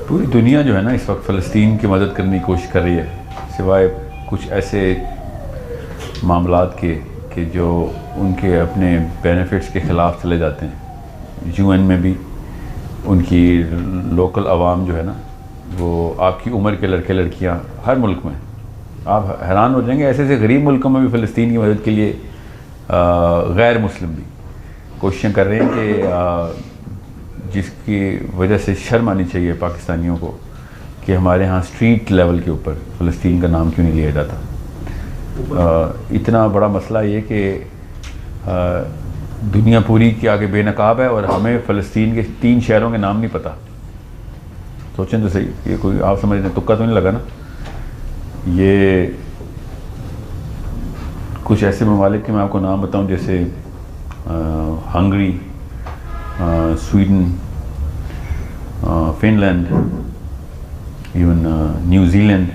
पूरी दुनिया जो है ना इस वक्त फ़लस्तीन की मदद करने की कोशिश कर रही है, सिवाय कुछ ऐसे मामलात के कि जो उनके अपने बेनिफिट्स के ख़िलाफ़ चले जाते हैं। यूएन में भी उनकी लोकल आवाम जो है ना, वो आपकी उम्र के लड़के लड़कियां हर मुल्क में, आप हैरान हो जाएंगे, ऐसे ऐसे गरीब मुल्कों में भी फ़लस्तीन की मदद के लिए गैर मुस्लिम भी कोशिशें कर रहे हैं कि जिसकी वजह से शर्म आनी चाहिए पाकिस्तानियों को कि हमारे यहाँ स्ट्रीट लेवल के ऊपर फ़लस्तीन का नाम क्यों नहीं लिया जाता। इतना बड़ा मसला ये कि दुनिया पूरी के आगे बेनकाब है और हमें फ़लस्तीन के 3 शहरों के नाम नहीं पता। सोचें तो सही, ये कोई आप समझ रहे, तुक्का तो नहीं लगा ना। ये कुछ ऐसे ममालिक के मैं आपको नाम बताऊं, जैसे Hungary, Sweden, Finland, even New Zealand.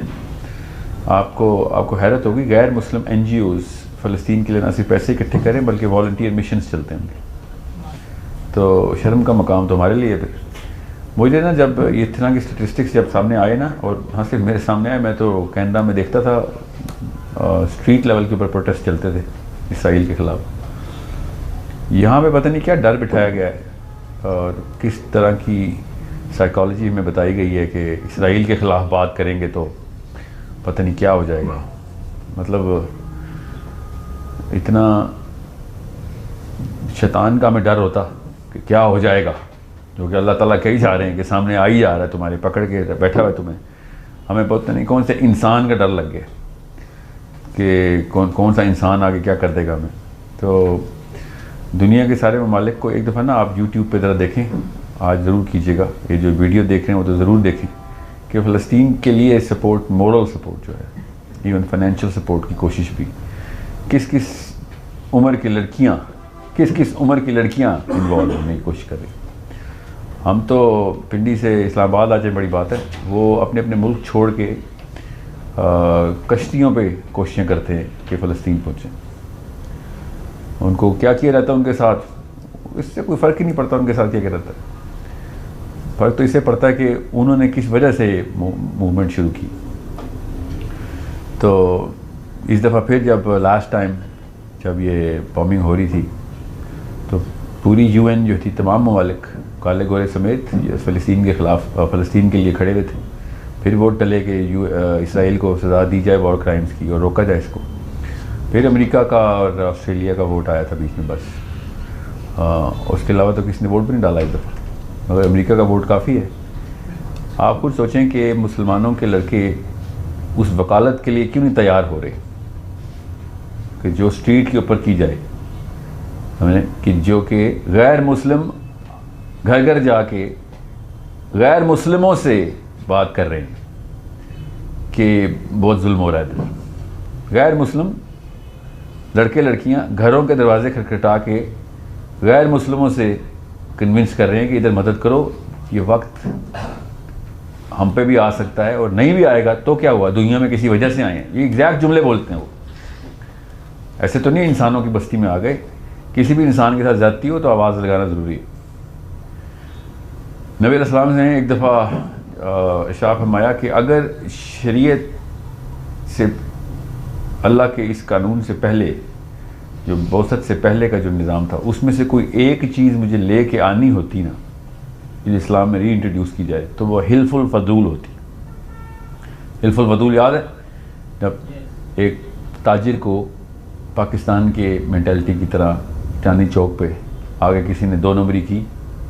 आपको हैरत होगी, गैर मुस्लिम NGOs फ़लस्तीन के लिए ना सिर्फ पैसे इकट्ठे करें बल्कि वॉलंटियर मिशंस चलते हैं उनके। तो शर्म का मकाम तो हमारे लिए। फिर मुझे ना जब ये इस तरह की स्टेटिस्टिक्स जब सामने आए ना, और हाँ सिर्फ मेरे सामने आए, मैं तो कनाडा में देखता था स्ट्रीट लेवल के ऊपर प्रोटेस्ट चलते थे इसराइल के ख़िलाफ़। यहाँ पे पता नहीं क्या डर बिठाया गया है और किस तरह की साइकोलॉजी में बताई गई है कि इसराइल के ख़िलाफ़ बात करेंगे तो पता नहीं क्या हो जाएगा। मतलब इतना शैतान का हमें डर होता कि क्या हो जाएगा, जो कि अल्लाह ताला कही जा रहे हैं कि सामने आ ही जा रहा है, तुम्हारे पकड़ के बैठा हुआ है तुम्हें। हमें पता नहीं कौन से इंसान का डर लग गया कि कौन सा इंसान आगे क्या कर देगा हमें। तो दुनिया के सारे ममालिक को एक दफ़ा ना आप YouTube पे ज़रा देखें, आज ज़रूर कीजिएगा, ये जो वीडियो देख रहे हैं वो तो ज़रूर देखें कि फ़लस्तीन के लिए सपोर्ट, मोरल सपोर्ट जो है, इवन फाइनेंशियल सपोर्ट की कोशिश भी किस किस उम्र की लड़कियाँ इन्वॉल्व होने की कोशिश कर रही। हम तो पिंडी से इस्लामाबाद आ जाए बड़ी बात है, वो अपने अपने मुल्क छोड़ के कश्तियों पे कोशिशें करते हैं कि फ़लस्तीन पहुँचें। उनको क्या किया रहता है उनके साथ, इससे कोई फ़र्क ही नहीं पड़ता उनके साथ क्या किया रहता है। फ़र्क तो इससे पड़ता है कि उन्होंने किस वजह से मूवमेंट शुरू की। तो इस दफ़ा फिर जब लास्ट टाइम जब ये बॉम्बिंग हो रही थी तो पूरी UN जो थी, तमाम ममालिक काले गोरे समेत फ़लस्तीन के ख़िलाफ़, फ़लस्तीन के लिए खड़े हुए थे। फिर वोट टले कि इसराइल को सज़ा दी जाए वॉर क्राइम्स की और रोका जाए इसको। फिर अमेरिका का और ऑस्ट्रेलिया का वोट आया था बीच में, बस उसके अलावा तो किसी ने वोट भी नहीं डाला इस दफ़ा, मगर अमेरिका का वोट काफ़ी है। आप खुद सोचें कि मुसलमानों के लड़के उस वकालत के लिए क्यों नहीं तैयार हो रहे कि जो स्ट्रीट के ऊपर की जाए, हमें कि जो कि गैर मुस्लिम घर घर जाके गैर मुस्लिमों से बात कर रहे हैं कि बहुत जुल्म हो रहा है। गैर मुस्लिम लड़के लड़कियां घरों के दरवाजे खटखटा के गैर मुस्लिमों से कन्विंस कर रहे हैं कि इधर मदद करो, ये वक्त हम पे भी आ सकता है और नहीं भी आएगा तो क्या हुआ, दुनिया में किसी वजह से आए हैं। ये एग्जैक्ट जुमले बोलते हैं वो, ऐसे तो नहीं इंसानों की बस्ती में आ गए। किसी भी इंसान के साथ ज़्यादती हो तो आवाज़ लगाना ज़रूरी है। नबी अलैहिस्सलाम ने एक दफ़ा इरशाद फरमाया कि अगर शरीयत से, अल्लाह के इस कानून से पहले, जो बौसत से पहले का जो निज़ाम था, उसमें से कोई एक चीज़ मुझे ले कर आनी होती ना, जो इस्लाम में री इंट्रोड्यूस की जाए, तो वह हिल्फुल फजूल होती। हिल्फुल फजूल याद है, जब एक ताजिर को पाकिस्तान के मेंटालिटी की तरह चांदनी चौक पे आगे किसी ने 2 नंबरी की,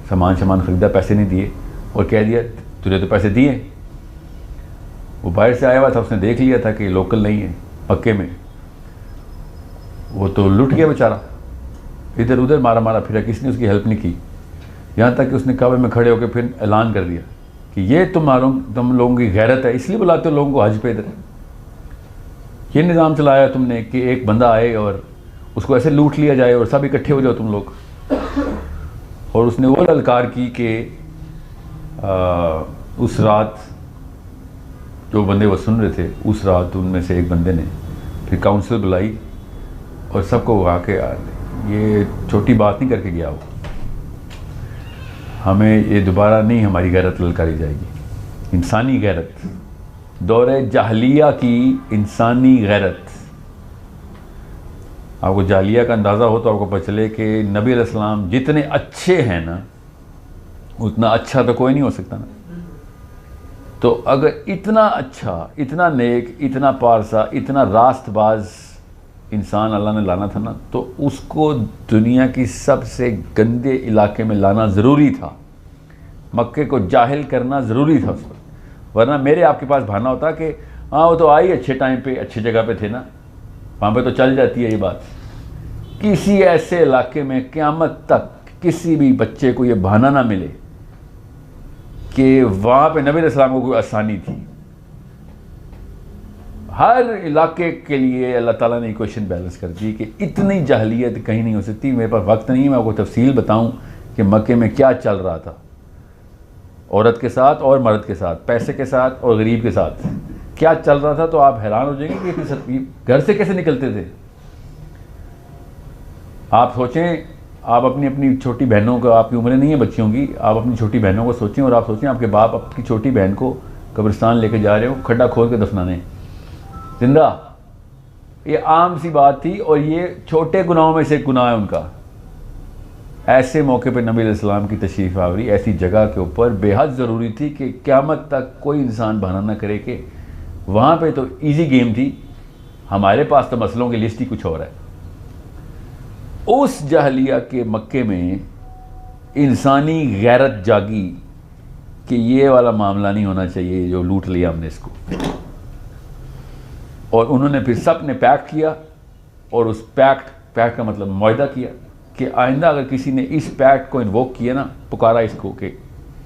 सामान ख़रीदा, पैसे नहीं दिए और कह दिया तुझे तो पैसे दिए। वो बाहर से आया हुआ था, उसने देख लिया था कि लोकल नहीं है पक्के में, वो तो लुट गया बेचारा, इधर उधर मारा फिरा, किसी ने उसकी हेल्प नहीं की। यहाँ तक कि उसने काबे में खड़े होकर फिर ऐलान कर दिया कि ये तुम लोगों की गैरत है, इसलिए बुलाते हो लोगों को हज पे। इधर ये निज़ाम चलाया तुमने कि एक बंदा आए और उसको ऐसे लूट लिया जाए और सब इकट्ठे हो जाओ तुम लोग। और उसने वो ललकार की कि उस रात जो बंदे वो सुन रहे थे, उस रात उनमें से एक बंदे ने फिर काउंसिल बुलाई और सबको आके, ये छोटी बात नहीं करके गया वो, हमें ये दोबारा नहीं हमारी गैरत ललकारी जाएगी। इंसानी गैरत, दौरे जाहलिया की इंसानी गैरत। आपको जाहलिया का अंदाज़ा हो तो आपको पता चले कि नबी अलैहिस्सलाम जितने अच्छे हैं ना, उतना अच्छा तो कोई नहीं हो सकता ना। तो अगर इतना अच्छा, इतना नेक, इतना पारसा, इतना रास्तबाज इंसान अल्लाह ने लाना था ना, तो उसको दुनिया की सबसे गंदे इलाके में लाना ज़रूरी था। मक्के को जाहिल करना ज़रूरी था उसको, वरना मेरे आपके पास बहाना होता कि हाँ वो तो आई अच्छे टाइम पे, अच्छी जगह पे थे ना, वहाँ पे तो चल जाती है ये बात। किसी ऐसे इलाके में क़यामत तक किसी भी बच्चे को ये बहाना ना मिले कि वहाँ पे नबी अलैहिस्सलाम को कोई आसानी थी। हर इलाके के लिए अल्लाह ताला ने इक्वेशन बैलेंस कर दी कि इतनी जाहलियत कहीं नहीं हो सकती। मेरे पास वक्त नहीं है मैं आपको तफसील बताऊं कि मक्के में क्या चल रहा था, औरत के साथ और मर्द के साथ, पैसे के साथ और गरीब के साथ क्या चल रहा था, तो आप हैरान हो जाएंगे कि घर से कैसे निकलते थे। आप सोचें, आप अपनी अपनी छोटी बहनों को, आपकी उम्रें नहीं है बच्चियों की, आप अपनी छोटी बहनों को सोचें और आप सोचें आपके बाप आपकी छोटी बहन को कब्रिस्तान लेके जा रहे हो, खड्डा खोद के दफनाने जिंदा। ये आम सी बात थी और ये छोटे गुनाहों में से एक गुनाह है उनका। ऐसे मौके पर नबी अलैहिस्सलाम की तशरीफ़ आवरी ऐसी जगह के ऊपर बेहद ज़रूरी थी कि क़यामत तक कोई इंसान बहाना ना करे कि वहाँ पे तो इजी गेम थी, हमारे पास तो मसलों की लिस्ट ही कुछ और है। उस जाहलिया के मक्के में इंसानी गैरत जागी कि ये वाला मामला नहीं होना चाहिए जो लूट लिया हमने इसको, और उन्होंने फिर सब ने पैक्ट किया और उस पैक्ट का मतलब मुआहदा किया कि आइंदा अगर किसी ने इस पैक्ट को इन्वोक किया ना, पुकारा इसको कि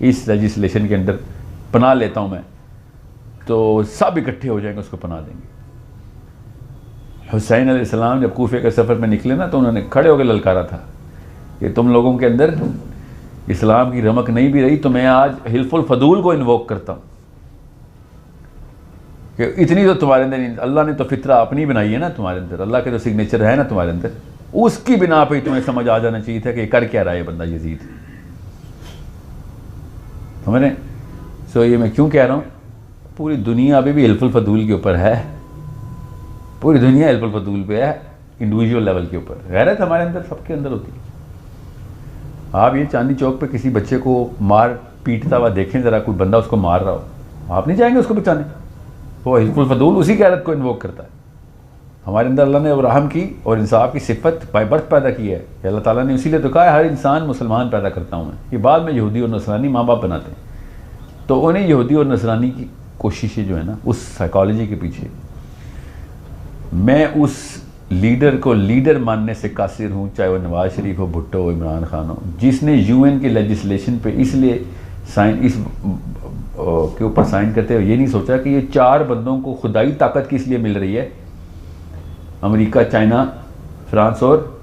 इस लेजिस्लेशन के अंदर पनाह लेता हूँ मैं, तो सब इकट्ठे हो जाएंगे, उसको पनाह देंगे। हुसैन अलैहिस्सलाम जब कूफे के सफ़र में निकले ना, तो उन्होंने खड़े होकर ललकारा था कि तुम लोगों के अंदर इस्लाम की रमक नहीं भी रही तो मैं आज हिल्फुल फदूल को इन्वोक करता हूँ कि इतनी तो तुम्हारे अंदर, अल्लाह ने तो फितरा अपनी बनाई है ना तुम्हारे अंदर, अल्लाह के तो सिग्नेचर है ना तुम्हारे अंदर, उसकी बिना पे तुम्हें समझ आ जाना चाहिए था कि कर क्या रहा है बंदा यजीद। समझ रहे? सो ये मैं क्यों कह रहा हूँ, पूरी दुनिया अभी भी हिल्फुल फदूल के ऊपर है, पूरी दुनिया हिल्फुल फदूल पे है, इंडिविजुअल लेवल के ऊपर। गैरत हमारे अंदर, सबके अंदर होती है। आप ये चांदनी चौक पे किसी बच्चे को मार पीटता हुआ देखें ज़रा, कोई बंदा उसको मार रहा हो, आप नहीं जाएंगे उसको बचाने, वो हिल्फुल फदूल उसी गैरत को इन्वोक करता है। हमारे अंदर अल्लाह ने रहम की और इंसाफ की सिफत बाय बर्थ पैदा की है। अल्लाह ताला ने इसीलिए तो कहा है हर इंसान मुसलमान पैदा करता हूँ मैं। ये बाद में यहूदी और नसरानी माँ बाप बनाते हैं, तो उन्हें यहूदी और नसरानी की कोशिशें जो है ना, उस साइकोलॉजी के पीछे मैं उस लीडर को लीडर मानने से कासिर हूँ, चाहे वो नवाज शरीफ हो, भुट्टो हो, इमरान खान हो, जिसने यूएन के लेजिस्लेशन पे इसलिए साइन इस के ऊपर साइन करते हुए ये नहीं सोचा कि ये 4 बंदों को खुदाई ताकत किस लिए मिल रही है, अमेरिका, चाइना, फ्रांस, और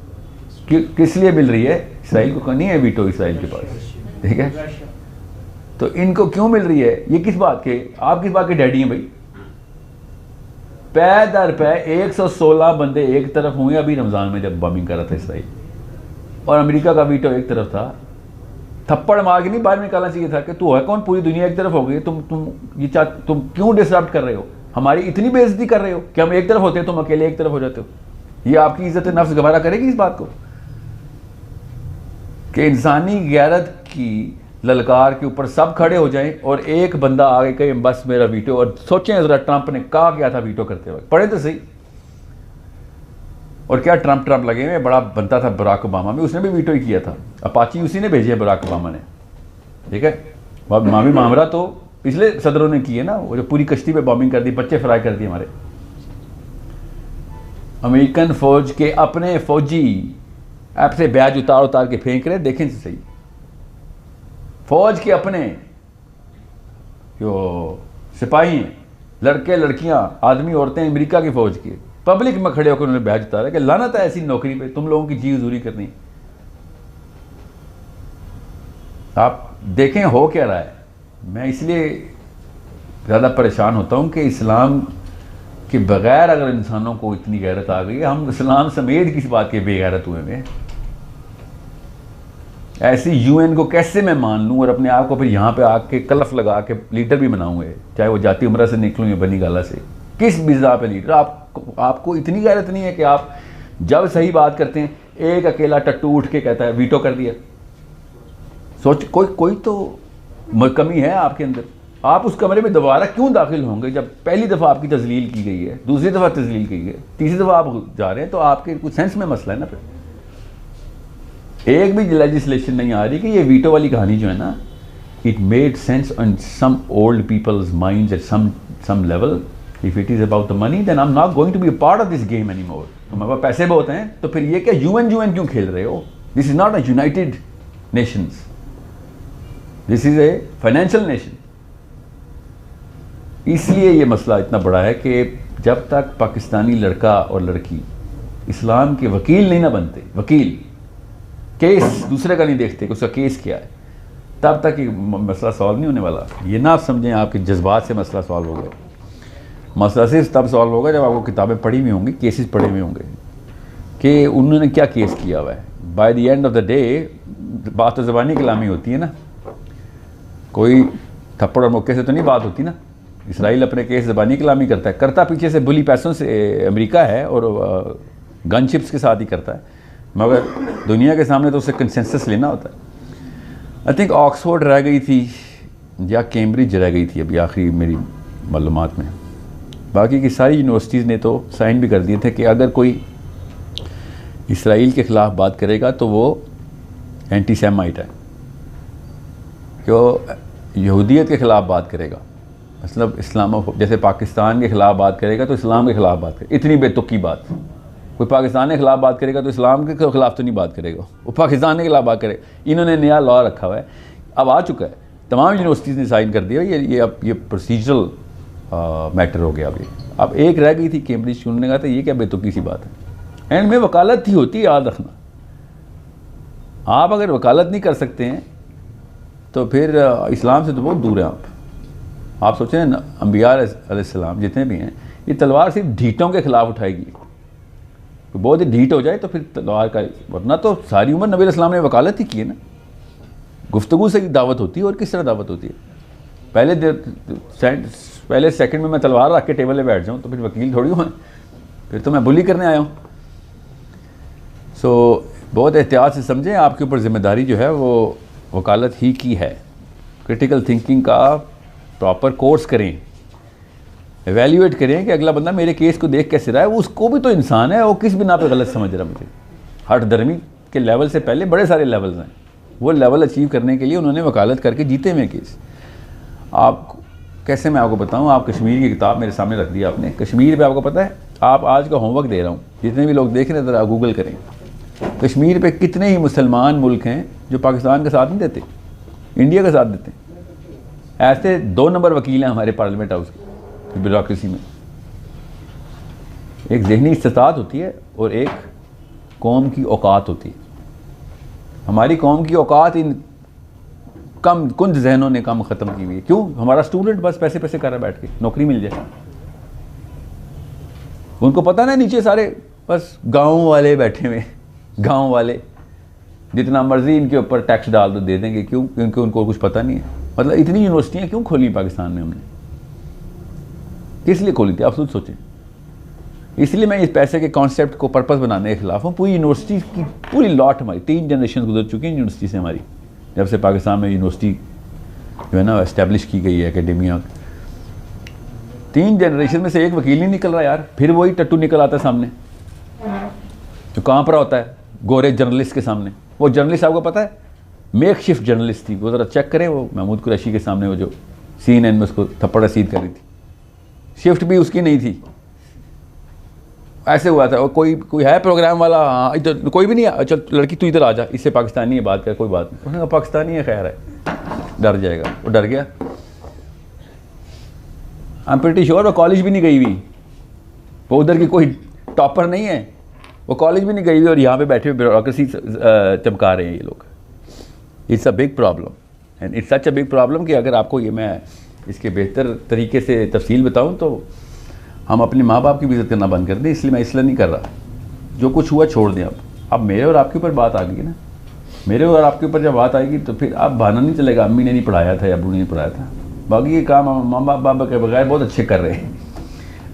किस लिए मिल रही है? इसराइल को नहीं है वीटो इसराइल के पास, ठीक है? तो इनको क्यों मिल रही है? ये किस बात के, आप किस बात के डैडी हैं भाई? पै दर पै 116 बंदे एक तरफ हुए अभी रमज़ान में जब बॉम्बिंग कर रहा था इसराइल, और अमेरिका का वीटो एक तरफ था। थप्पड़ मार के नहीं बाहर निकालना चाहिए था कि तू है कौन, पूरी दुनिया एक तरफ हो गई, तुम क्यों डिसरप्ट कर रहे हो, हमारी इतनी बेइज्जती कर रहे हो कि हम एक तरफ होते हैं, तुम अकेले एक तरफ हो जाते हो। ये आपकी इज्जत नफ्स गवारा करेगी इस बात को कि इंसानी गैरत की ललकार के ऊपर सब खड़े हो जाएं और एक बंदा आगे कहे बस मेरा वीटो। और सोचें जरा ट्रंप ने कहा क्या था वीटो करते वक्त, पढ़े तो सही। और क्या ट्रंप लगे हुए, बड़ा बनता था बराक ओबामा में, उसने भी वीटो ही किया था। अपाची उसी ने भेजी है बराक ओबामा ने, ठीक है? मामी मामरा तो पिछले सदरों ने की है ना, वो जो पूरी कश्ती पे बॉम्बिंग कर दी, बच्चे फ्राई कर दिए हमारे। अमेरिकन फौज के अपने फौजी ऐप से बैज उतार के फेंक रहे, देखें तो सही। फौज के अपने जो सिपाही हैं, लड़के लड़कियां, आदमी औरतें, अमेरिका की फौज के पब्लिक में खड़े होकर उन्होंने बैज उतारा कि लानत है ऐसी नौकरी पे, तुम लोगों की जी हुजूरी करनी। आप देखें हो क्या रहा है। मैं इसलिए ज़्यादा परेशान होता हूँ कि इस्लाम के बग़ैर अगर इंसानों को इतनी गैरत आ गई, हम इस्लाम समेत किस बात के बेगैरत हुए हैं। ऐसी यूएन को कैसे मैं मान लूँ और अपने आप को फिर यहाँ पे आके कलफ लगा के लीडर भी बनाऊँगे, चाहे वो जाती उम्र से निकलूँ या बनी गाला से। किस बिज़ा पे लीडर? आपको इतनी गैरत नहीं है कि आप जब सही बात करते हैं एक अकेला टट्टू उठ के कहता है वीटो कर दिया। सोच, कोई तो कमी है आपके अंदर। आप उस कमरे में दोबारा क्यों दाखिल होंगे जब पहली दफ़ा आपकी तजलील की गई है, दूसरी दफ़ा तजलील की गई है, तीसरी दफ़ा आप जा रहे हैं? तो आपके कुछ सेंस में मसला है ना। फिर एक भी लेजिस्लेशन नहीं आ रही कि ये वीटो वाली कहानी जो है ना, it made sense on some old people's minds at some level. If it is about the money then I am not going to be a part of this game any more. हमारे पास पैसे बहुत हैं, तो फिर ये क्या UN क्यों खेल रहे हो? This is not a United Nations, this is a financial nation. इसलिए ये मसला इतना बड़ा है कि जब तक पाकिस्तानी लड़का और लड़की इस्लाम के वकील नहीं ना बनते, वकील केस दूसरे का नहीं देखते कि उसका केस क्या है, तब तक ये मसला सॉल्व नहीं होने वाला। ये ना आप समझें आपके जज्बात से मसला सॉल्व होगा। मसला सिर्फ तब सॉल्व होगा जब आपको किताबें पढ़ी हुई होंगी, केसेस पढ़े हुए होंगे कि उन्होंने क्या केस किया हुआ है। By the end of the day बात तो ज़बानी कलामी होती है ना, कोई थप्पड़ और मुक्के से तो नहीं बात होती ना। इसराइल अपने केस ज़बानी कलामी करता पीछे से बुली पैसों से अमेरिका है और गनशिप्स के साथ ही करता है, मगर दुनिया के सामने तो उसे कंसेंसस लेना होता है। आई थिंक ऑक्सफोर्ड रह गई थी या कैम्ब्रिज रह गई थी अभी आखिरी मेरी मालूमात में। बाकी की सारी यूनिवर्सिटीज़ ने तो साइन भी कर दिए थे कि अगर कोई इसराइल के ख़िलाफ़ बात करेगा तो वो एंटी सेमाइट है, जो यहूदियत के ख़िलाफ़ बात करेगा, मतलब इस्लाम, जैसे पाकिस्तान के ख़िलाफ़ बात करेगा तो इस्लाम के ख़िलाफ़ बात करेगा। इतनी बेतुकी बात। कोई पाकिस्तान के ख़िलाफ़ बात करेगा तो इस्लाम के ख़िलाफ़ तो नहीं बात करेगा, वो पाकिस्तान के ख़िलाफ़ बात करेगा। इन्होंने नया लॉ रखा हुआ है, अब आ चुका है, तमाम यूनिवर्सिटीज़ ने साइन कर दिया। ये प्रोसीजरल मैटर हो गया अभी। अब एक रह गई थी कैम्ब्रिज की, उन्होंने कहा था ये क्या बेतुकी सी बात है। एंड में वकालत ही होती है, याद रखना। आप अगर वकालत नहीं कर सकते हैं तो फिर इस्लाम से तो बहुत दूर हैं आप सोचें ना, अंबिया अलैहिस्सलाम जितने भी हैं, ये तलवार सिर्फ ढीठों के ख़िलाफ़ उठाएगी। बहुत ही ढीठ हो जाए तो फिर तलवार का, वरना तो सारी उम्र नबी अलैहिस्सलाम ने वकालत ही की है ना। गुफ्तगू से ही दावत होती है, और किस तरह दावत होती है? पहले सेकंड में मैं तलवार रख के टेबल पे बैठ जाऊँ तो फिर वकील थोड़ी हूँ, फिर तो मैं बुली करने आया हूँ। सो बहुत एहतियात से समझें, आपके ऊपर ज़िम्मेदारी जो है वो वकालत ही की है। क्रिटिकल थिंकिंग का प्रॉपर कोर्स करें, एवेल्यूएट करें कि अगला बंदा मेरे केस को देख कैसे रहा है। वो उसको भी तो इंसान है, वो किस बिना पे गलत समझ रहा है मुझे। हट धर्मी के लेवल से पहले बड़े सारे लेवल्स हैं, वो लेवल अचीव करने के लिए उन्होंने वकालत करके जीते हुए केस। आप कैसे मैं आपको बताऊं, आप कश्मीर की किताब मेरे सामने रख दी आपने। कश्मीर पे आपको पता है, आप आज का होमवर्क दे रहा हूँ, जितने भी लोग देख रहे हैं ज़रा गूगल करें, कश्मीर पे कितने ही मुसलमान मुल्क हैं जो पाकिस्तान का साथ नहीं देते, इंडिया का साथ देते हैं। ऐसे 2 नंबर वकील हैं हमारे पार्लियामेंट हाउस की ब्यूरोक्रेसी में। एक ज़हनी इस्तात होती है और एक कौम की औकात होती है। हमारी कौम की औकात इन कम कुंद जहनों ने कम ख़त्म की हुई है। क्यों? हमारा स्टूडेंट बस पैसे पैसे कर रहा है, बैठ के नौकरी मिल जाए। उनको पता ना नीचे सारे बस गाँव वाले बैठे हुए, गाँव वाले जितना मर्जी इनके ऊपर टैक्स डाल दो दे देंगे। क्यों? क्योंकि उनको कुछ पता नहीं है। मतलब इतनी यूनिवर्सिटियाँ क्यों खोली पाकिस्तान में हमने? किस लिए खोली थी आप खुद सोचें। इसलिए मैं इस पैसे के कॉन्सेप्ट को पर्पस बनाने के खिलाफ हूँ। पूरी यूनिवर्सिटी की पूरी लॉट हमारी 3 जनरेशन गुजर चुकी हैं यूनिवर्सिटी से हमारी, जब से पाकिस्तान में यूनिवर्सिटी जो है ना इस्टेब्लिश की गई है, एकेडमिया। 3 जनरेशन में से एक वकील नहीं निकल रहा यार, फिर वही टट्टू निकल आता है सामने जो कहाँ पर होता है, गोरे जर्नलिस्ट के सामने। वो जर्नलिस्ट आपको पता है मेक शिफ्ट जर्नलिस्ट थी, वो ज़रा चेक करें, वो महमूद कुरैशी के सामने वो जो CNN में उसको थप्पड़ रसीद कर रही थी, शिफ्ट भी उसकी नहीं थी। ऐसे हुआ था, और कोई है प्रोग्राम वाला, हाँ इधर कोई भी नहीं, चल लड़की तू इधर आ जा, इससे पाकिस्तानी है बात कर, कोई बात नहीं। उसने कहा पाकिस्तानी है, खैर है, डर जाएगा। वो डर गया। आई एम प्रीटी श्योर वो कॉलेज भी नहीं गई हुई, वो उधर की कोई टॉपर नहीं है, वो कॉलेज भी नहीं गई हुई, और यहाँ पे बैठे हुए ब्यूरोक्रेसी चमका रहे हैं ये लोग। It's a big problem and it's such a big problem कि अगर आपको ये मैं इसके बेहतर तरीके से तफसील बताऊँ तो हम अपने माँ बाप की भी इज़्ज़त करना बंद कर दें। इसलिए मैं इसलिए नहीं कर रहा, जो कुछ हुआ छोड़ दें। अब मेरे और आपके ऊपर बात आ गई ना, मेरे और आपके ऊपर जब बात आएगी तो फिर आप बहाना नहीं चलेगा अम्मी ने नहीं पढ़ाया था या अबू ने नहीं पढ़ाया था। बाकी ये काम माँ बाप के बगैर बहुत अच्छे कर रहे हैं,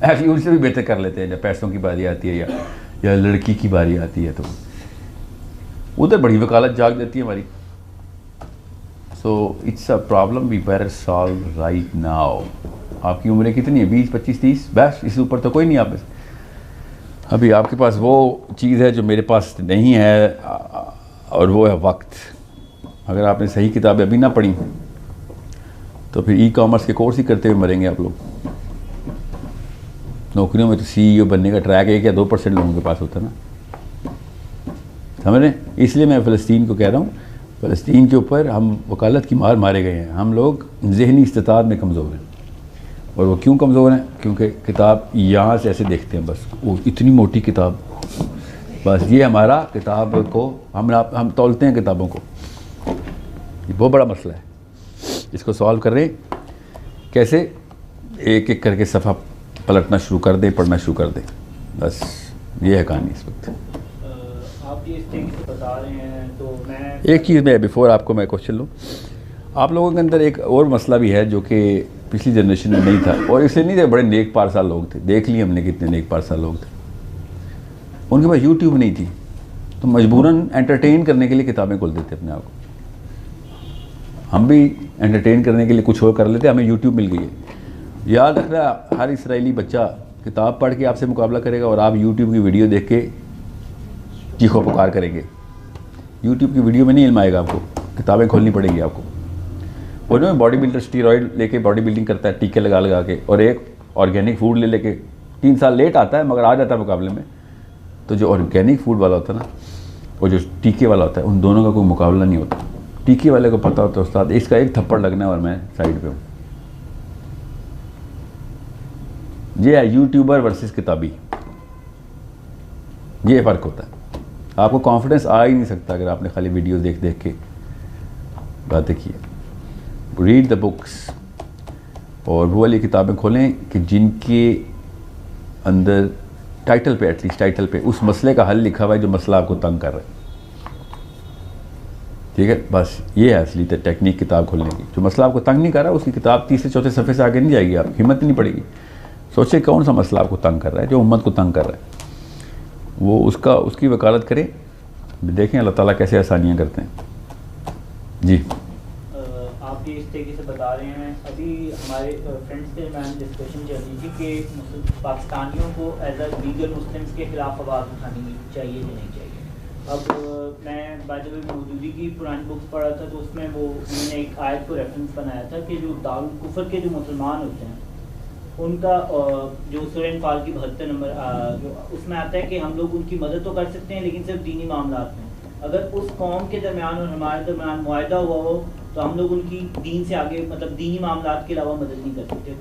एक्चुअली उनसे भी बेहतर कर लेते हैं। जब पैसों की बारी आती है या लड़की की बारी आती है तो उधर बड़ी वकालत जाग देती है हमारी। So it's a problem we better solve right now. आपकी उम्रें कितनी है? 20, 25, 30? बस इससे ऊपर तो कोई नहीं। आप अभी आपके पास वो चीज़ है जो मेरे पास नहीं है, और वो है वक्त। अगर आपने सही किताबें अभी ना पढ़ी तो फिर ई-कॉमर्स के कोर्स ही करते हुए मरेंगे आप लोग। नौकरियों में तो CEO बनने का ट्रैक 1 या 2% लोगों के पास होता है ना, समझ रहे हैं? इसलिए मैं फ़लस्तीन को कह रहा हूँ, फ़लस्तीन के ऊपर हम वकालत की मार मारे गए हैं। हम लोग ज़हनी इस्तिताद में कमज़ोर हैं। और वो क्यों कमज़ोर हैं? क्योंकि किताब यहाँ से ऐसे देखते हैं, बस वो इतनी मोटी किताब, बस ये हमारा किताब को हम तौलते हैं किताबों को। ये बहुत बड़ा मसला है, इसको सॉल्व कर रहे हैं कैसे? एक एक करके सफ़ा पलटना शुरू कर दें, पढ़ना शुरू कर दें, बस ये है कहानी इस वक्त। आप ये इस तरीके से बता रहे हैं तो मैं एक चीज़ में बिफोर आपको मैं क्वेश्चन लूँ, आप लोगों के अंदर एक और मसला भी है जो कि पिछली जनरेशन में नहीं था, और इसलिए नहीं थे, बड़े नेक पारसा लोग थे। देख लिए हमने कितने नेक पारसा लोग थे, उनके पास यूट्यूब नहीं थी तो मजबूरन एंटरटेन करने के लिए किताबें खोल देते अपने आप को। हम भी एंटरटेन करने के लिए कुछ और कर लेते, हमें यूट्यूब मिल गई है। याद रखना, हर इसराइली बच्चा किताब पढ़ के आपसे मुकाबला करेगा और आप यूट्यूब की वीडियो देख के चीखो पुकार करेंगे। यूट्यूब की वीडियो में नहीं इल्म आएगा आपको, किताबें खोलनी पड़ेगी आपको। वो जो बॉडी बिल्डर स्टीरॉयड लेके बॉडी बिल्डिंग करता है टीके लगा लगा के, और एक ऑर्गेनिक फूड ले लेके 3 साल लेट आता है मगर आ जाता है मुकाबले में। तो जो ऑर्गेनिक फूड वाला होता है ना, और जो टीके वाला होता है, उन दोनों का कोई मुकाबला नहीं होता। टीके वाले को पता होता है उस्ताद इसका एक थप्पड़ लगना है और मैं साइड पे हूँ। ये है यूट्यूबर वर्सेस किताबी, ये फ़र्क होता है। आपको कॉन्फिडेंस आ ही नहीं सकता अगर आपने खाली वीडियो देख देख के बातें की। रीड द बुक्स, और वो वाली किताबें खोलें कि जिनके अंदर टाइटल पे, एटलीस्ट टाइटल पे उस मसले का हल लिखा हुआ है जो मसला आपको तंग कर रहा है। ठीक है, बस ये है असली टेक्निक किताब खोलने की। जो मसला आपको तंग नहीं कर रहा उसकी किताब 3 से 4 सफ़े से आगे नहीं जाएगी, आप हिम्मत नहीं पड़ेगी। सोचे कौन सा मसला आपको तंग कर रहा है, जो उम्मत को तंग कर रहा है, वो उसकी वकालत करें। देखें अल्लाह ताला कैसे आसानियाँ करते हैं। जी, आप ये इस तरीके से बता रहे हैं, अभी हमारे फ्रेंड्स के दरमियान डिस्कशन चल रही थी कि पाकिस्तानियों को एज अ लीगल मुस्लिम्स के खिलाफ आवाज़ उठानी चाहिए या नहीं चाहिए। अब मैं बाय द वे मौजूदी की पुरानी बुक्स पढ़ा था तो उसमें वो उन्होंने एक आयत को रेफरेंस बनाया था कि जो दारुल कुफर के जो मुसलमान होते हैं उनका जो सूरह अनफाल की 72 नंबर जो उसमें आता है कि हम लोग उनकी मदद तो कर सकते हैं लेकिन सिर्फ दीनी मामलात में। अगर उस कौम के दरमियान और हमारे दरमियान मुआहदा हुआ हो तो हम लोग उनकी दीन से आगे मतलब दीनी मामलात के अलावा मदद नहीं कर सकते।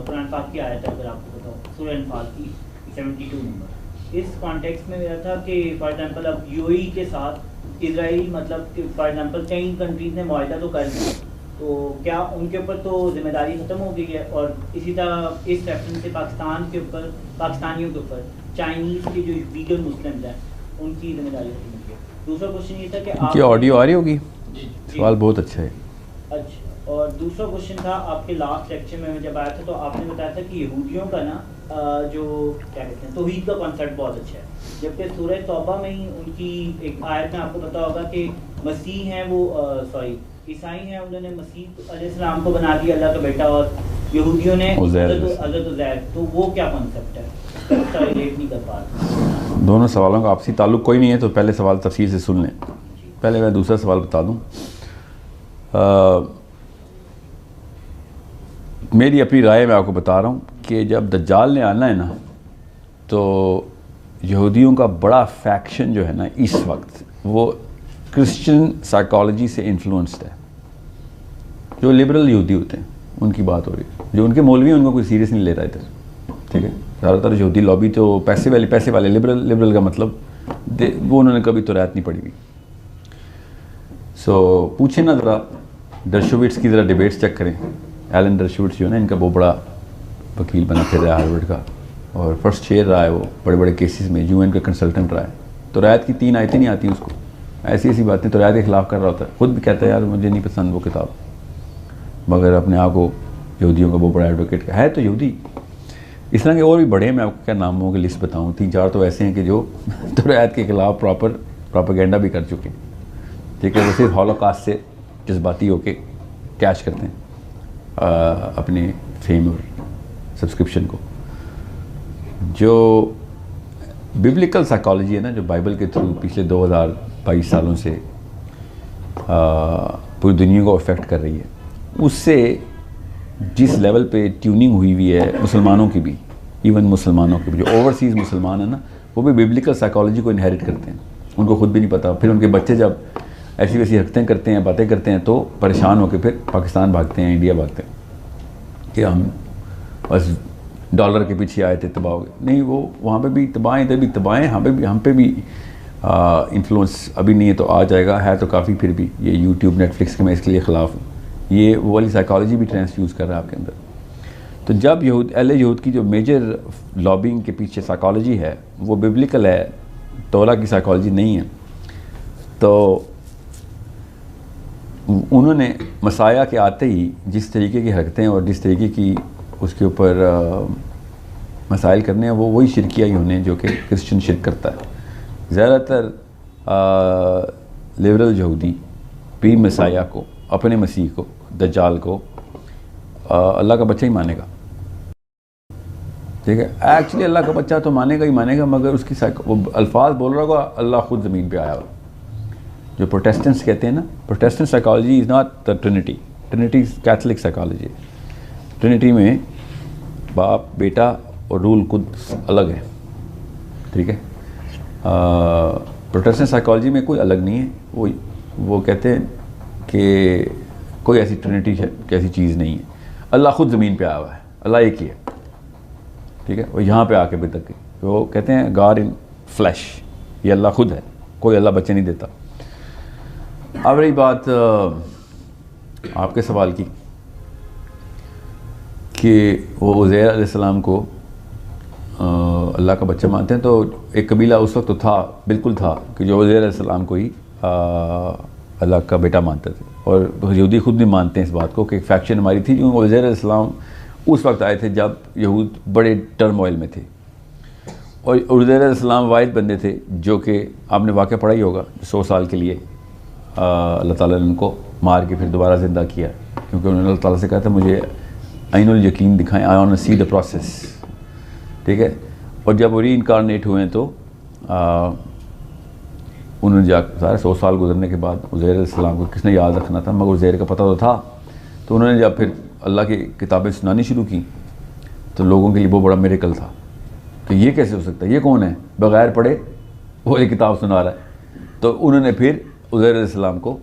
कुरान पाक की आयत है, अगर आपको बताओ सूरह अनफाल की 72 नंबर। इस कॉन्टेक्स्ट में मेरा था कि फॉर एग्जांपल अब यूएई के साथ इजराइल मतलब कि फॉर एग्जांपल कई कंट्रीज़ ने मुआहदा तो कर लिया, तो क्या उनके ऊपर तो जिम्मेदारी ख़त्म हो गई है? और इसी तरह इस रेफरेंस से पाकिस्तान के ऊपर, पाकिस्तानियों के ऊपर चाइनीज़ के जो लीगल मुस्लिम्स हैं उनकी जिम्मेदारी खत्म हो गई है। दूसरा क्वेश्चन ये था कि आपकी ऑडियो आ रही होगी, सवाल बहुत अच्छा है। अच्छा, और दूसरा क्वेश्चन था आपके लास्ट लेक्चर में जब आया था तो आपने बताया था कि यहूदियों का ना जो क्या कहते हैं तौहीद का कॉन्सेप्ट बहुत अच्छा है, जबकि सूरह तौबा में ही उनकी एक आयत में आपको पता होगा कि मसीह हैं वो ईसाई हैं, उन्होंने मसीह अलैहिस्सलाम को बना दिया अल्लाह का बेटा, और यहूदियों ने हज़रत उज़ैर, तो वो क्या कॉन्सेप्ट है? इसका रिलेट नहीं कर पा रहा। दोनों सवालों का आपसी ताल्लुक़ कोई नहीं है, तो पहले सवाल तफसील से सुन लें। पहले मैं दूसरा सवाल बता दूं। मेरी अपनी राय मैं आपको बता रहा हूँ कि जब दज्जाल ने आना है ना, तो यहूदियों का बड़ा फैक्शन जो है ना इस वक्त वो क्रिश्चियन साइकोलॉजी से इन्फ्लुएंस्ड है। जो लिबरल यहूदी होते हैं उनकी बात हो रही है, जो उनके मौलवी हैं उनको कोई सीरियस नहीं ले रहा इधर। ठीक है, ज़्यादातर यहूदी लॉबी तो पैसे वाले लिबरल का मतलब वो उन्होंने कभी तो रायत नहीं पड़ी हुई। सो पूछे ना ज़रा डर्शोविट्स की ज़रा डिबेट्स चेक करें। एलन डर्शोविट्स जो है ना, इनका बहुत बड़ा वकील बना फिर रहा है हार्वर्ड का, और फर्स्ट चेयर रहा है वो बड़े बड़े केसेस में, यूएन का कंसल्टेंट रहा है। तो रायत की 3 आयतें नहीं आती उसको, ऐसी ऐसी बातें तो रियायत के ख़िलाफ़ कर रहा होता है, खुद भी कहता है यार मुझे नहीं पसंद वो किताब, मगर अपने आप को यहूदियों का वो बड़ा एडवोकेट का है। तो यहूदी इस तरह के और भी बड़े हैं, मैं आपको क्या नामों की लिस्ट बताऊँ, 3-4 तो ऐसे हैं कि जो तो रियायत के ख़िलाफ़ प्रॉपर प्रोपेगेंडा भी कर चुके हैं, ठीक है। वो सिर्फ हॉलोकॉस्ट से जज्बाती होके कैश करते हैं अपने फेम और सब्सक्रिप्शन को। जो बिब्लिकल साइकोलॉजी है ना, जो बाइबल के थ्रू पिछले 2022 सालों से पूरी दुनिया को अफेक्ट कर रही है, उससे जिस लेवल पे ट्यूनिंग हुई है मुसलमानों की भी, इवन मुसलमानों की भी, जो ओवरसीज़ मुसलमान है ना, वो भी बिब्लिकल साइकोलॉजी को इनहेरिट करते हैं, उनको खुद भी नहीं पता। फिर उनके बच्चे जब ऐसी वैसी हरकतें करते हैं, बातें करते हैं, तो परेशान होकर फिर पाकिस्तान भागते हैं, इंडिया भागते हैं कि हम बस डॉलर के पीछे आए थे, तबाह हो गए। नहीं, वो वहाँ पे भी तबाह, इधर भी तबाह, हम पे भी इन्फ्लुएंस अभी नहीं है तो आ जाएगा, है तो काफ़ी। फिर भी ये यूट्यूब, नेटफ्लिक्स के मैं इसके लिए ख़िलाफ़ हूँ। ये वो वाली साइकोलॉजी भी ट्रांसफ्यूज़ कर रहा है आपके अंदर। तो जब यहूद की जो मेजर लॉबिंग के पीछे साइकोलॉजी है वो बिब्लिकल है, तौला की साइकोलॉजी नहीं है, तो उन्होंने मसाया के आते ही जिस तरीके की हरकतें और जिस तरीके की उसके ऊपर मसाइल करने हैं, वो वही शिरकिया ही होने जो कि क्रिश्चियन शिरक करता है। ज़्यादातर लिबरल यहूदी प्री मसाया को, अपने मसीह को, दज्जाल को अल्लाह का बच्चा ही मानेगा, ठीक है। एक्चुअली अल्लाह का बच्चा तो मानेगा ही मानेगा, मगर उसकी वो अल्फाज बोल रहा होगा अल्लाह खुद ज़मीन पे आया हुआ। जो प्रोटेस्टेंट्स कहते हैं ना, Protestant psychology is not the Trinity, Trinity Catholic psychology है। ट्रिनिटी में बाप, बेटा और रूल खुद अलग है, ठीक है। प्रोटेस्टेंट साइकोलॉजी में कोई अलग नहीं है। वो कहते हैं कि कोई ऐसी ट्रिनिटी है कि ऐसी चीज़ नहीं है, अल्लाह खुद ज़मीन पे आया हुआ है, अल्लाह एक ही है, ठीक है। वो यहाँ पे आके भी तक वो कहते हैं गॉड इन फ्लैश, ये अल्लाह खुद है, कोई अल्लाह बच्चे नहीं देता। अब रही बात आपके सवाल की कि वो उज़ैर अलैहिस्सलाम को अल्लाह का बच्चा मानते हैं, तो एक कबीला उस वक्त तो था, बिल्कुल था, कि जो उज़ैर अलैहिस्सलाम को ही अल्लाह का बेटा मानते थे। और यहूदी खुद भी मानते हैं इस बात को कि एक फैक्शन हमारी थी, क्योंकि उज़ैर अलैहिस्सलाम उस वक्त आए थे जब यहूद बड़े टर्मोइल में थे। और उज़ैर अलैहिस्सलाम वाहिद बंदे थे जो कि आपने वाक़या पढ़ा ही होगा, 100 साल के लिए अल्लाह ताला ने उनको मार के फिर दोबारा ज़िंदा किया, क्योंकि उन्होंने अल्लाह ताला से कहा था मुझे ऐनुल यकीन दिखाएं, I want to see the process, ठीक है। और जब वो रीइनकारनेट हुए हैं तो उन्होंने जाकर सारे 100 साल गुजरने के बाद उज़ैर अलैहिस्सलाम को किसने याद रखना था, मगर उज़ैर का पता तो था। तो उन्होंने जब फिर अल्लाह की किताबें सुनानी शुरू की तो लोगों के लिए वो बड़ा मिरेकल था कि ये कैसे हो सकता है, ये कौन है बग़ैर पढ़े वो एक किताब सुना रहा है। तो उन्होंने फिर उज़ैर अलैहिस्सलाम को,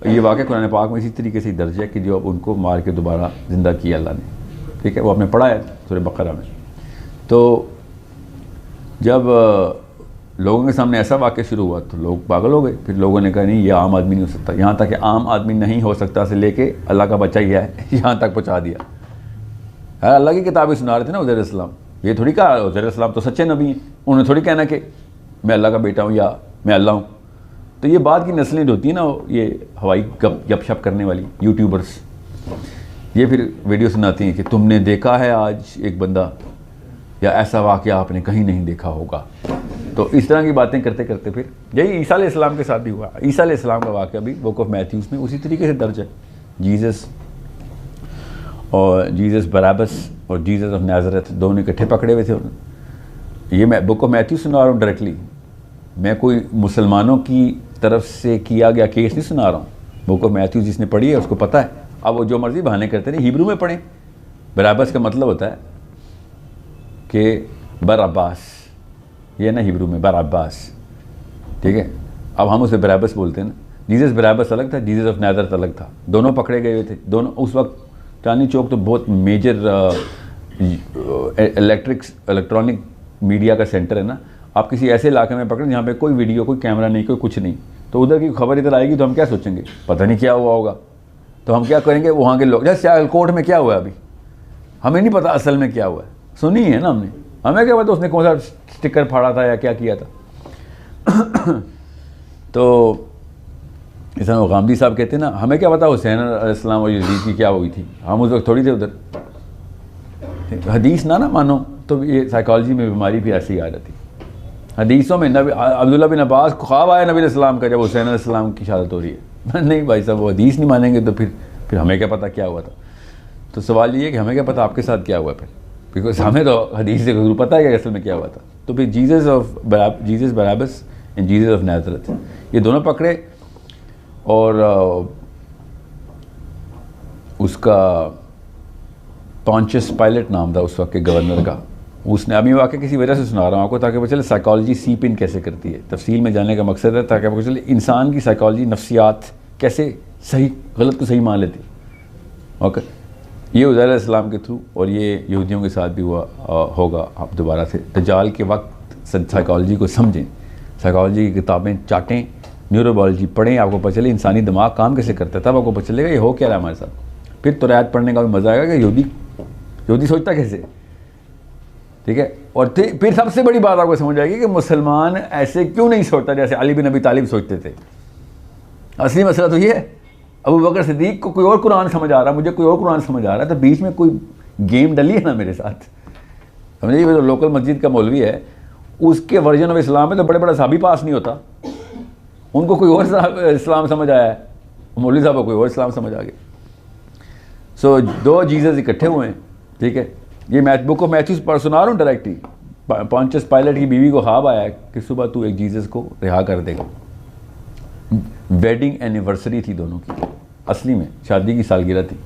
ये वाक़या कुरान पाक में इसी तरीके से दर्ज है कि जो अब उनको मार के दोबारा ज़िंदा किया अल्लाह ने, ठीक है। वो आपने पढ़ा है सूरह बकरा में। तो जब लोगों के सामने ऐसा वाक़या शुरू हुआ तो लोग पागल हो गए। फिर लोगों ने कहा नहीं, ये आम आदमी नहीं हो सकता, यहाँ तक कि आम आदमी नहीं हो सकता से लेके अल्लाह का बच्चा ही है, यहाँ तक पहुँचा दिया। यार अल्लाह की किताबें सुना रहे थे ना उज़ैर अलैहिस्सलाम, ये थोड़ी कहा उज़ैर अलैहिस्सलाम तो सच्चे नबी हैं, उन्होंने थोड़ी कहना कि मैं अल्लाह का बेटा हूँ या मैं अल्लाह हूँ। तो ये बात की नस्लें होती है ना, ये हवाई गपशप करने वाली यूट्यूबर्स, ये फिर वीडियो सुनाती हैं कि तुमने देखा है आज एक बंदा, या ऐसा वाक़या आपने कहीं नहीं देखा होगा। तो इस तरह की बातें करते करते फिर यही ईसा अलैहिस्सलाम के साथ भी हुआ। ईसा अलैहिस्सलाम का वाक़या भी बुक ऑफ मैथ्यूज़ में उसी तरीके से दर्ज है। जीसस बराबस और जीसस ऑफ नाज़रेथ दोनों इकट्ठे पकड़े हुए थे। ये मैं बुक ऑफ मैथ्यूज़ सुना रहा हूँ डायरेक्टली, मैं कोई मुसलमानों की तरफ से किया गया केस नहीं सुना रहा हूँ। बुक ऑफ मैथ्यूज़ जिसने पढ़ी है उसको पता है। अब वो जो मर्ज़ी बहाने करते रहे, हिब्रू में पढ़ें। बराबस का मतलब होता है कि बराब्बास, ये ना हिब्रू में बराब्बास, ठीक है। अब हम उसे बराबस बोलते हैं ना। जीसस बराबस अलग था, जीसस ऑफ नाज़रेथ अलग था, दोनों पकड़े गए हुए थे। दोनों उस वक्त चांदनी चौक तो बहुत मेजर इलेक्ट्रॉनिक मीडिया का सेंटर है ना। आप किसी ऐसे इलाके में पकड़ें जहाँ पे कोई वीडियो, कोई कैमरा नहीं, कोई कुछ नहीं, तो उधर की खबर इधर आएगी तो हम क्या सोचेंगे, पता नहीं क्या हुआ होगा। तो हम क्या करेंगे, वहाँ के लोग, जैसे सियालकोट में क्या हुआ अभी, हमें नहीं पता असल में क्या हुआ है, सुनी है ना हमने, हमें क्या पता उसने कौन सा स्टिकर फाड़ा था या क्या किया था। तो इस गांधी साहब कहते हैं ना, हमें क्या पता हुसैन अलैहिस्सलाम और यजीद की क्या हुई थी, हम उस वक्त थोड़ी थे उधर। हदीस ना मानो तो ये साइकोलॉजी में बीमारी भी ऐसी आ जाती। हदीसों में नबी अब्दुल्ला बिन अब्बास ख्वाब आया नबी अलैहिस्सलाम का जब हुसैन अलैहिस्सलाम की शहादत हो रही है। नहीं भाई साहब, वो हदीस नहीं मानेंगे तो फिर हमें क्या पता क्या हुआ था। तो सवाल ये है कि हमें क्या पता आपके साथ क्या हुआ फिर, बिकॉज हमें तो हदीस से जरूर पता है कि असल में क्या हुआ था। तो फिर Jesus Barabbas and Jesus of Nazareth, ये दोनों पकड़े और उसका पॉन्टियस पायलट नाम था उस वक्त के गवर्नर का, उसने, अभी वाक़ई किसी वजह से सुना रहा हूँ आपको ताकि पता चले साइकोलॉजी सीप इन कैसे करती है। तफसील में जाने का मकसद है ताकि आपको चले इंसान की साइकोलॉजी, नफ्सियात कैसे सही गलत को सही मान लेती। ओके, ये उज़ैर अलैहिस्सलाम के थ्रू और ये यहूदियों के साथ भी हुआ होगा। आप दोबारा से दज्जाल के वक्त साइकोलॉजी को समझें, साइकोलॉजी की किताबें चाटें, न्यूरोबायोलॉजी पढ़ें, आपको पता चले इंसानी दिमाग काम कैसे करता है, तब आपको पता चलेगा ये हो क्या रहा है हमारे साथ। फिर तो रायत पढ़ने का भी मज़ा आएगा कि यहूदी सोचता कैसे, ठीक है। और फिर सबसे बड़ी बात आपको समझ आएगी कि मुसलमान ऐसे क्यों नहीं सोचता जैसे अली बिन अबी तालिब सोचते थे। असली मसला तो ये है, अबू बकर सिद्दीक को कोई और कुरान समझ आ रहा, मुझे कोई और कुरान समझ आ रहा है, तो बीच में कोई गेम डली है ना मेरे साथ, समझिए। जो लोकल मस्जिद का मौलवी है उसके वर्जन ऑफ इस्लाम में तो बड़े बड़ा साहबी पास नहीं होता, उनको कोई और इस्लाम समझ आया है, मौलवी साहब को कोई और इस्लाम समझ आ गया। सो दो जीसस इकट्ठे हुए हैं, ठीक है। ये बुक ऑफ मैथ्यूज पर सुना रहा हूँ डायरेक्टली। पॉन्टियस पायलट की बीवी को ख्वाब आया कि सुबह तू एक जीसस को रिहा कर देगा। वेडिंग एनिवर्सरी थी दोनों की, असली में शादी की सालगिरह थी,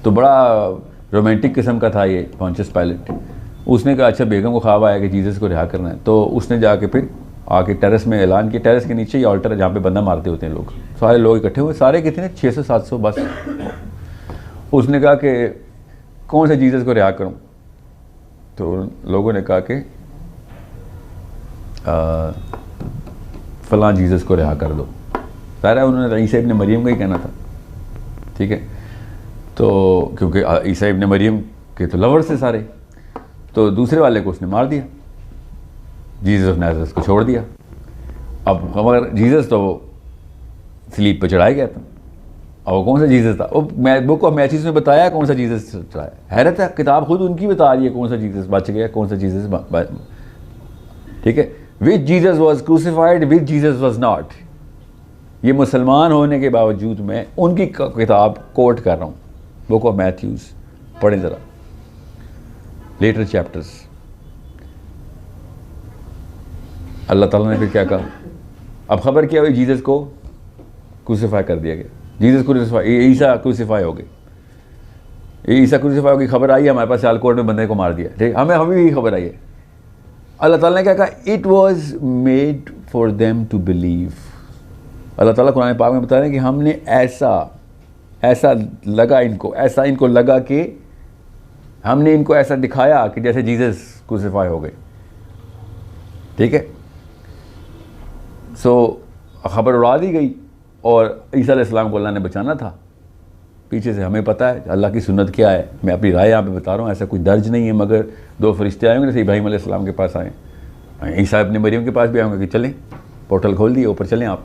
तो बड़ा रोमांटिक किस्म का था ये पॉन्टियस पायलट। उसने कहा अच्छा बेगम को ख्वाब आया कि जीसस को रिहा करना है, तो उसने जाके फिर आके टेरेस में ऐलान किया। टेरेस के नीचे ही ऑल्टर है जहाँ पे बंदा मारते होते हैं लोग, सारे लोग इकट्ठे हुए, सारे कितने 600-700 बस। उसने कहा कि कौन से जीसस को रिहा करूं, तो लोगों ने कहा कि फलां जीसस को रिहा कर दो। सारा उन्होंने ईसा इब्न मरियम का ही कहना था, ठीक है। तो क्योंकि ईसा इब्न मरियम के तो लवर्स थे सारे, तो दूसरे वाले को उसने मार दिया, जीसस ऑफ नाज़रेथ को छोड़ दिया। अब मगर जीसस तो वो स्लीप पे चढ़ाया गया था, और वो कौन सा जीसस था, वो बुक ऑफ मैथ्यूज में बताया कौन सा जीसस चढ़ाया। हैरत है, किताब खुद उनकी बता रही है कौन सा जीसस बच गया, कौन सा जीसस, ठीक है। Which Jesus was crucified, which Jesus was not. ये मुसलमान होने के बावजूद मैं उनकी किताब कोट कर रहा हूँ, बुक ऑफ मैथ्यूज पढ़ें ज़रा, लेटर चैप्टर्स। अल्लाह ताला ने फिर क्या कहा, अब खबर क्या हुई, जीसस को क्रूसिफाई कर दिया गया। जीसस क्रूसिफाई, ईसा क्रूसिफाई हो गए, ईसा क्रूसिफाई हो गई, खबर आई है हमारे पास, सियालकोट में बंदे को मार दिया, ठीक। हमें भी खबर आई है। अल्लाह ताला ने क्या कहा, it was made for them to believe. अल्लाह ताला कुरान पाक में बता रहे हैं कि हमने ऐसा लगा इनको, ऐसा इनको लगा कि हमने इनको ऐसा दिखाया कि जैसे जीसस क्रूसिफाई हो गए, ठीक है। सो खबर उड़ा दी गई, और ईसा अलैहिस्सलाम को अल्लाह ने बचाना था पीछे से। हमें पता है अल्लाह की सुन्नत क्या है, मैं अपनी राय यहाँ पे बता रहा हूँ, ऐसा कोई दर्ज नहीं है, मगर दो फरिश्ते आएंगे जैसे इब्राहीम अलैहिस्सलाम के पास आए, ईसा इब्न मरियम के पास भी आएंगे कि चलें, पोर्टल खोल दिए, ऊपर चलें आप।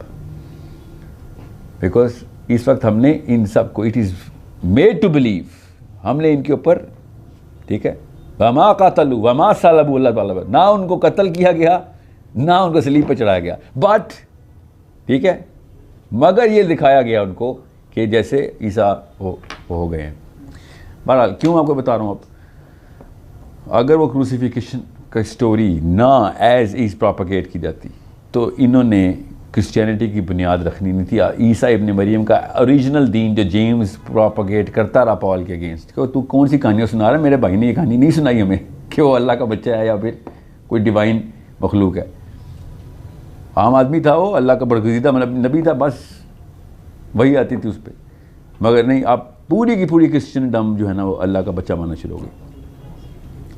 बिकॉज इस वक्त हमने इन सब को, it is made to believe, हमने इनके ऊपर, ठीक है, वमा कातलू वमा सलबू, अल्लाह ताला, ना उनको कत्ल किया गया ना उनको सलीब पर चढ़ाया गया, बट, ठीक है, मगर ये दिखाया गया उनको कि जैसे ईसा हो गए हैं। बहरहाल क्यों आपको बता रहा हूँ, अब अगर वो क्रूसिफिकेशन का स्टोरी ना एज इज़ प्रोपेगेट की जाती तो इन्होंने क्रिश्चियनिटी की बुनियाद रखनी नहीं थी। ईसा इब्न मरियम का ओरिजिनल दीन जो जेम्स प्रोपेगेट करता रहा पॉल के अगेंस्ट, कि तू कौन सी कहानियाँ सुना रहा है, मेरे भाई ने ये कहानी नहीं सुनाई हमें कि वो अल्लाह का बच्चा है या फिर कोई डिवाइन मखलूक है। आम आदमी था वो, अल्लाह का बरगज़ीदा नबी था, बस वही आती थी उस पर। मगर नहीं, आप पूरी की पूरी क्रिश्चियनडम जो है ना वो अल्लाह का बच्चा मानना शुरू हो गई।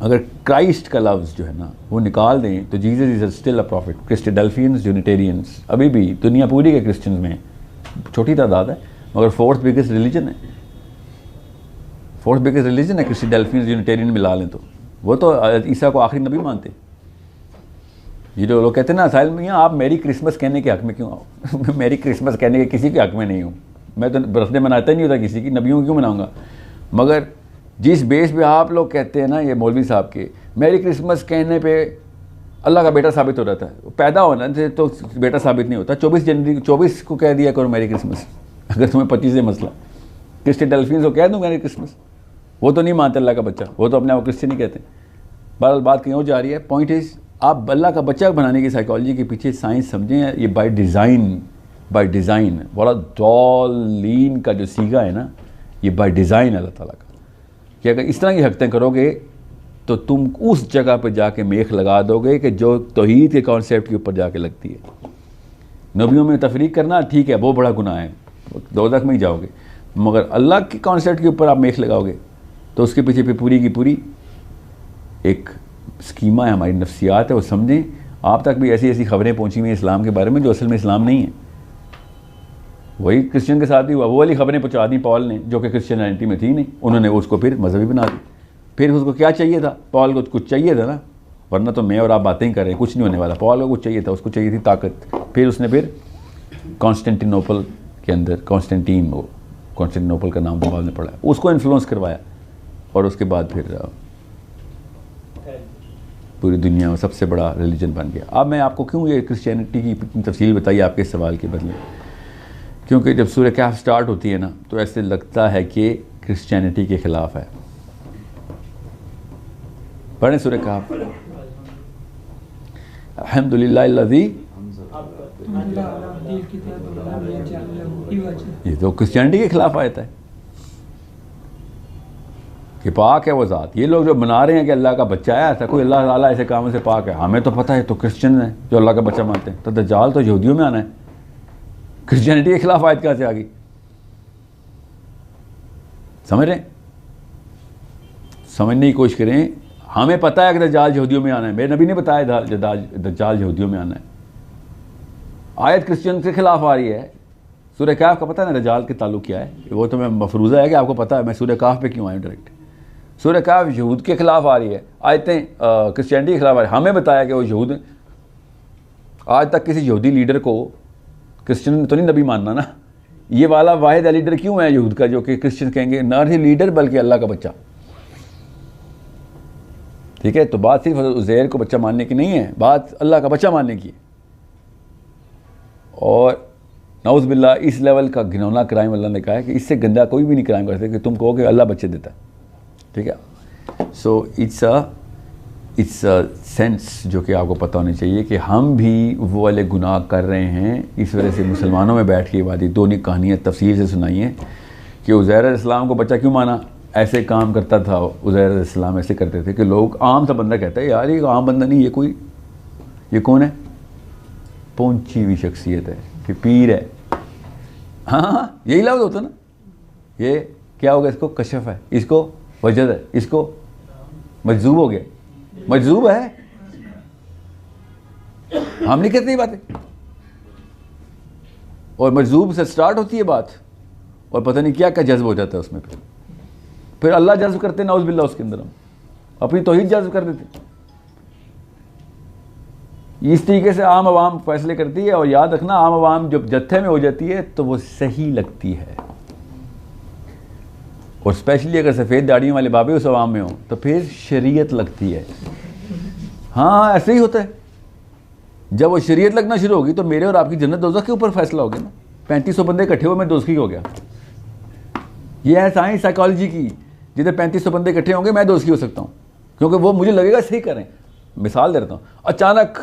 अगर क्राइस्ट का लफ्ज़ जो है ना वो निकाल दें तो Jesus is still a prophet. Christadelphians, Unitarians, अभी भी दुनिया पूरी के क्रिश्चियंस में छोटी तादाद है, मगर फोर्थ बिगेस्ट रिलीजन है, फोर्थ बिगेस्ट रिलीजन है क्रिस्टोडेल्फियंस, यूनिटेरियन मिला लें तो। वो तो ईसा को आखिरी नबी मानते, ये जो लोग कहते हैं ना साहिल मियाँ आप मेरी क्रिसमस कहने के हक़ में क्यों आओ मेरी क्रिसमस कहने के किसी के हक़ में नहीं हूँ, मैं तो बर्थडे मनाता ही नहीं होता किसी की, नबियों की क्यों मनाऊँगा। मगर जिस बेस पे आप लोग कहते हैं ना ये मौलवी साहब के मेरी क्रिसमस कहने पे अल्लाह का बेटा साबित हो जाता है, पैदा होना से तो बेटा साबित नहीं होता। 24 जनवरी 24 को कह दिया करो मेरी क्रिसमस, अगर तुम्हें 25 से मसला। क्रिस्टियन डेल्फिन को कह दूँ मेरी क्रिसमस, वो तो नहीं मानते अल्लाह का बच्चा, वो तो अपने आप क्रिश्चियन ही कहते हैं। बहरहाल बात कहीं और जा रही है। पॉइंट इज़ आप अल्लाह का बच्चा बनाने की साइकोलॉजी के पीछे साइंस समझें, ये बाय डिज़ाइन बड़ा दौलीन का जो सीगा है ना, ये बाय डिज़ाइन अल्लाह ताला का, कि अगर इस तरह की हरकतें करोगे तो तुम उस जगह पर जाके मेख लगा दोगे कि जो तौहीद के कॉन्सेप्ट के ऊपर जाके लगती है। नबियों में तफरीक करना ठीक है, वो बड़ा गुनाह है, दोज़ख में ही जाओगे। मगर अल्लाह के कॉन्सेप्ट के ऊपर आप मेख लगाओगे तो उसके पीछे पे पूरी की पूरी एक स्कीमा है, हमारी नफ्सियात है, वो समझें। आप तक भी ऐसी ऐसी खबरें पहुंची हुई हैं इस्लाम के बारे में जो असल में इस्लाम नहीं है। वही क्रिश्चियन के साथ भी हुआ, वो वाली खबरें पहुंचा दी पॉल ने जो कि क्रिश्चियनिटी में थी नहीं, उन्होंने उसको फिर मजहबी बना दी। फिर उसको क्या चाहिए था, पॉल को कुछ चाहिए था ना, वरना तो मैं और आप बातें ही कर रहे हैं, कुछ नहीं होने वाला। पॉल को कुछ चाहिए था, उसको चाहिए थी ताकत। फिर उसने फिर कॉन्स्टेंटिनोपल के अंदर कॉन्स्टेंटिनोपल का नाम तो बाद में पड़ा, उसको इन्फ्लुएंस करवाया और उसके बाद फिर पूरी दुनिया में सबसे बड़ा रिलीजन बन गया। अब मैं आपको क्यों ये क्रिश्चियनिटी की तफसील बताई आपके सवाल के बदले, क्योंकि जब सूरह कहफ स्टार्ट होती है ना तो ऐसे लगता है कि क्रिश्चियनिटी के ख़िलाफ़ है। पढ़ें सूरह कहफ। अल्हम्दुलिल्लाहिल्लज़ी, ये तो क्रिश्चियनिटी के खिलाफ आयता है कि पाक है वो ज़ात। ये लोग जो बना रहे हैं कि अल्लाह का बच्चा है, ऐसा कोई अल्लाह ताला ऐसे कामों से पाक है, हमें तो पता है तो क्रिश्चियन है जो अल्लाह का बच्चा मानते हैं, तो दज्जाल तो यहूदियों में आना है। क्रिश्चियनिटी के खिलाफ आयत कहाँ से आ गई, समझ रहे हैं? समझने की कोशिश करें। हमें पता है कि दज्जाल यहूदियों में आना है, मेरे नबी ने बताया दज्जाल यहूदियों में आना है। आयत क्रिश्चियन के खिलाफ आ रही है। सूरह कहफ का पता है ना दज्जाल के ताल्लुक क्या है, वो तो मैं मफरूज़ा है कि आपको पता है। मैं सूरह कहफ पे क्यों आया डायरेक्ट। सूरह कहफ यहूद के खिलाफ आ रही है, आयतें क्रिश्चियनिटी के खिलाफ आ रही है। हमें बताया कि वो यहूद, आज तक किसी यहूदी लीडर को क्रिश्चियन तो नहीं नबी मानना ना। ये वाला वाहिद लीडर क्यों है यहूद का जो कि क्रिश्चियन कहेंगे ना ही लीडर बल्कि अल्लाह का बच्चा। ठीक है, तो बात सिर्फ उज़ैर को बच्चा मानने की नहीं है, बात अल्लाह का बच्चा मानने की है। और नाउज़ बिल्लाह इस लेवल का घिनौना क्राइम अल्लाह ने कहा है कि इससे गंदा कोई भी नहीं क्राइम कर सकता कि तुम कहो कि अल्लाह बच्चे देता है। ठीक है, सो इट्स अ सेंस जो कि आपको पता होनी चाहिए कि हम भी वो वाले गुनाह कर रहे हैं। इस वजह से मुसलमानों में बैठ के बात दोनों कहानियाँ तफसील से सुनाई हैं कि उज़ैर अलैहिस्सलाम को बच्चा क्यों माना। ऐसे काम करता था उज़ैर अलैहिस्सलाम, ऐसे करते थे कि लोग, आम सा बंदा कहता है यार ये आम बंदा नहीं, ये कौन है, पहुंची हुई शख्सियत है, कि पीर है। हाँ यही लफ्ज़ होता ना, ये क्या होगा, इसको कशफ है, इसको वजद है, इसको मजजूब हो गया, मजजूब है। हम नहीं कहते ये बातें। और मजजूब से स्टार्ट होती है बात और पता नहीं क्या क्या जज्ब हो जाता है उसमें। फिर अल्लाह जज्ब करते नाउज़ बिल्लाह, उसके अंदर हम अपनी तौहीद जज्ब कर देते। इस तरीके से आम आवाम फैसले करती है। और याद रखना, आम आवाम जब जत्थे में हो जाती है तो वो सही लगती है, और स्पेशली अगर सफ़ेद दाढ़ियों वाले बाबे उस आवाम में हो तो फिर शरीयत लगती है। हाँ ऐसे ही होता है। जब वो शरीयत लगना शुरू होगी तो मेरे और आपकी जन्नत दोज़ख के ऊपर फैसला हो गया ना। 3500 बंदे इकट्ठे हुए, मैं दोज़खी हो गया। ये है साइंस साइकोलॉजी की। जिधर 3500 बंदे इकट्ठे होंगे मैं दोज़खी हो सकता हूँ, क्योंकि वो मुझे लगेगा सही करें। मिसाल दे देता हूँ, अचानक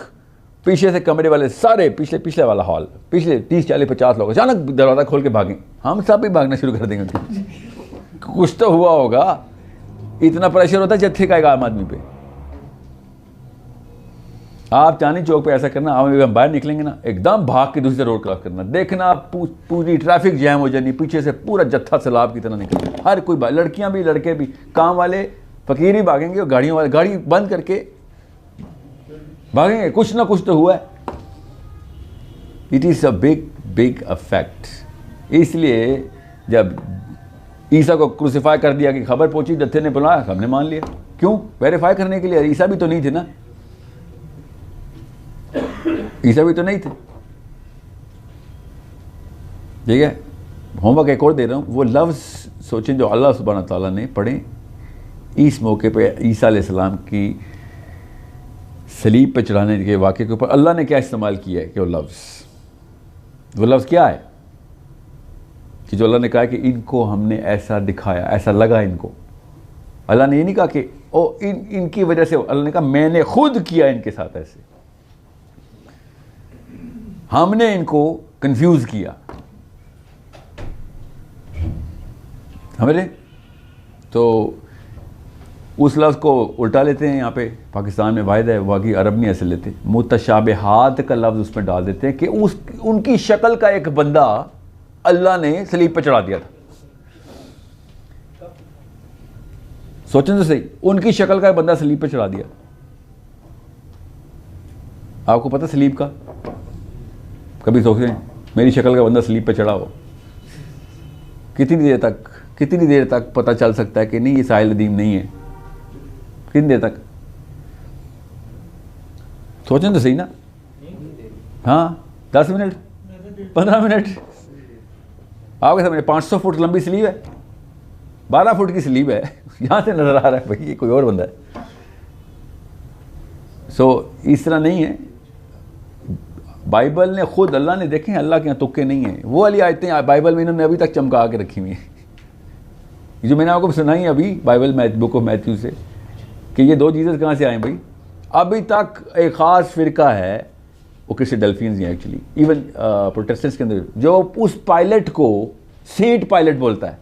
पीछे से कमरे वाले सारे पिछले वाला हॉल, पिछले 30 40 50 लोग अचानक दरवाज़ा खोल के भागें, हम सब भी भागना शुरू कर देंगे। कुछ तो हुआ होगा, इतना प्रेशर होता है जत्थे का एक आम आदमी पे। आप चांदनी चौक पे ऐसा करना, हम बाहर निकलेंगे ना, एकदम भाग के दूसरे रोड क्रॉस करना, देखना पूरी ट्रैफिक जैम हो जानी, पीछे से पूरा जत्था सैलाब की तरह निकलेगा। हर कोई, लड़कियां भी लड़के भी, काम वाले फकीर ही भागेंगे और गाड़ियों वाले गाड़ी बंद करके भागेंगे। कुछ ना कुछ तो हुआ है। It is a big affect. इसलिए जब ईसा को क्रूसिफाई कर दिया कि खबर पहुंची, जत्थे ने बुलाया, हमने मान लिया। क्यों? वेरीफाई करने के लिए। ईसा भी तो नहीं थे ना, ईसा भी तो नहीं थे। ठीक है, होमवर्क एक और दे रहा हूँ, वो लफ्ज़ सोचें जो अल्लाह सुब्हानहू तआला ने पढ़े इस मौके पे ईसा अलैहिस्सलाम की सलीब पे चढ़ाने के वाक़े के ऊपर अल्लाह ने क्या इस्तेमाल किया है कि वो लफ्ज़ क्या है कि जो अल्लाह ने कहा कि इनको हमने ऐसा दिखाया, ऐसा लगा इनको। अल्लाह ने ये नहीं कहा कि इनकी वजह से, अल्लाह ने कहा मैंने खुद किया इनके साथ ऐसे, हमने इनको कंफ्यूज किया। समझे? तो उस लफ्ज़ को उल्टा लेते हैं, यहाँ पे पाकिस्तान में वायदा है, बाकी अरब नहीं ऐसे लेते, मुतशाबिहात का लफ्ज़ उसमें डाल देते हैं कि उनकी शक्ल का एक बंदा अल्लाह ने सलीब पर चढ़ा दिया था। सोचें तो सही, उनकी शक्ल का एक बंदा सलीब पर चढ़ा दिया। आपको पता सलीब का? कभी सोचें मेरी शक्ल का बंदा सलीब पर चढ़ा हो, कितनी देर तक पता चल सकता है कि नहीं ये साहिल नदीम नहीं है? कितनी देर तक? सोचें तो सही ना। हाँ, 10 मिनट, 15 मिनट। आपके सामने 500 फुट लंबी स्लीव है, 12 फुट की स्लीव है, यहाँ से नजर आ रहा है भाई ये कोई और बंदा है। इस तरह नहीं है। बाइबल ने खुद, अल्लाह ने, देखें अल्लाह के यहाँ तुक्के नहीं है। वो वाली आयतें बाइबल में इन्होंने अभी तक चमका के रखी हुई हैं, जो मैंने आपको सुनाई अभी बाइबल बुक ऑफ मैथ्यू से, कि ये 2 जीसस कहाँ से आए भाई। अभी तक एक ख़ास फ़िरका है, वो क्रिस्टोडेल्फियंस हैं एक्चुअली, इवन प्रोटेस्टेंट्स के अंदर, जो उस पायलट को सेंट पायलट बोलता है,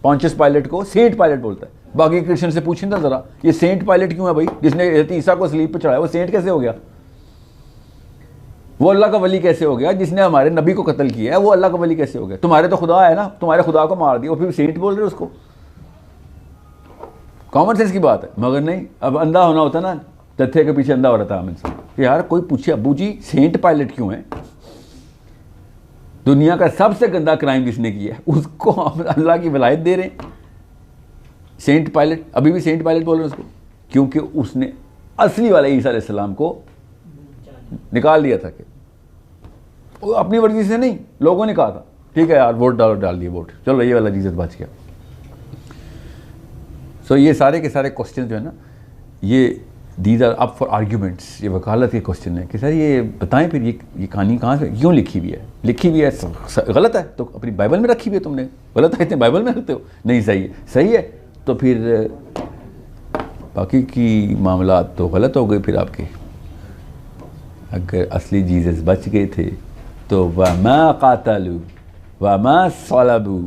पॉन्टियस पायलट को सेंट पायलट बोलता है। बाकी क्रिश्चियन से पूछें ना ज़रा, ये सेंट पायलट क्यों है भाई? जिसने ईसा को सलीब पर चढ़ाया वो सेंट कैसे हो गया? वो अल्लाह का वली कैसे हो गया? जिसने हमारे नबी को कत्ल किया है वो अल्लाह का वली कैसे हो गया? तुम्हारे तो खुदा है ना, तुम्हारे खुदा को मार दिया और फिर सेंट बोल रहे हो उसको? कॉमन सेंस की बात है। मगर नहीं, अब अंधा होना होता ना, तथ्य के पीछे अंधा हो रहा था आमिर साहब। यार कोई पूछे अबू जी सेंट पायलट क्यों है? दुनिया का सबसे गंदा क्राइम जिसने किया है उसको हम अल्लाह की वलायत दे रहे हैं, सेंट पायलट। अभी भी सेंट पायलट बोल रहे हैं उसको, क्योंकि उसने असली वाले ईसा अलैहिस्सलाम को निकाल दिया था। कि वो अपनी मर्जी से नहीं, लोगों ने कहा था ठीक है यार वोट डाल दिए वोट, चलो ये वाला जीसस बच गया। ये सारे के सारे क्वेश्चन जो है ना, ये these are up for arguments. ये वकालत के क्वेश्चन है कि सर ये बताएं फिर ये कहानी कहाँ से क्यों लिखी हुई है? लिखी हुई है गलत है तो अपनी बाइबल में रखी हुई है, तुमने गलत है इतने बाइबल में रखते हो, नहीं सही है तो फिर बाकी की मामला तो गलत हो गए फिर आपके। अगर असली जीसस बच गए थे तो वमा कातलू वमा सलबू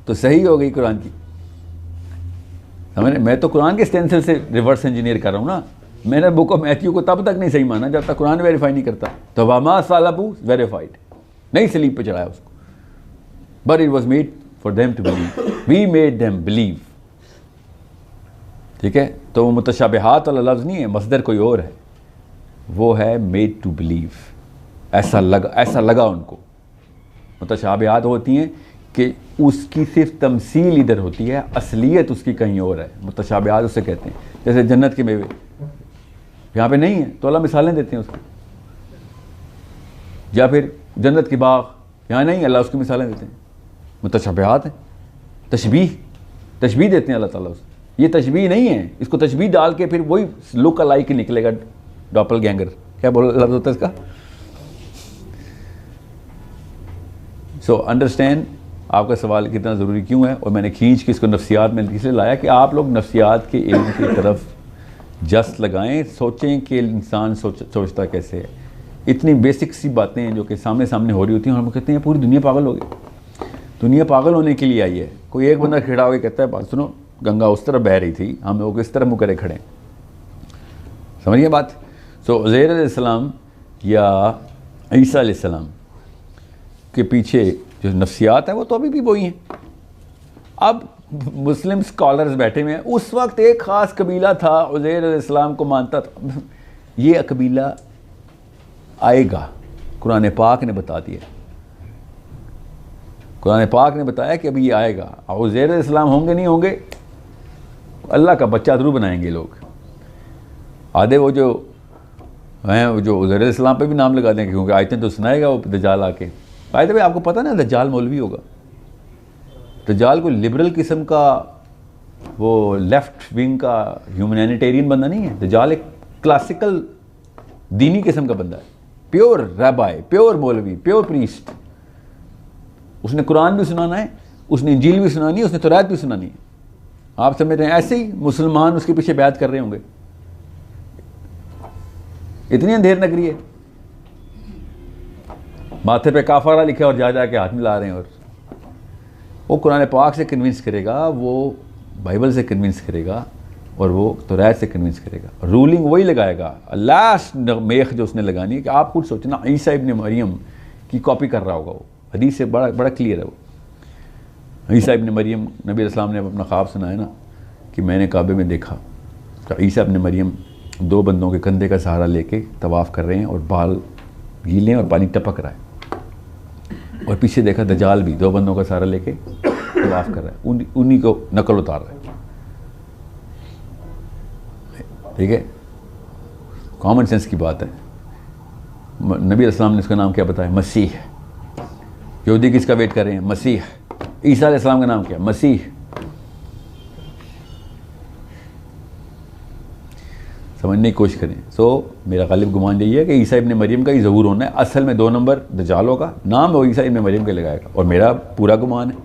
तो सही हो गई कुरान की। समझ रहे? मैं तो कुरान के स्टेंसिल से रिवर्स इंजीनियर कर रहा हूँ ना। मैंने बुक ऑफ मैथ्यू को तब तक नहीं सही माना जब तक कुरान वेरीफाई नहीं करता। तो वमा सलबू वेरीफाइड, नहीं सलीब पे चढ़ाया उसको, but it was made for them to believe, we made them believe. ठीक है, तो वो मुतशाबिहात वाला लफ्ज़ नहीं है, मसदर कोई और है, वो है मेड टू बिलीव। ऐसा लगा उनको। मुतशाबिहात होती हैं कि उसकी सिर्फ तमसील इधर होती है, असलियत उसकी कहीं और है। मुतशाबिहात उसे कहते हैं। जैसे जन्नत के मेवे यहाँ पे नहीं है तो अल्लाह मिसालें देते हैं उसको, या फिर जन्नत की बाग यहाँ नहीं, अल्लाह उसकी मिसालें देते हैं। मुतशाबिहात है, तशबीह देते हैं अल्लाह ताला उसको। ये तशबीह नहीं है, इसको तशबीह डाल के फिर वही लुक अलाइक निकलेगा, डॉपलगैंगर क्या बोल लफ्ज़ होता है इसका। सो अंडरस्टैंड आपका सवाल कितना ज़रूरी क्यों है, और मैंने खींच के इसको नफ्सियात में इसलिए लाया कि आप लोग नफ्सियात के इल्म की तरफ जस्ट लगाएं, सोचें कि इंसान सोचता कैसे है। इतनी बेसिक सी बातें हैं जो कि सामने हो रही होती हैं और हम कहते हैं पूरी दुनिया पागल हो गई। दुनिया पागल होने के लिए आई है। कोई एक बंदा खड़ा होकर कहता है बात सुनो, गंगा उस तरफ बह रही थी, हम लोग इस तरफ मुँह करे खड़े। समझिए बात। सो उज़ैर अलैहिस्सलाम या ईसा अलैहिस्सलाम के पीछे जो नफ्सियात है वो तो अभी भी वही हैं। अब मुस्लिम स्कॉलर्स बैठे हुए हैं। उस वक्त एक ख़ास कबीला था, उज़ैर अलैहिस्सलाम को मानता था। ये कबीला आएगा, कुरान पाक ने बता दिया। कुरान पाक ने बताया कि अभी ये आएगा। उज़ैर अलैहिस्सलाम होंगे नहीं होंगे, अल्लाह का बच्चा ज़रूर बनाएंगे लोग। आधे वो जो हैं जो उज़ैर अलैहिस्सलाम पे भी नाम लगा देंगे, क्योंकि आयतें तो सुनाएगा वो दज्जाल आके। बाय द वे आपको पता ना दज्जाल मौलवी होगा। दज्जाल कोई लिबरल किस्म का वो लेफ्ट विंग का ह्यूमैनिटेरियन बंदा नहीं है। दज्जाल एक क्लासिकल दीनी किस्म का बंदा है, प्योर रैबाई, प्योर मौलवी, प्योर प्रीस्ट। उसने कुरान भी सुनाना है, उसने इंजील भी सुनानी है, उसने तौरात भी सुनानी है। आप समझ रहे हैं? ऐसे ही मुसलमान उसके पीछे बैत कर रहे होंगे। इतनी अंधेर नगरी है, माथे पे काफारा लिखा और जा के हाथ मिला रहे हैं। और वो कुरान पाक से कन्विंस करेगा, वो बाइबल से कन्विंस करेगा, और वो तौरात से कन्विंस करेगा। रूलिंग वही लगाएगा। लास्ट मेख जो उसने लगानी है कि आप खुद सोचना, ईसा इब्न मरियम की कॉपी कर रहा होगा। वो हदीस से बड़ा क्लियर है। वो ईसा इब्न मरियम, नबी अलैहिस्सलाम ने अपना ख्वाब सुनाया ना कि मैंने काबे में देखा तो ईसा इब्न मरियम 2 बंदों के कंधे का सहारा लेके तवाफ़ कर रहे हैं और बाल गीले हैं और पानी टपक रहा है। और पीछे देखा दज्जाल भी 2 बंदों का सहारा लेके तवाफ़ कर रहा है, उन्हीं को नकल उतार रहा है। ठीक है, कॉमन सेंस की बात है। नबी अलैहिस्सलाम ने इसका नाम क्या बताया? मसीह। यहूदी किसका वेट कर रहे हैं? मसीह। ईसा अलैहिस्सलाम का नाम क्या? मसीह। समझने की कोशिश करें। मेरा गालिब गुमान यही है कि ईसा इब्न मरियम का ही ज़हूर होना है। असल में 2 नंबर दज्जाल होगा, नाम वो ईसा इब्न मरियम के लगाएगा। और मेरा पूरा गुमान है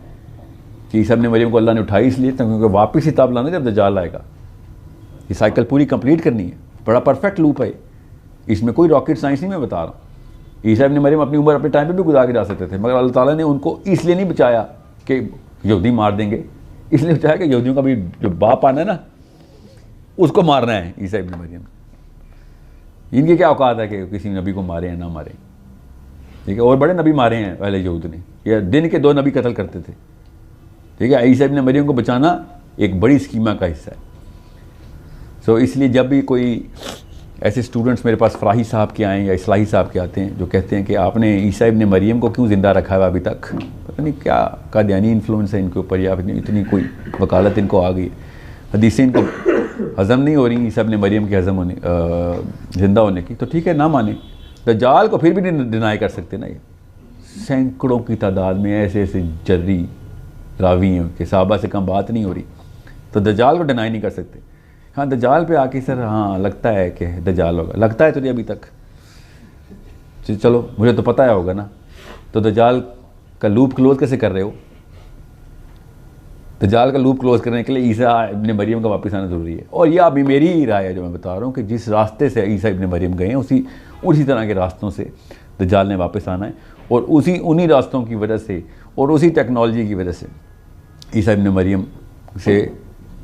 कि ईसा इब्न मरियम को अल्लाह ने उठाई इसलिए क्योंकि वापस हिसाब लाना जब दज्जाल आएगा। ये साइकिल पूरी कंप्लीट करनी है। बड़ा परफेक्ट लूप है, इसमें कोई रॉकेट साइंस नहीं मैं बता रहा हूँ। ईसा इब्न मरियम अपनी उम्र अपने टाइम पे भी गुजार के जा सकते थे, मगर अल्लाह ताला ने उनको इसलिए नहीं बचाया कि यहूदी मार देंगे, इसलिए बचाया कि यहूदियों का भी जो बाप आना है ना उसको मारना है ईसा इब्न मरियम। इनकी क्या औकात है कि किसी नबी को मारे या ना मारे? ठीक है, और बड़े नबी मारे हैं पहले यहूद ने, या दिन के 2 नबी कत्ल करते थे। ठीक है, ईसा इब्न मरियम को बचाना एक बड़ी स्कीमा का हिस्सा है। इसलिए जब भी कोई ऐसे स्टूडेंट्स मेरे पास फराही साहब के आएँ या इस्लाही साहब के आते हैं जो कहते हैं कि आपने ईसा इब्न मरियम को क्यों ज़िंदा रखा है अभी तक, पता नहीं क्या कादियानी इन्फ्लुएंस है इनके ऊपर, या इतनी कोई वकालत इनको आ गई, हदीसें इनको हज़म नहीं हो रही ईसा इब्न मरियम के हज़म होने ज़िंदा होने की, तो ठीक है ना माने। दज्जाल को फिर भी नहीं डिनाई कर सकते ना। ये सैकड़ों की तादाद में ऐसे ऐसे जर्री रावी हैं कि साहबा से कम बात नहीं हो रही, तो दज्जाल को डिनाई नहीं कर सकते। हाँ, दज्जाल पे आके सर हाँ लगता है कि दज्जाल होगा, लगता है तो नहीं अभी तक, चलो मुझे तो पता है होगा ना। तो दज्जाल का लूप क्लोज कैसे कर रहे हो? दज्जाल का लूप क्लोज करने के लिए ईसा इब्न मरियम का वापस आना ज़रूरी है। और ये अभी मेरी ही राय है जो मैं बता रहा हूँ कि जिस रास्ते से ईसा इब्न मरियम गए हैं उसी तरह के रास्तों से दज्जाल ने वापस आना है। और उन्हीं रास्तों की वजह से और उसी टेक्नोलॉजी की वजह से ईसा इब्न मरियम से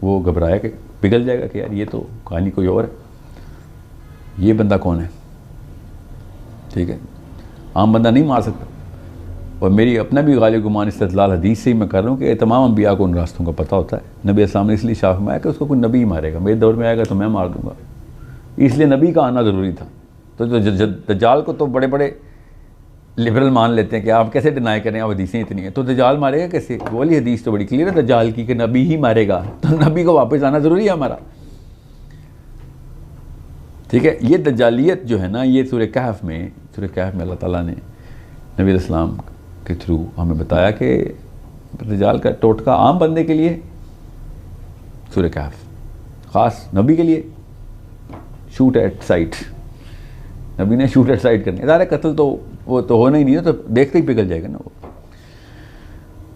वो घबराया कि पिघल जाएगा कि यार ये तो कहानी कोई और है, ये बंदा कौन है? ठीक है, आम बंदा नहीं मार सकता। और मेरी अपना भी गालिब गुमान इस्तिदलाल हदीस से ही मैं कर रहा हूँ कि तमाम अंबिया को उन रास्तों का पता होता है। नबी अस्सलाम ने इसलिए शाफ में आया कि उसको कोई नबी ही मारेगा, मेरे दौर में आएगा तो मैं मार दूंगा, इसलिए नबी का आना ज़रूरी था। तो दज्जाल को तो बड़े बड़े लिबरल मान लेते हैं कि आप कैसे डिनाई करें, आप हदीसें इतनी हैं तो दज्जाल मारेगा कैसे? वो वाली हदीस तो बड़ी क्लियर है दज्जाल की कि नबी ही मारेगा, तो नबी को वापस आना ज़रूरी है हमारा। ठीक है, ये दज्जालियत जो है ना, ये सूरह कहफ में अल्लाह ताला ने नबी अलैहिस्सलाम के थ्रू हमें बताया कि दज्जाल का टोटका आम बंदे के लिए सूरह कहफ, ख़ास नबी के लिए शूट एट साइट। नबी ने शूट एट साइट करनी है, ज़ाहिर कत्ल तो वो तो होना ही नहीं है, तो देखते ही पिघल जाएगा ना वो।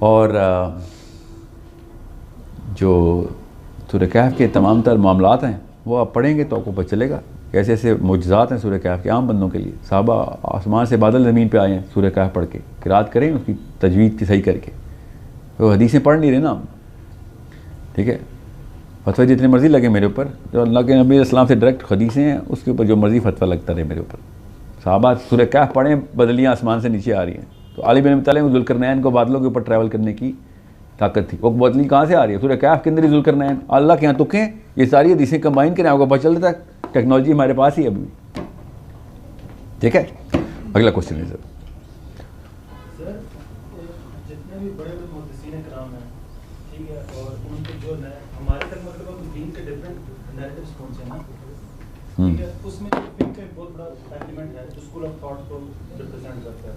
और जो सूरह कहफ के तमाम तर मामलात हैं वो आप पढ़ेंगे तो आपको पता चलेगा कैसे ऐसे मुजज़ात हैं सूरह कहफ के आम बंदों के लिए। साहबा आसमान से बादल ज़मीन पे आए हैं सूरह कहफ पढ़ के, किरात करें उसकी तजवीद की सही करके। तो हदीसें पढ़ नहीं रहे ना, ठीक है, फतवा जितने मर्ज़ी लगे मेरे ऊपर, जो अल्लाह के नबी अस्सलाम से डायरेक्ट हदीसें हैं उसके ऊपर जो मर्ज़ी फतवा लगता रहे मेरे ऊपर। साहबा सूरह कहफ पढ़ें, बदलियाँ आसमान से नीचे आ रही हैं। तो अली बिन अबी तालिब को ज़ुल्करनैन को बादलों के ऊपर ट्रैवल करने की ताकत थी, वो बदली कहाँ से आ रही है? सूरह कहफ के अंदर ही ज़ुल्करनैन, अल्लाह के यहाँ तुकें, ये सारी हदीसें कंबाइन करें, आपको पता चलता है टेक्नोलॉजी हमारे पास ही अभी। ठीक है, अगला क्वेश्चन है सर। जितने भी बड़े बड़े मुहद्दिसीन कराम हैं, ठीक है, और उनके जो हमारे तक मतलब दीन के डिफरेंट नैरेटिव्स कौन से हैं? ठीक है, उसमें जो फिक्र का एक बहुत बड़ा एलिमेंट है जो स्कूल ऑफ थॉट को रिप्रेजेंट करता है।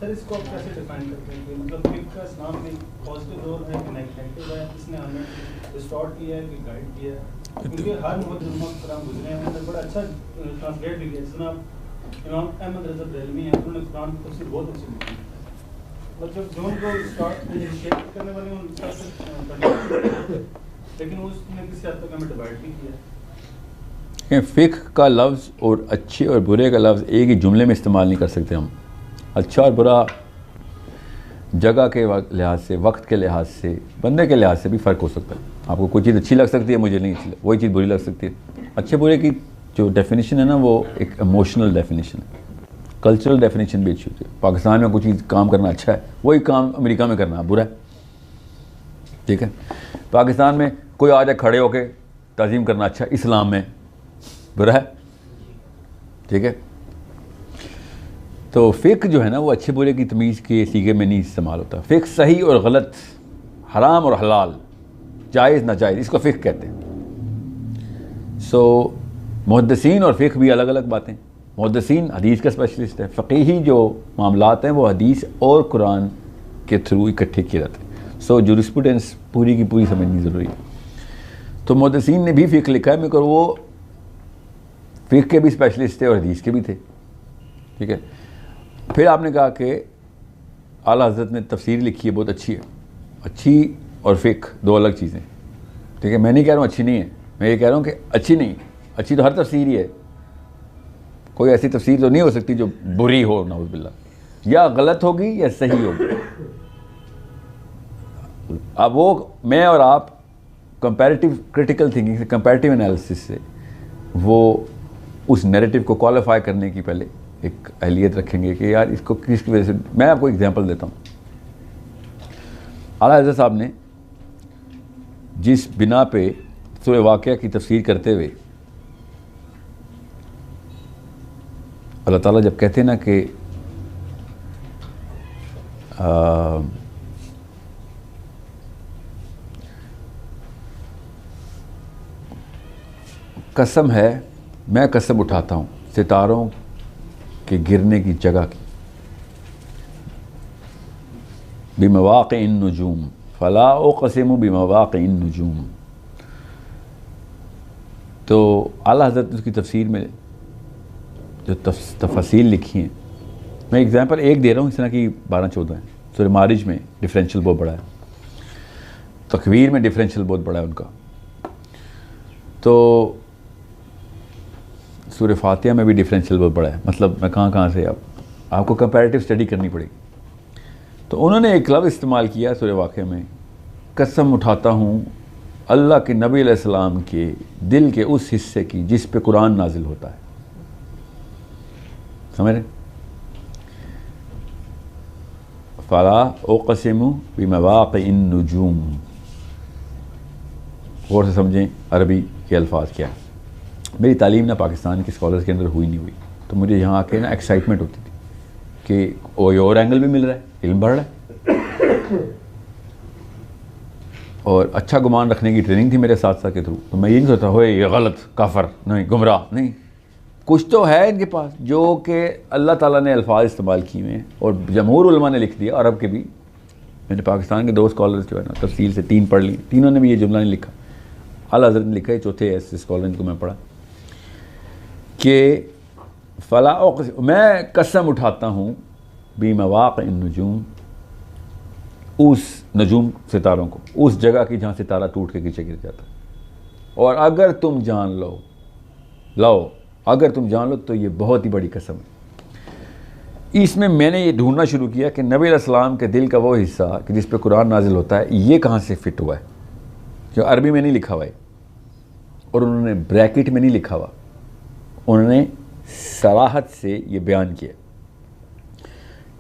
सर इसको आप कैसे डिफाइन करते हैं कि मतलब फिक्र का इस्लाम में पॉजिटिव रोल है कि नेगेटिव है, इसने हमें डिस्टॉर्ट किया है कि गाइड किया है? क्योंकि हर मुहद्दिस गुजरे हैं, उन्होंने बड़ा अच्छा ट्रांसलेट भी किया। जनाब इमाम अहमद रज़ा देहलवी हैं, उन्होंने कुरान की तफसीर बहुत अच्छी लिखी है। मतलब जो उनको स्टार्ट इनिशिएट करने वाले उनका लेकिन उसने किसी हद तक हमें डिवाइड भी किया। फ़िक्र का लफ्ज़ और अच्छे और बुरे का लफ्ज़ एक ही जुमले में इस्तेमाल नहीं कर सकते हम। अच्छा और बुरा जगह के लिहाज से, वक्त के लिहाज से, बंदे के लिहाज से भी फ़र्क हो सकता है। आपको कोई चीज़ अच्छी लग सकती है, मुझे नहीं अच्छी, वही चीज़ बुरी लग सकती है। अच्छे बुरे की जो डेफिनेशन है ना, वो एक इमोशनल डेफिनेशन है। कल्चरल डेफिनेशन भी अच्छी होती है। पाकिस्तान में कोई चीज़ काम करना अच्छा है, वही काम अमेरिका में करना बुरा है। ठीक है, पाकिस्तान में कोई आ जाए खड़े होके ताज़ीम करना अच्छा है, इस्लाम में बुरा है। ठीक है, तो फ़िक्र जो है ना, वो अच्छे बुरे की तमीज़ के सीगे में नहीं इस्तेमाल होता। फ़िक्र सही और गलत, हराम और हलाल, जायज़ नाजायज़, इसको फ़िक्र कहते हैं। सो मुहद्दिसीन और फ़िक्र भी अलग अलग बातें। मुहद्दिसीन हदीस का स्पेशलिस्ट है। फ़क़ीही जो मामलात हैं वो हदीस और कुरान के थ्रू इकट्ठे किए जाते हैं। सो जूरिस्प्रूडेंस पूरी की पूरी समझनी ज़रूरी है। तो मुहद्दिसीन ने भी फ़िक्र लिखा है, मगर वो फ़िक्र के भी स्पेशलिस्ट थे और हदीस के भी थे। ठीक है, फिर आपने कहा कि आला हज़रत ने तफसीर लिखी है, बहुत अच्छी है। अच्छी और फ़िक्र दो अलग चीज़ें। ठीक है, मैं नहीं कह रहा हूँ अच्छी नहीं है, मैं ये कह रहा हूँ कि अच्छी नहीं, अच्छी तो हर तफसीर ही है। कोई ऐसी तफसीर तो नहीं हो सकती जो बुरी हो, नाउज़ बिल्लाह, या गलत होगी या सही होगी। अब वो मैं और आप कंपैरेटिव क्रिटिकल थिंकिंग से, कंपैरेटिव एनालिसिस से वो उस नैरेटिव को क्वालिफाई करने की पहले एक अहलियत रखेंगे कि यार इसको किसकी वजह से। मैं आपको एग्जांपल देता हूँ। आला हज़रत साहब ने जिस बिना पे सूरह वाक़िया की तफसीर करते हुए अल्लाह ताला जब कहते हैं ना कि कसम है, मैं कसम उठाता हूँ सितारों के गिरने की जगह की, बिमवाक़िन नुजूम फ़ला उक़सिमु बिमवाक़िन नुजूम। तो आला हज़रत उसकी तफसीर में जो तफसील लिखी हैं, मैं एग्जांपल एक दे रहा हूँ, इस तरह की 12-14 हैं। सूरह मारिज में डिफरेंशियल बहुत बड़ा है, तकवीर में डिफरेंशियल बहुत बड़ा है उनका। तो सूरह फातिहा में भी डिफरेंशियल बहुत बड़ा है। मतलब मैं कहाँ से आपको कंपैरेटिव स्टडी करनी पड़ेगी। तो उन्होंने एक लफ्ज़ इस्तेमाल किया सूरह वाक़िया में, कसम उठाता हूँ अल्लाह के नबी अलैहिस्सलाम के दिल के उस हिस्से की जिस पे कुरान नाजिल होता है। समझ रहे? फ़ला उक़सिमु बिमवाक़िन नुजूम। गौर से समझें अरबी के अल्फाज क्या है। मेरी तालीम ना पाकिस्तान के स्कॉलर्स के अंदर हुई नहीं हुई, तो मुझे यहाँ आके ना एक्साइटमेंट होती थी कि और एंगल भी मिल रहा है, इल्म बढ़ रहा है, और अच्छा गुमान रखने की ट्रेनिंग थी मेरे साथ साथ के थ्रू। तो मैं ये नहीं सोचता हो ये गलत, काफर, नहीं गुमराह, नहीं, कुछ तो है इनके पास जो कि अल्लाह ताला ने अल्फाज इस्तेमाल किए हैं और जमहूर उलमा ने लिख दिया, अरब के भी। मैंने पाकिस्तान के 2 स्कॉलर्स जो है ना तफसील से 3 पढ़ ली, तीनों ने भी ये जुमला नहीं लिखा, आला हज़रत ने लिखा है, चौथे ऐसे स्कॉलर को मैं पढ़ा कि फ़ला मैं कसम उठाता हूँ बिमवाक़िन नुजूम, उस नजूम सितारों को, उस जगह की जहाँ सितारा टूट के नीचे गिर जाता है। और अगर तुम जान लो अगर तुम जान लो तो ये बहुत ही बड़ी कसम है। इसमें मैंने ये ढूंढना शुरू किया कि नबी अलैहिस्सलाम के दिल का वो हिस्सा कि जिस पे कुरान नाजिल होता है, ये कहाँ से फिट हुआ है, जो अरबी में नहीं लिखा हुआ है और उन्होंने ब्रैकेट में नहीं लिखा हुआ, उन्होंने सराहत से ये बयान किया।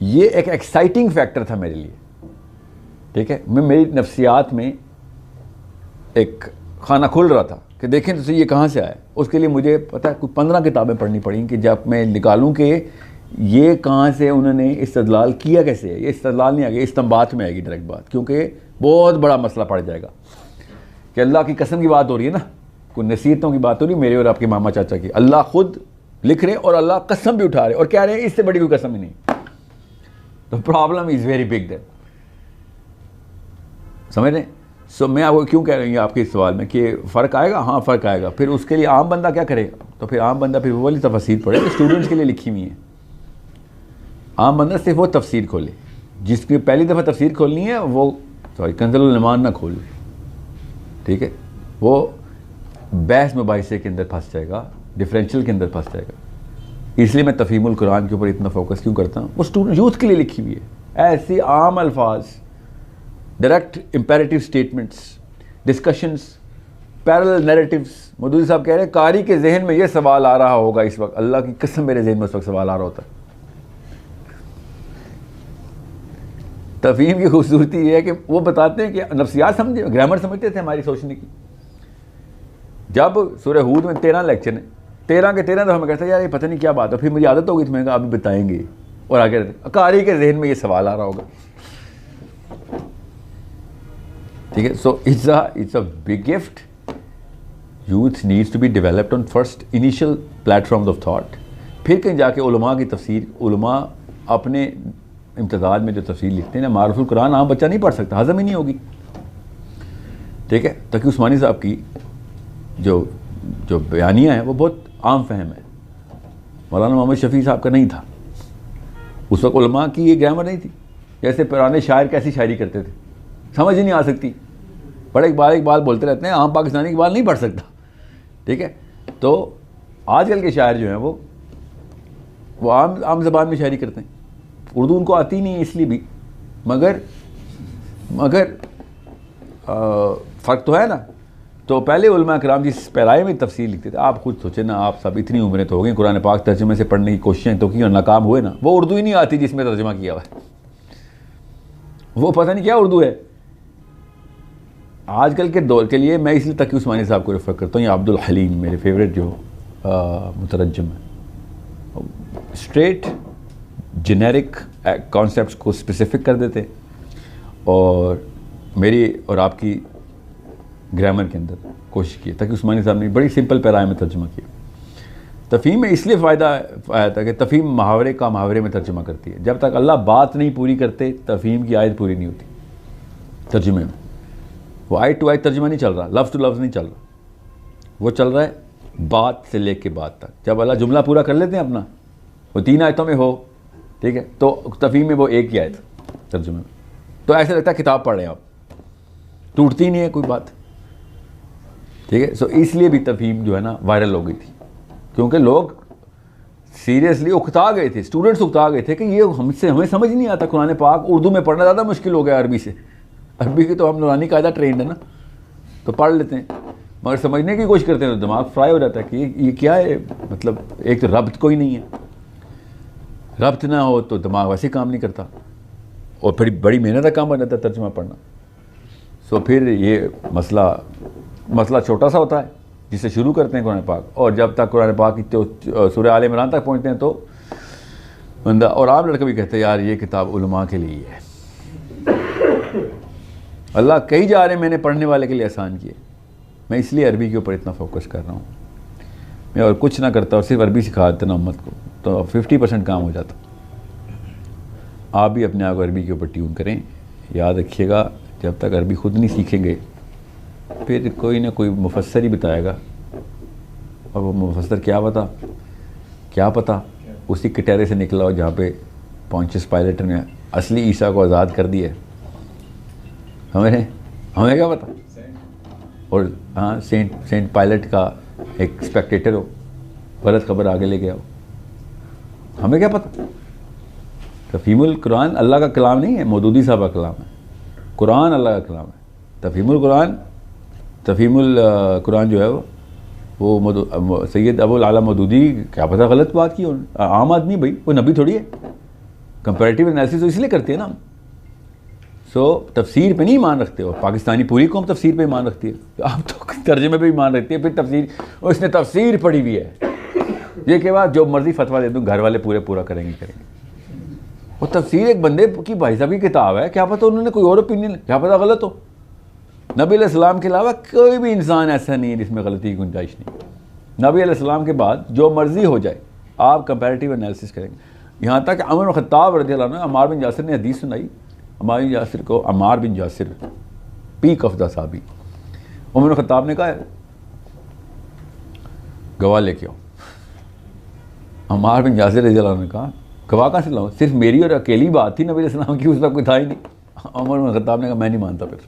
ये एक एक्साइटिंग फैक्टर था मेरे लिए। ठीक है, मेरी नफ्सियात में एक खाना खुल रहा था कि देखें तो ये कहाँ से आया। उसके लिए मुझे पता है कुछ 15 किताबें पढ़नी पड़ी कि जब मैं निकालूं कि ये कहाँ से उन्होंने इस्तदलाल किया, कैसे है। ये इस्तदलाल नहीं आएगी, इस्तिंबात में आएगी डायरेक्ट बात, क्योंकि बहुत बड़ा मसला पड़ जाएगा कि अल्लाह की कसम की बात हो रही है ना, कोई नसीहतों की बात हो नहीं मेरे और आपके मामा चाचा की, अल्लाह खुद लिख रहे और अल्लाह कसम भी उठा रहे और कह रहे हैं इससे बड़ी कोई कसम ही नहीं। तो problem is very big that, समझ रहे हैं। सो मैं आपको क्यों कह रही हूँ आपके इस सवाल में कि फ़र्क आएगा, हाँ फ़र्क आएगा। फिर उसके लिए आम बंदा क्या करेगा, तो फिर आम बंदा फिर वो वाली तफसीर पढ़े तो स्टूडेंट्स के लिए लिखी हुई है। आम बंदा सिर्फ वो तफसीर खोले, जिसकी पहली दफ़ा तफसीर खोलनी है वो कंज़ुल ईमान ना खोले, ठीक है। वो बहस मुबाहिसे के अंदर फंस जाएगा, डिफरेंशियल के अंदर फंस जाएगा। इसलिए मैं तफ़हीमुल कुरान के ऊपर इतना फोकस क्यों करता हूँ, वो स्टूडेंट यूथ के लिए लिखी हुई है। ऐसी आम अल्फाज, direct imperative statements, discussions, parallel narratives. Maududi साहब कह रहे हैं कारी के जहन में ये सवाल आ रहा होगा इस वक्त, अल्लाह की कसम मेरे जहन में उस वक्त सवाल आ रहा होता है। तफ़हीम की खूबसूरती ये है कि वो बताते हैं कि नफ्सियात समझे, ग्रामर समझते थे हमारी सोचने की। जब सूरह हूद में 13 लेक्चर हैं, 13 के 13 दफ़ा मैं कहता यार ये पता नहीं क्या बात है, फिर मुझे आदत होगी तो मैंने कहा अभी बताएंगे, और आगे कारी के जहन में ये सवाल आ रहा होगा, ठीक है। So it's a big gift. Youth needs to be developed on first initial platforms of thought. फिर कहीं जाके उलमा की तफसीर, उलमा अपने इम्तिज़ाज में जो तफसीर लिखते हैं ना, मारूफुल कुरान आम बच्चा नहीं पढ़ सकता, हज़म ही नहीं होगी, ठीक है। तकी उस्मानी साहब की जो बयानियाँ हैं वो बहुत आम फहम है। मौलाना मोहम्मद शफ़ी साहब का नहीं था, उस वक्त उलमा की ये ग्रामर नहीं थी। जैसे पुराने शायर कैसी शायरी करते थे, समझ ही नहीं आ सकती, बड़े इकबाल बोलते रहते हैं, आम पाकिस्तानी इकबाल नहीं पढ़ सकता, ठीक है। तो आजकल के शायर जो हैं वो आम ज़बान में शायरी करते हैं, उर्दू उनको आती नहीं है इसलिए भी, मगर फ़र्क तो है ना। तो पहले उलमा किराम जिस पैराए में तफसीर लिखते थे, आप खुद सोचें ना, आप सब इतनी उम्रें तो हो गई, कुरान पाक तर्जुमे से पढ़ने की कोशिशें तो की और नाकाम हुए ना, वो उर्दू ही नहीं आती जिसमें तर्जुमा किया हुआ है, वो पता नहीं क्या उर्दू है। आजकल के दौर के लिए मैं इसलिए तकी उस्मानी साहब को रेफ़र करता हूँ, या अब्दुल हलीम मेरे फेवरेट जो मुतरज्जिम है, स्ट्रेट जेनेरिक कॉन्सेप्ट्स को स्पेसिफिक कर देते और मेरी और आपकी ग्रामर के अंदर कोशिश की, ताकि उस्मानी साहब ने बड़ी सिंपल पैराए में तर्जुमा किया। तफ़हीम में इसलिए फ़ायदा आया था कि तफ़हीम मुहावरे का मुहावरे में तर्जुमा करती है। जब तक अल्लाह बात नहीं पूरी करते तफ़हीम की आयत पूरी नहीं होती। तर्जुमे में वो आयत टू आयत तर्जुमा नहीं चल रहा, लफ्ज़ टू लफ्ज़ नहीं चल रहा, वो चल रहा है बात से लेके बात तक। जब अल्लाह जुमला पूरा कर लेते हैं अपना, वो 3 आयतों में हो, ठीक है, तो तफ़हीम में वो एक ही आयत तर्जुमे में, तो ऐसा लगता है किताब पढ़ रहे हैं आप, टूटती नहीं है कोई बात, ठीक है। सो इसलिए भी तफ़हीम जो है ना वायरल हो गई थी, क्योंकि लोग सीरियसली उकता गए थे, स्टूडेंट्स उकता गए थे कि ये हमें समझ नहीं आता कुरान पाक, उर्दू में पढ़ना ज़्यादा मुश्किल हो गया अरबी से। अरबी की तो हम नूरानी कायदा ट्रेंड है ना, तो पढ़ लेते हैं, मगर समझने की कोशिश करते हैं तो दिमाग फ्राई हो जाता है कि ये क्या है, मतलब एक तो रब्त कोई नहीं है, रब्त ना हो तो दिमाग वैसे काम नहीं करता, और फिर बड़ी मेहनत का काम बन जाता है तर्जुमा पढ़ना। सो फिर ये मसला छोटा सा होता है जिससे शुरू करते हैं कुरान पाक, और जब तक कुरान पाक की तो सूरह आले इमरान तक पहुँचते हैं तो बंदा और आम लड़का भी कहते हैं यार ये किताब उलमा के लिए है। अल्लाह कई जा रहे हैं मैंने पढ़ने वाले के लिए आसान किए। मैं इसलिए अरबी के ऊपर इतना फोकस कर रहा हूँ, मैं और कुछ ना करता और सिर्फ अरबी सिखा देता ना उम्मत को, तो 50% काम हो जाता। आप भी अपने आप को अरबी के ऊपर ट्यून करें। याद रखिएगा जब तक अरबी खुद नहीं सीखेंगे फिर कोई ना कोई मुफस्सर ही बताएगा, और वो मुफस्सर क्या पता उसी कटहरे से निकला हो जहाँ पे पॉन्टियस पायलट ने असली ईसा को आज़ाद कर दिया। हमें क्या पता। और हाँ, सेंट पायलट का एक स्पेक्टेटर हो, गलत खबर आगे ले गया हो, हमें क्या पता। तफ़हीमुल कुरान अल्लाह का कलाम नहीं है, मौदूदी साहब का कलाम है। कुरान अल्लाह का कलाम है। तफ़हीमुल कुरान जो है वो सैयद अबुल आला मौदूदी, क्या पता गलत बात की, आम आदमी भाई, वो नबी थोड़ी है। कंपैरेटिव एनालिसिस तो इसलिए करते हैं ना। सो तफसीर पे नहीं ईमान रखते हो, पाकिस्तानी पूरी कौम तफसीर पे ईमान रखती है, आप तो तर्जुमे पे ईमान रखती है, फिर तफसीर, उसने तफसीर पढ़ी हुई है, ये के बाद जो मर्जी फतवा दे दूँ घर वाले पूरा करेंगे। वो तफसीर एक बंदे की भाई साहब की किताब है, क्या पता उन्होंने कोई और ओपिनियन, क्या पता गलत हो। नबी अलैहिस्सलाम के अलावा कोई भी इंसान ऐसा नहीं है जिसमें गलती की गुंजाइश नहीं। नबी अलैहिस्सलाम के बाद जो मर्जी हो जाए, आप कंपैरेटिव एनालिसिस करेंगे। यहाँ तक उमर बिन खत्ताब रज़ियल्लाहु अन्हु, अम्मार बिन यासिर ने हदीस सुनाई। अम्मार बिन यासिर को, अम्मार बिन यासिर पीक ऑफ द साहबी, उमर बिन खत्ताब ने कहा गवाह लेके आओ। अम्मार बिन यासिर रज़ियल्लाहु अन्हु ने कहा गवाह कहाँ से लाऊं, सिर्फ मेरी और अकेली बात थी नबी अलैहिस्सलाम की, उस वक्त कोई था ही नहीं। उमर बिन खत्ताब ने कहा मैं नहीं मानता। फिर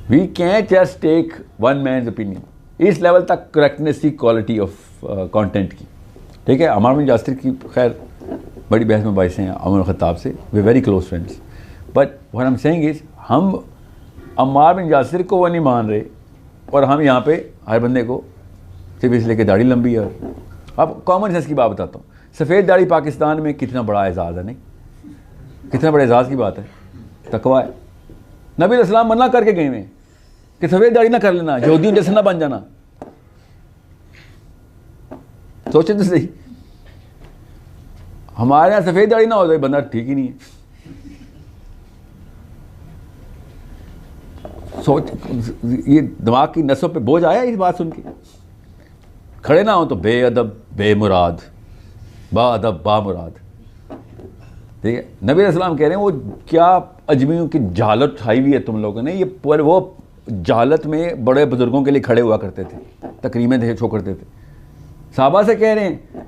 we can just take one man's opinion, इस लेवल तक करेक्टनेस की क्वालिटी ऑफ कंटेंट की, ठीक है। अम्मार बिन यासिर की खैर बड़ी बहस में बाइस हैं उमर बिन खत्ताब से, वे very close friends, but what I am saying is हम अम्मार बिन यासिर को वो नहीं मान रहे और हम यहाँ पे हर बंदे को सिर्फ इसलिए कि दाढ़ी लंबी है। अब कॉमन सेंस की बात बताता हूँ, सफ़ेद दाढ़ी पाकिस्तान में कितना बड़ा एजाज़ है, नहीं कितना बड़े एजाज़ की बात है, तकवा है। नबी अलैहिस्सलाम मना करके गए हैं कि सफ़ेद दाढ़ी ना कर लेना, यहूदियों जैसे ना बन जाना। सोचे तो सही, हमारे यहाँ सफ़ेद दाढ़ी ना हो जाए बंदा ठीक ही नहीं है। सोच, ये दिमाग की नसों पे बोझ आया इस बात सुन के। खड़े ना हो तो बेअदब बेमुराद, बाअदब बामुराद, ठीक है। नबी अलैहिस्सलाम कह रहे हैं वो क्या अजमियों की जहालत उठाई हुई है तुम लोगों ने, ये पर वो जहालत में बड़े बुजुर्गों के लिए खड़े हुआ करते थे, तकरीमें शो करते थे। साहबा से कह रहे हैं,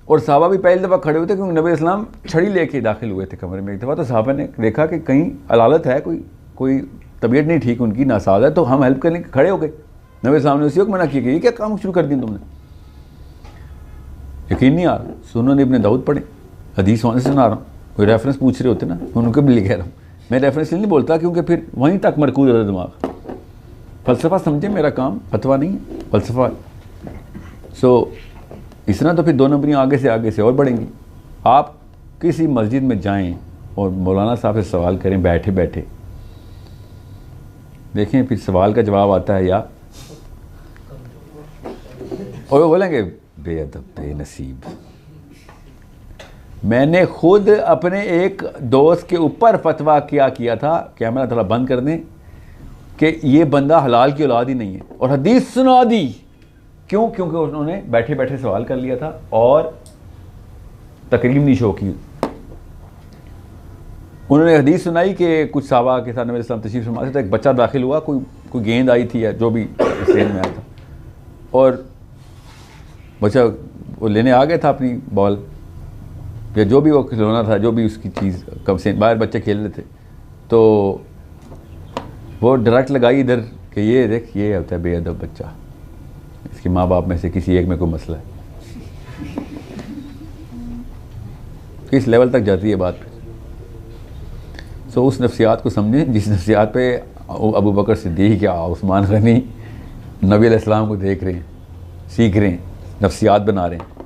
और साहबा भी पहली दफ़ा खड़े हुए थे क्योंकि नबी अलैहिस्सलाम छड़ी लेके दाखिल हुए थे कमरे में एक दफ़ा। तो साहबा ने देखा कि कहीं अलालत है, कोई तबीयत नहीं ठीक उनकी, नासाज है, तो हम हेल्प करने के खड़े हो गए। नबी अलैहिस्सलाम ने उसी वक्त मना किया कि ये क्या काम शुरू कर दिया तुमने, यकीन नहीं आ रहा। सुनो ने इब्न दाऊद पढ़े, हदीस वहाँ से सुना रहा हूँ, कोई रेफरेंस पूछ रहे होते ना, उनके भी लिख रहा हूँ। मैं रेफरेंस नहीं बोलता क्योंकि फिर वहीं तक मरकूज होता दिमाग। फ़लसफ़ा समझे मेरा काम, फतवा नहीं है, फ़लसफ़ा है। सो इस तरह तो फिर 2 नंबरियाँ आगे से और बढ़ेंगी। आप किसी मस्जिद में जाएं और मौलाना साहब से सवाल करें बैठे बैठे, देखें फिर सवाल का जवाब आता है या, और वो बोलेंगे बेअदब बेनसीब। मैंने खुद अपने एक दोस्त के ऊपर फतवा किया था, कैमरा थोड़ा बंद कर दें, कि ये बंदा हलाल की औलाद ही नहीं है, और हदीस सुना दी। क्यों? क्योंकि उन्होंने बैठे बैठे सवाल कर लिया था और तकरीम नहीं शो की। उन्होंने हदीस सुनाई कि कुछ साहबा के साथ नबी अलैहिस्सलाम तशरीफ़ फरमा थे, तो एक बच्चा दाखिल हुआ, कोई गेंद आई थी या जो भी स्टेज में आया था, और बच्चा वो लेने आ गया था अपनी बॉल या जो भी वो खिलौना था, जो भी उसकी चीज़, कब से बाहर बच्चे खेल रहे थे, तो वो डायरेक्ट लगाई इधर कि ये देख ये होता है बेअदब बच्चा, इसके माँ बाप में से किसी एक में कोई मसला है। किस लेवल तक जाती है बात। सो उस नफ्सियात को समझें जिस नफ्सियात पे अबू बकर सिद्दीक़ या उस्मान गनी नबी अलैहिस्सलाम को देख रहे हैं, सीख रहे हैं, नफ्सियात बना रहे हैं।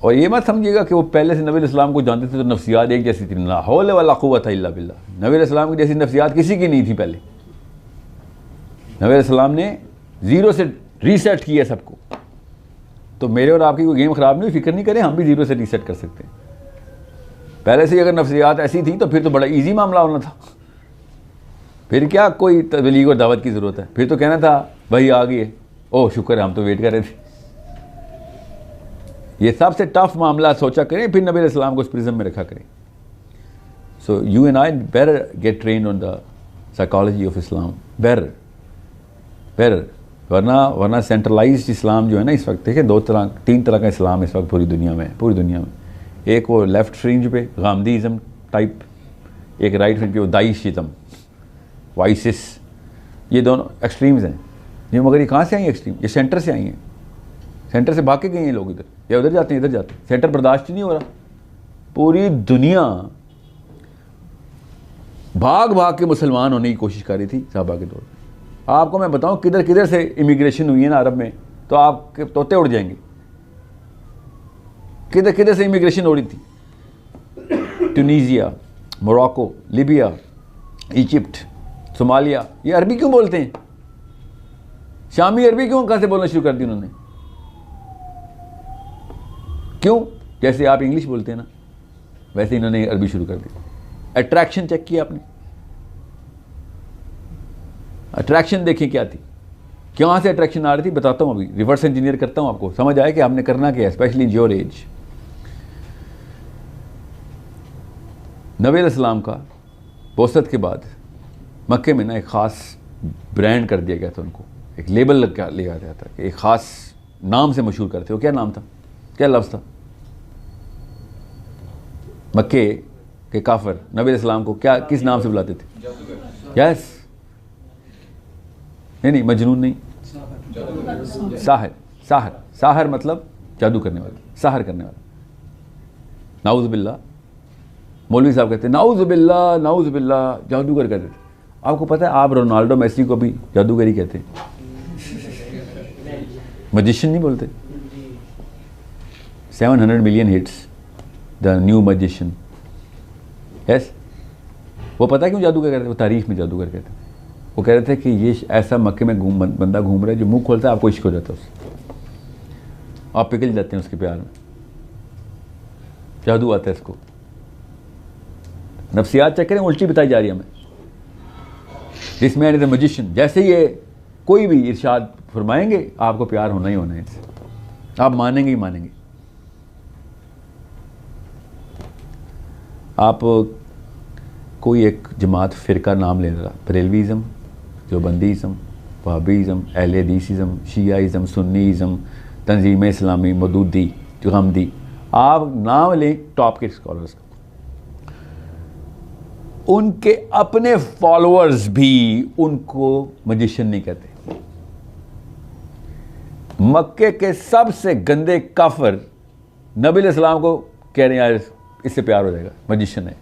और ये मत समझिएगा कि वो पहले से नबी अलैहिस्सलाम को जानते थे तो नफ्सियात एक जैसी थी। ला हौल वला कुव्वता इल्ला बिल्लाह, नबी अलैहिस्सलाम की जैसी नफ्सियात किसी की नहीं थी पहले। नबी अलैहिस्सलाम ने ज़ीरो से रीसेट किया सबको। तो मेरे और आपकी कोई गेम ख़राब नहीं हुई, फिक्र नहीं करें, हम भी ज़ीरो से रीसेट कर सकते हैं। पहले से अगर नफ्सियात ऐसी थी तो फिर तो बड़ा इजी मामला होना था, फिर क्या कोई तबलीग और दावत की ज़रूरत है, फिर तो कहना था भाई आ गए, ओह शुक्र है हम तो वेट कर रहे थे। ये सबसे टफ मामला सोचा करें, फिर नबी अलैहिस्सलाम को उस प्रिज्म में रखा करें। सो you and I better gate train on the psychology of Islam, better वरना सेंट्रलाइज्ड इस्लाम जो है ना इस वक्त, देखिए 3 तरह का इस्लाम इस वक्त पूरी दुनिया में। एक वो लेफ्ट फ्रिंज पे गामदीज़म टाइप, एक राइट फ्रिंज पे वो दाइशिज़म, वाइसिस, ये दोनों एक्सट्रीम्स हैं। ये मगर ये कहाँ से आई हैं एक्सट्रीम? ये सेंटर से आई हैं, सेंटर से भाग के गए हैं लोग, इधर या उधर जाते हैं, इधर जाते हैं। सेंटर बर्दाश्त नहीं हो रहा। पूरी दुनिया भाग के मुसलमान होने की कोशिश कर रही थी साहबा के दौर में। आपको मैं बताऊं किधर से इमिग्रेशन हुई है ना अरब में, तो आपके तोते उड़ जाएंगे। किधर से इमिग्रेशन हो रही थी। Tunisia, Morocco, Libya, Egypt, Somalia. ये अरबी क्यों बोलते हैं? शामी अरबी क्यों कहाँ से बोलना शुरू कर दी उन्होंने? क्यों? जैसे आप इंग्लिश बोलते हैं ना, वैसे इन्होंने अरबी शुरू कर दी। अट्रैक्शन चेक किया आपने? अट्रैक्शन देखें क्या थी, कहाँ से अट्रैक्शन आ रही थी, बताता हूँ अभी, रिवर्स इंजीनियर करता हूँ, आपको समझ आए कि हमने करना क्या है, स्पेशली इन योर एज। नबी अलैहिस्सलाम का बौसत के बाद मक्के में ना एक ख़ास ब्रांड कर दिया गया था, उनको एक लेबल लगा गया था कि एक ख़ास नाम से मशहूर करते हो। क्या नाम था, क्या लफ्ज़ था? मक्के के काफिर नबी अलैहिस्सलाम को क्या, किस नाम से बुलाते थे? यस, नहीं मजनून नहीं, साहिर। साहिर, साहिर मतलब जादू करने वाला, साहिर करने वाला। नाउज़ बिल्लाह, मौलवी साहब कहते हैं नाउज़ बिल्लाह, नाउज़ बिल्लाह, जादूगर कहते थे। आपको पता है आप रोनाल्डो मेसी को भी जादूगर ही कहते हैं, मजिशियन नहीं बोलते। 700 million hits, the new magician. Yes, वो पता है क्यों जादूगर कहते थे? वो तारीफ में जादूगर कहते थे। वो कह रहे थे कि ये ऐसा मक्के में बंदा घूम रहा है जो मुंह खोलता है आपको इश्क हो जाता है उससे, आप पिघल जाते हैं उसके प्यार में, जादू आता है इसको। नफ्सियात चेक करें, उल्टी बताई जा रही है हमें। This man is a magician. जैसे ये कोई भी इरशाद फरमाएंगे आपको प्यार होना ही होना है इससे, आप मानेंगे ही मानेंगे। आप कोई एक जमात फ़िरका नाम ले रहा, बरेलवीज़म, देवबंदीज़म, वहाबीज़म, अहले हदीसिज़म, शियाइज़म, सुन्नीज़म, तंजीम इस्लामी, मदूदी, गमदी, आप नाम लें टॉप के स्कॉलर्स का, उनके अपने फॉलोअर्स भी उनको मजिशियन नहीं कहते। मक्के के सबसे गंदे काफिर नबी अलैहिस्सलाम को कह रहे हैं यार इससे प्यार हो जाएगा, मजिशियन है।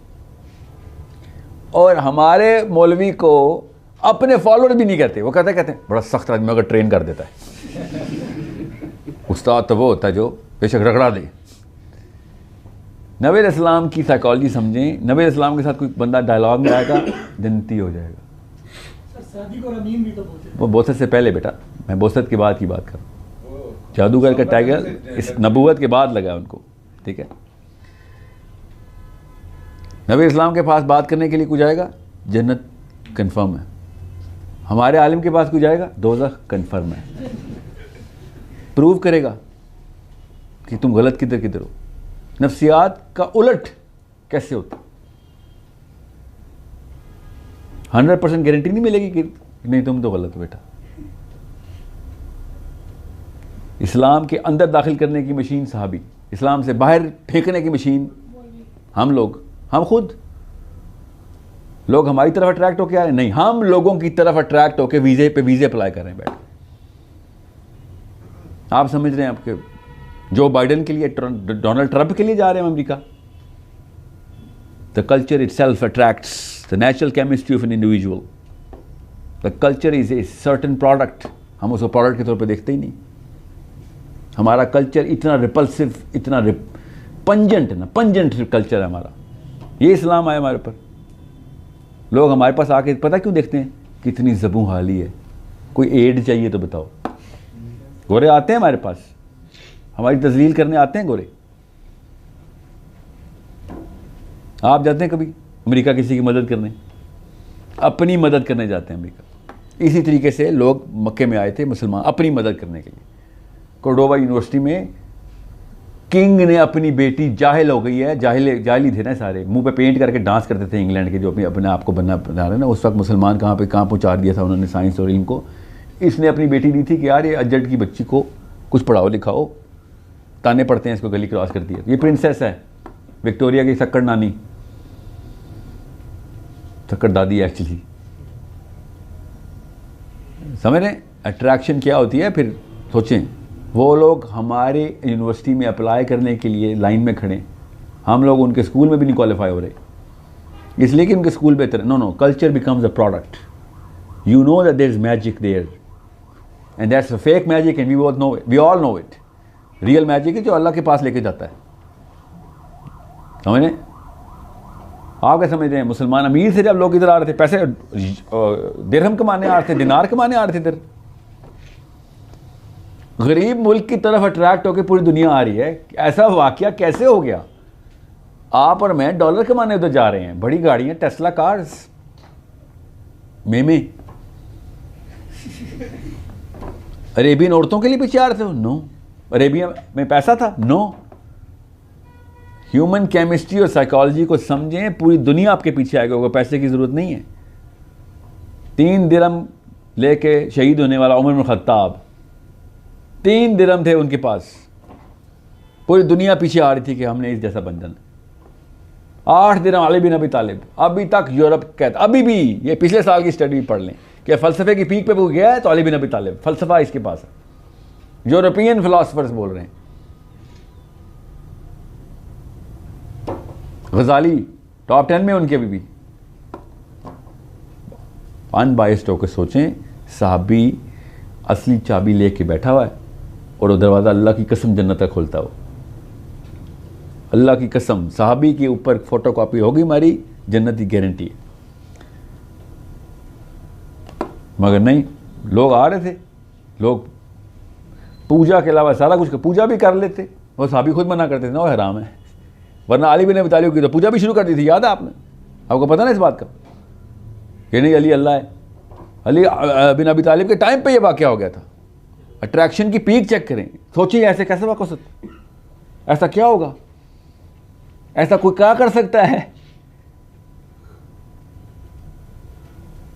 और हमारे मौलवी को अपने फॉलोअर भी नहीं कहते, वो कहते हैं बड़ा सख्त आदमी अगर ट्रेन कर देता है। उस्ताद तो वो होता है जो बेशक रगड़ा दे। नबी अलैहिस्सलाम की साइकोलॉजी समझें। नबी अलैहिस्सलाम के साथ कोई बंदा डायलॉग में आएगा जन्नती हो जाएगा। वो बोसत से पहले बेटा, मैं बोसत के बाद की बात कर रहा हूँ। जादूगर का टाइगर इस नबूवत के बाद लगा उनको, ठीक है। नबी इस्लाम के पास बात करने के लिए कोई जाएगा जन्नत कंफर्म है, हमारे आलिम के पास कोई जाएगा दोज़ख कंफर्म है। प्रूव करेगा कि तुम गलत किधर किधर हो। नफ्सियात का उलट कैसे होता, 100% गारंटी नहीं मिलेगी कि नहीं तुम तो गलत हो बेटा। इस्लाम के अंदर दाखिल करने की मशीन सहाबी, इस्लाम से बाहर फेंकने की मशीन हम लोग, हम खुद। लोग हमारी तरफ अट्रैक्ट होकर आ रहे हैं, नहीं हम लोगों की तरफ अट्रैक्ट होकर वीज़े पे वीज़े अप्लाई कर रहे हैं बैठ। आप समझ रहे हैं आपके जो बाइडेन के लिए, डोनाल्ड ट्रंप के लिए जा रहे हैं America. The culture itself attracts the natural chemistry of an individual. The culture is a certain product, हम उसको प्रोडक्ट के तौर पे देखते ही नहीं। हमारा कल्चर इतना रिपल्सिव, इतना पंजेंट है ना, पंजेंट कल्चर है हमारा। ये इस्लाम आया हमारे पर। लोग हमारे पास आके पता क्यों देखते हैं, कितनी ज़बूं हाली है, कोई एड चाहिए तो बताओ। गोरे आते हैं हमारे पास, हमारी तजलील करने आते हैं गोरे। आप जाते हैं कभी अमेरिका किसी की मदद करने, अपनी मदद करने जाते हैं अमेरिका। इसी तरीके से लोग मक्के में आए थे मुसलमान अपनी मदद करने के लिए। कोर्डोबा यूनिवर्सिटी में किंग ने अपनी बेटी, जाहिल हो गई है, जाहिली थे ना सारे, मुंह पे पेंट करके डांस करते थे इंग्लैंड के, जो अपने आप को बना रहे हैं ना। उस वक्त मुसलमान कहाँ पहुँचा दिया था उन्होंने साइंस और इल्म को। इसने अपनी बेटी दी थी कि यार ये अजड की बच्ची को कुछ पढ़ाओ लिखाओ, ताने पड़ते हैं इसको, गली क्रॉस कर दिया। ये प्रिंसेस है विक्टोरिया की, सक्कड़ नानी, सक्कड़ दादी एक्चुअली। समझ रहे अट्रैक्शन क्या होती है। फिर सोचें, वो लोग हमारे यूनिवर्सिटी में अप्लाई करने के लिए लाइन में खड़े, हम लोग उनके स्कूल में भी नहीं क्वालिफाई हो रहे, इसलिए कि उनके स्कूल बेहतर है। No, culture becomes a product. You know that there is magic there and that's a fake magic and we all know it. Real magic है जो अल्लाह के पास लेके जाता है। समझ रहे आप क्या समझ रहे हैं? मुसलमान अमीर से जब लोग इधर आ रहे थे, पैसे दिरहम कमाने आ रहे थे, दिनार कमाने आ रहे थे, इधर गरीब मुल्क की तरफ अट्रैक्ट होकर पूरी दुनिया आ रही है। ऐसा वाकया कैसे हो गया? आप और मैं डॉलर कमाने उधर जा रहे हैं, बड़ी गाड़ियां, टेस्ला कार्स, मेमे। अरेबियन औरतों के लिए पीछे आ रहे थे? नो। अरेबिया में पैसा था? नो। ह्यूमन केमिस्ट्री और साइकोलॉजी को समझें, पूरी दुनिया आपके पीछे आएगा, वो पैसे की जरूरत नहीं है। 3 दिरहम लेके शहीद होने वाला उमर बिन खत्ताब, 3 दिरहम थे उनके पास, पूरी दुनिया पीछे आ रही थी कि हमने इस जैसा बन जाना। 8 दिरहम अली बिन अबी तालिब, अभी तक यूरोप कहता, अभी भी, ये पिछले साल की स्टडी पढ़ लें कि फलसफे की पीक पे वो गया है तो अली बिन अबी तालिब, फलसफा इसके पास है। यूरोपियन फिलोसफर्स बोल रहे हैं। गजाली टॉप 10 में उनके भी। अनबायस्ड होकर सोचें, साहबी असली चाबी लेके बैठा हुआ है और वो दरवाज़ा अल्लाह की कसम जन्नत का खोलता हो। अल्लाह की कसम, साहबी के ऊपर फोटोकॉपी होगी हमारी, जन्नत की गारंटी है। मगर नहीं, लोग आ रहे थे, लोग पूजा के अलावा सारा कुछ, पूजा भी कर लेते, और साहबी खुद मना करते थे ना वो हराम है। वरना अली बिन अबी तालिब की तो पूजा भी शुरू कर दी थी, याद है आपने? आपको पता ना इस बात का? ये नहीं अली अल्लाह है। अली बिन अबी तालिब के टाइम पे ये वाक़या हो गया था। अट्रैक्शन की पीक चेक करें, सोचिए ऐसे कैसे वाक़ हो सकता, ऐसा क्या होगा, ऐसा कोई क्या कर सकता है?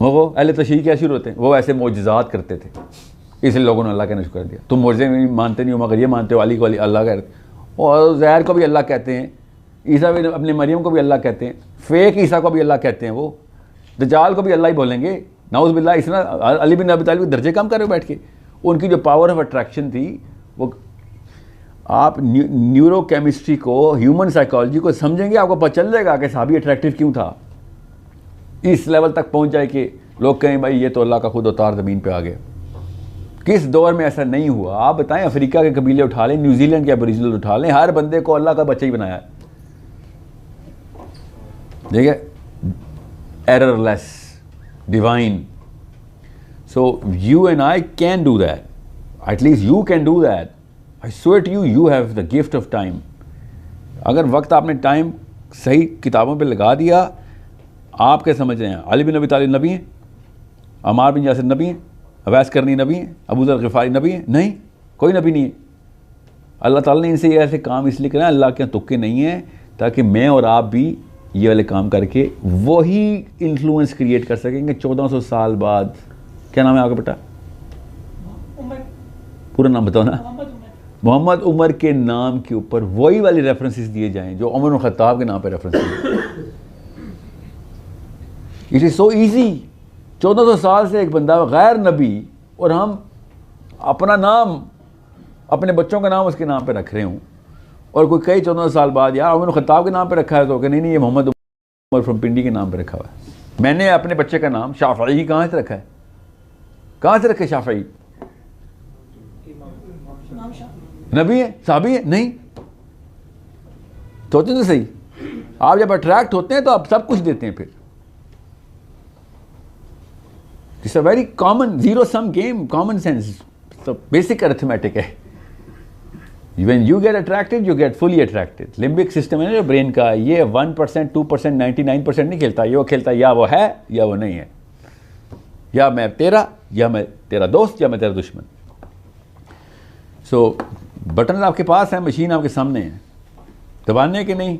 वो अहले तशरीह क्या शुरू होते हैं, वो ऐसे मोजज़ात करते थे, इसलिए लोगों ने अल्लाह कहना शुरू कर दिया। तुम मोजज़े नहीं मानते नहीं हो, मगर ये मानते हो अली को अली अल्लाह कहते, और ज़हर को भी अल्लाह कहते हैं, ईसा भी अपने मरियम को भी अल्लाह कहते हैं, फेक ईसा को भी अल्लाह कहते हैं, वो दज्जाल को भी अल्लाह ही बोलेंगे, नाउज़ बिल्लाह। इसना अली बिन अबी तालिब दर्जे कम कर रहे हो बैठ के। उनकी जो पावर ऑफ अट्रैक्शन थी, वो आप न्यूरो केमिस्ट्री को, ह्यूमन साइकोलॉजी को समझेंगे, आपको पता चल जाएगा कि साहबी अट्रैक्टिव क्यों था। इस लेवल तक पहुंच जाए कि लोग कहें भाई ये तो अल्लाह का खुद अवतार ज़मीन पे आ गया। किस दौर में ऐसा नहीं हुआ? आप बताएं, अफ्रीका के कबीले उठा लें, न्यूजीलैंड के एबोरिजिनल उठा लें, हर बंदे को अल्लाह का बच्चा ही बनाया है। देखिए, errorless, divine. So you and I can do that, at least you can do that. I swear to you, you have the gift of time. अगर वक्त आपने टाइम सही किताबों पे लगा दिया, आप क्या समझ रहे हैं? अली बिन अबी तालिब नबी हैं? अमार बिन यासिर नबी हैं? अवैस करनी नबी हैं? अबू ज़र ग़िफ़ारी नबी हैं? नहीं, कोई नबी नहीं है। अल्लाह ताला ने इनसे ये ऐसे काम इसलिए करा, अल्लाह के तुक्के नहीं है, ताकि मैं और आप भी ये वाले काम करके वही इन्फ्लुएंस क्रिएट कर सकेंगे 1400 साल बाद। क्या नाम है आपका बेटा? पूरा नाम बताओ ना। मोहम्मद उमर के नाम के ऊपर वही वाली रेफरेंसेस दिए जाएं जो उमर बिन खत्ताब के नाम पे रेफरेंस दिए। It is so easy. 1400 साल से एक बंदा गैर नबी, और हम अपना नाम, अपने बच्चों का नाम उसके नाम पे रख रहे हूँ, और कोई कई 1400 साल बाद यार उमर बिन खत्ताब के नाम पे रखा है, तो कि नहीं ये मोहम्मद उमर फ्रॉम पिंडी के नाम पे रखा हुआ है। मैंने अपने बच्चे का नाम शाफ़ई कहाँ से रखा है? कहाँ से रखे शाफ़ई? नबी है, साहबी है? नहीं। सोचें तो सही। आप जब अट्रैक्ट होते हैं तो आप सब कुछ देते हैं। फिर it's a very common zero sum game, common sense, तो बेसिक अरिथमेटिक है। When you get attracted, you get fully attracted. Limbic system है ना जो ब्रेन का, ये 1%, 2%, 99% नहीं खेलता। ये वो खेलता है या वो है या वो नहीं है, या मैं तेरा, या मैं तेरा दोस्त, या मैं तेरा दुश्मन। सो बटन आपके पास है, मशीन आपके सामने है, दबाने के नहीं।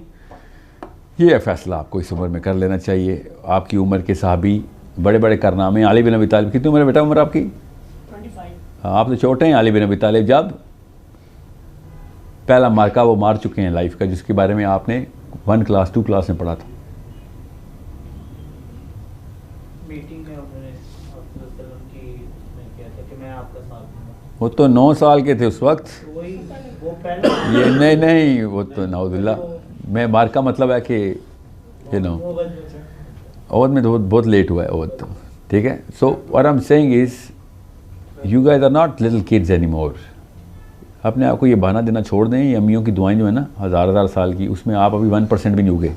ये फैसला आपको इस उम्र में कर लेना चाहिए। आपकी उम्र के साहबी, बड़े बड़े कारनामे। अली बिन अबी तालिब, कितनी उम्र है बेटा उम्र आपकी? 25। आप तो छोटे हैं। अली बिन अबी तालिब जब पहला मार्का वो मार चुके हैं लाइफ का, जिसके बारे में आपने 1 क्लास 2 क्लास में पढ़ा था। मीटिंग में उन्होंने की किया था कि मैं आपका साथ दूंगा। वो तो 9 साल के थे उस वक्त। वही वो पहले ये नहीं, वो तो नाउज़ुबिल्लाह। मैं मार्का मतलब है कि यू नो ओवध में तो बहुत लेट हुआ है ओवध तो, ठीक है। So what I am saying is you guys are not little kids any more. अपने आप को ये बहाना देना छोड़ दें। ये अम्मियों की दुआएं जो है ना 1000 साल की, उसमें आप अभी 1% भी नहीं उगे।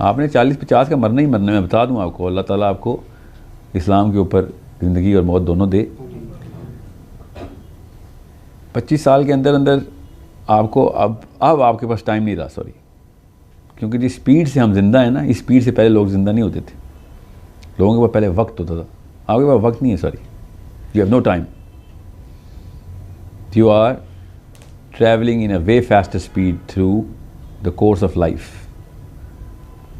आपने 40-50 का मरना ही मरना। मैं बता दूं आपको, अल्लाह ताला आपको इस्लाम के ऊपर ज़िंदगी और मौत दोनों दे। 25 साल के अंदर अंदर आपको अब आपके पास टाइम नहीं रहा, सॉरी, क्योंकि जिस स्पीड से हम जिंदा हैं ना, इस स्पीड से पहले लोग जिंदा नहीं होते थे। लोगों के पास पहले वक्त होता था। आपके पास वक्त नहीं है, sorry, you have no time, you are travelling in a way faster speed through the course of life.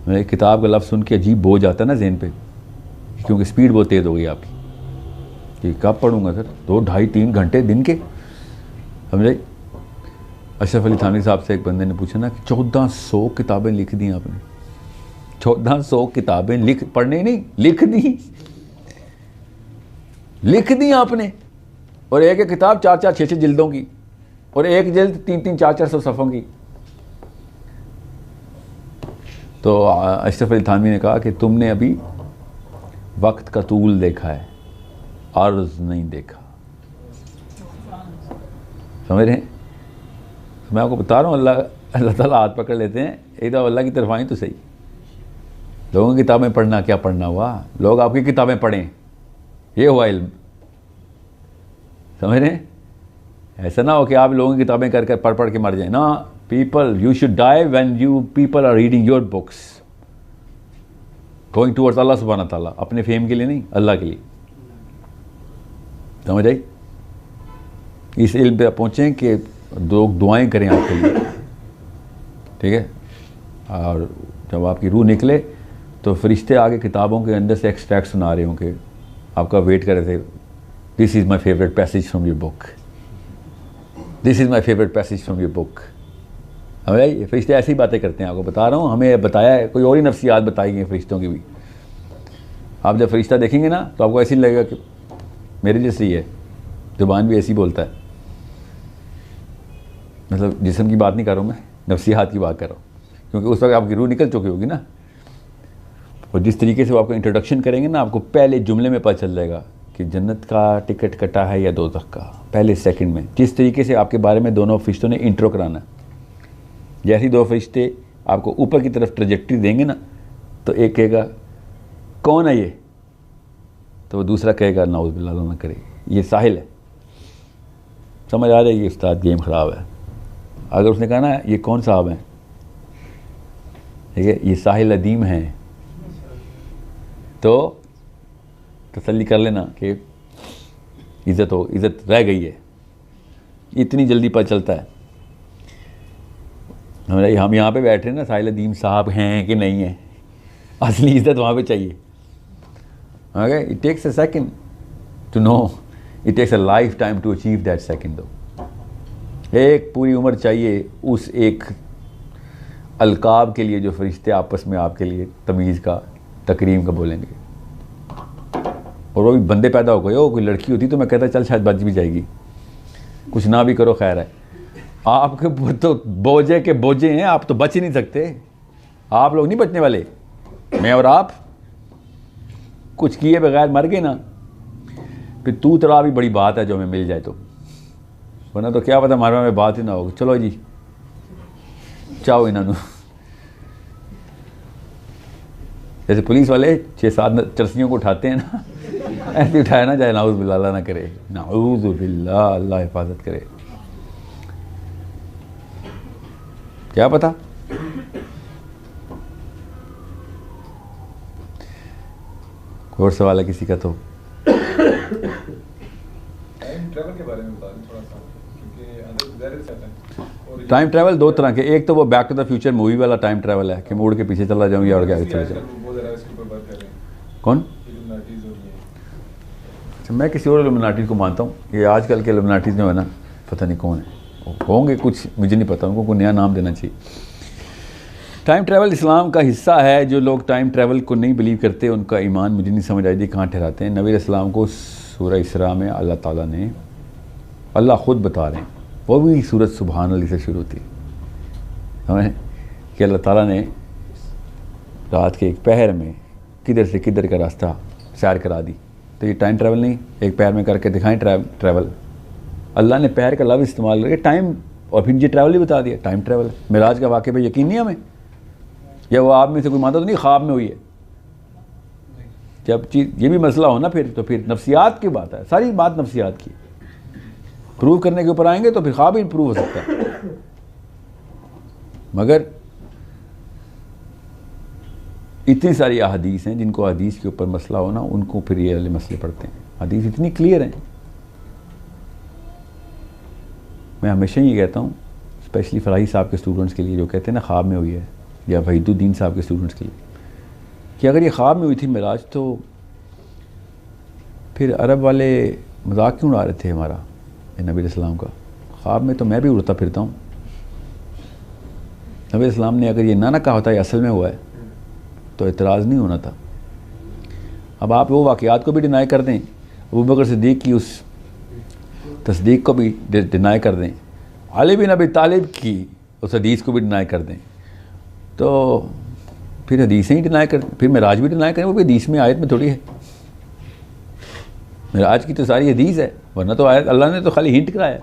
मेरे किताब का लफ्ज़ सुन के अजीब बोझ आता है ना ज़हन पे, क्योंकि स्पीड बहुत तेज़ हो गई आपकी कि कब पढ़ूंगा सर, 2, 2.5, 3 घंटे दिन के, समझे। अशरफ अली थानवी साहब से एक बंदे ने पूछा ना कि 1400 किताबें लिख दी आपने, 1400 किताबें पढ़ने नहीं, लिख दी आपने, और एक किताब 4-4, 6-6 जिल्दों की, और एक जिल्द 3-3, 4-400 सफ़ों की। तो अशरफ अली थानवी ने कहा कि तुमने अभी वक्त का तूल देखा है, अर्ज़ नहीं देखा, समझ रहे हैं। मैं आपको बता रहा हूँ, अल्लाह ताला हाथ पकड़ लेते हैं, एक दफ़ा अल्लाह की तरफ आएँ तो सही। लोगों की किताबें पढ़ना क्या पढ़ना हुआ, लोग आपकी किताबें पढ़ें, ये हुआ इल्म, समझ रहे हैं। ऐसा ना हो कि आप लोगों की किताबें कर कर पढ़ के मर जाए ना। People, you should die when you people are reading your books, going towards अल्लाह सुब्हानहू तआला, अपने फेम के लिए नहीं, अल्लाह के लिए, समझ आई। इस इल्म पे पहुँचें कि लोग दुआएं करें आपके लिए, ठीक है। और जब आपकी रूह निकले तो फरिश्ते आगे किताबों के अंदर से एक्सट्रैक्ट सुना रहे होंगे, आपका वेट कर रहे थे, this is my favourite passage from your book, this is my favourite passage from your book. हमें ये फरिश्ते ऐसी बातें करते हैं, आपको बता रहा हूँ, हमें बताया है, कोई और ही नफ्सियात बताई गई फरिश्तों की भी। आप जब फरिश्ता देखेंगे ना तो आपको ऐसे ही लगेगा कि मेरे जैसे ही है, ज़ुबान भी ऐसी बोलता है, मतलब जिस्म की बात नहीं कर रहा हूँ मैं, नफ्सियात की बात कर रहा हूँ, क्योंकि उस वक्त आपकी रूह निकल चुकी होगी ना। और जिस तरीके से वो आपको इंट्रोडक्शन करेंगे ना, आपको पहले जुमले में पता चल जाएगा कि जन्नत का टिकट कटा है या दोज़ख का, पहले सेकंड में। जिस तरीके से आपके बारे में दोनों फरिश्तों ने इंट्रो कराना, जैसे ही 2 फरिश्ते आपको ऊपर की तरफ ट्रजेक्टरी देंगे ना, तो एक कहेगा कौन है ये, तो वो दूसरा कहेगा नाउज़ बिल्लाह ना करे ये साहिल है। समझ आ रही है उस्ताद, गेम ख़राब है। अगर उसने कहा ना ये कौन साहब हैं, ठीक है, ये साहिल अदीम हैं, तो तसल्ली कर लेना कि इज़्ज़त रह गई है। इतनी जल्दी पता चलता है। हम यहाँ पे बैठ रहे हैं ना, साहिल अदीम साहब हैं कि नहीं हैं, असली इज़्ज़त वहाँ पे चाहिए। Okay, it takes a second to know, it takes a lifetime to achieve that second. दो एक पूरी उम्र चाहिए उस एक अलकाब के लिए जो फरिश्ते आपस में आपके लिए तमीज़ का, तकरीम का बोलेंगे। और वो भी बंदे पैदा हो गए हो, कोई लड़की होती तो मैं कहता चल शायद बच भी जाएगी, कुछ ना भी करो खैर है। आपके तो बोझे के बोझे हैं, आप तो बच ही नहीं सकते। आप लोग नहीं बचने वाले, मैं और आप कुछ किए बगैर मर गए ना, फिर तू तरा भी बड़ी बात है जो हमें मिल जाए तो, वरना तो क्या पता हमारे में बात ही ना होगी। चलो जी चाहो इन्होंने, जैसे पुलिस वाले 6-7 चरसियों को उठाते हैं ना, ऐसे उठाया ना जाए, नाउज़ बिल्लाह, अल्लाह ना करे, नाउज़ बिल्लाह, अल्लाह हिफाजत करे। क्या पता। कोई और सवाल है किसी का तो? टाइम ट्रैवल के बारे में बता दें थोड़ा सा, क्योंकि अंदर ज़ाहिर सा है टाइम ट्रैवल 2 तरह के, एक तो वो back to the future movie वाला टाइम ट्रैवल है कि मैं उड़ के पीछे चला जाऊँ या उड़ के आगे चले जाऊँ। कौन? अच्छा, मैं किसी और इल्यूमिनाटी को मानता हूँ। ये आजकल के इल्यूमिनाटी जो है ना, पता नहीं कौन है, होंगे कुछ, मुझे नहीं पता, उनको कोई नया नाम देना चाहिए। टाइम ट्रैवल इस्लाम का हिस्सा है। जो लोग टाइम ट्रैवल को नहीं बिलीव करते उनका ईमान मुझे नहीं समझ आई थी कहाँ ठहराते हैं। नबी अलैहिस्सलाम को सूरह इसरा में अल्लाह ताला ने, अल्लाह ख़ुद बता रहे हैं, वो भी सूरत सुबहान अल्लाह से शुरू थी हमें, कि अल्लाह ताला ने रात के एक पहर में किधर से किधर का रास्ता सैर करा दी। तो ये टाइम ट्रैवल नहीं, एक पैर में करके दिखाएं ट्रैवल। अल्लाह ने पैर का लफ्ज़ इस्तेमाल करके टाइम, और फिर ये ट्रैवल ही बता दिया, टाइम ट्रैवल। मिराज का वाक़े पे यकीन नहीं हमें, या वो आप में से कोई मानता तो नहीं ख्वाब में हुई है। जब चीज़ ये भी मसला हो ना फिर, तो फिर नफ्सियात की बात है, सारी बात नफ्सियात की। प्रूव करने के ऊपर आएंगे तो फिर ख्वाब ही प्रूव हो सकता है। मगर इतनी सारी अहादीस हैं जिनको हदीस के ऊपर मसला हो ना, उनको फिर ये वाले मसले पड़ते हैं। हदीस इतनी क्लियर हैं। मैं हमेशा ये कहता हूँ, स्पेशली फराही साहब के स्टूडेंट्स के लिए जो कहते हैं ना ख्वाब में हुई है, या वहीदुद्दीन साहब के स्टूडेंट्स के लिए, कि अगर ये ख्वाब में हुई थी मेराज, तो फिर अरब वाले मजाक क्यों उड़ा रहे थे हमारा नबी इस्लाम का? ख्वाब में तो मैं भी उड़ता फिरता हूँ। नबी इस्लाम ने अगर ये ना कहा होता, ये असल में हुआ है, तो इतराज़ नहीं होना था। अब आप वो वाक़यात को भी डिनाई कर दें, अबू बकर सिद्दीक़ की उस तस्दीक को भी डिनाई कर दें, अली बिन अबी तालिब की उस हदीस को भी डिनाई कर दें, तो फिर हदीसें ही डिनाई कर, फिर मेराज भी डिनाई करें। वो भी हदीस में, आयत में थोड़ी है। मेराज की तो सारी हदीस है, वरना तो आयत अल्लाह ने तो खाली हिंट कराया।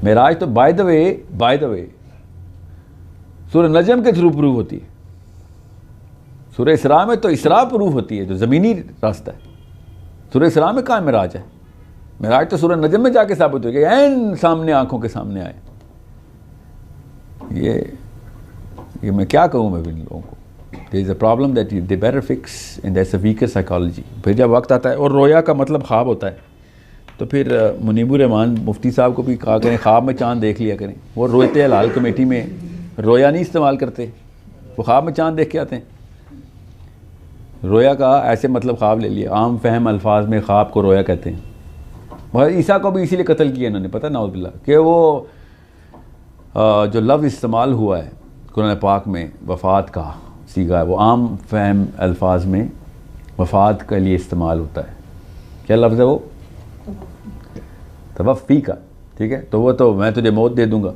मेराज तो बाय द वे सूरह नजम के थ्रू प्रूव होती है। सूरह इसरा में तो इसरा प्रूव होती है, जो ज़मीनी रास्ता है। सूरह इसरा में कहाँ मेराज है? मेराज तो सूरह नजम में जाके साबित हो गया, ऐन सामने, आंखों के सामने आए। ये मैं क्या कहूँ मैं इन लोगों को? There is a problem that they better fix and that's a weaker psychology. फिर जब वक्त आता है, और रोया का मतलब ख्वाब होता है, तो फिर मुनीबुर रहमान मुफ्ती साहब को भी कहा करें ख्वाब में चांद देख लिया करें। वो रोते हलाल कमेटी में रोया नहीं इस्तेमाल करते, वो ख्वाब में चांद देख के आते हैं। रोया का ऐसे मतलब ख्वाब ले लिया, आम फहम अल्फाज में ख्वाब को रोया कहते हैं। और ईसा को भी इसीलिए कत्ल किया इन्होंने, पता नाउज़ुबिल्लाह, कि वो जो लफ्ज़ इस्तेमाल हुआ है कुरान पाक में, वफ़ात का सीगा है, वो आम फहम अल्फाज में वफ़ात के लिए इस्तेमाल होता है। क्या लफ्ज़ है वो? तवफ़ी का। ठीक है, तो वो तो मैं तुझे मौत दे दूँगा,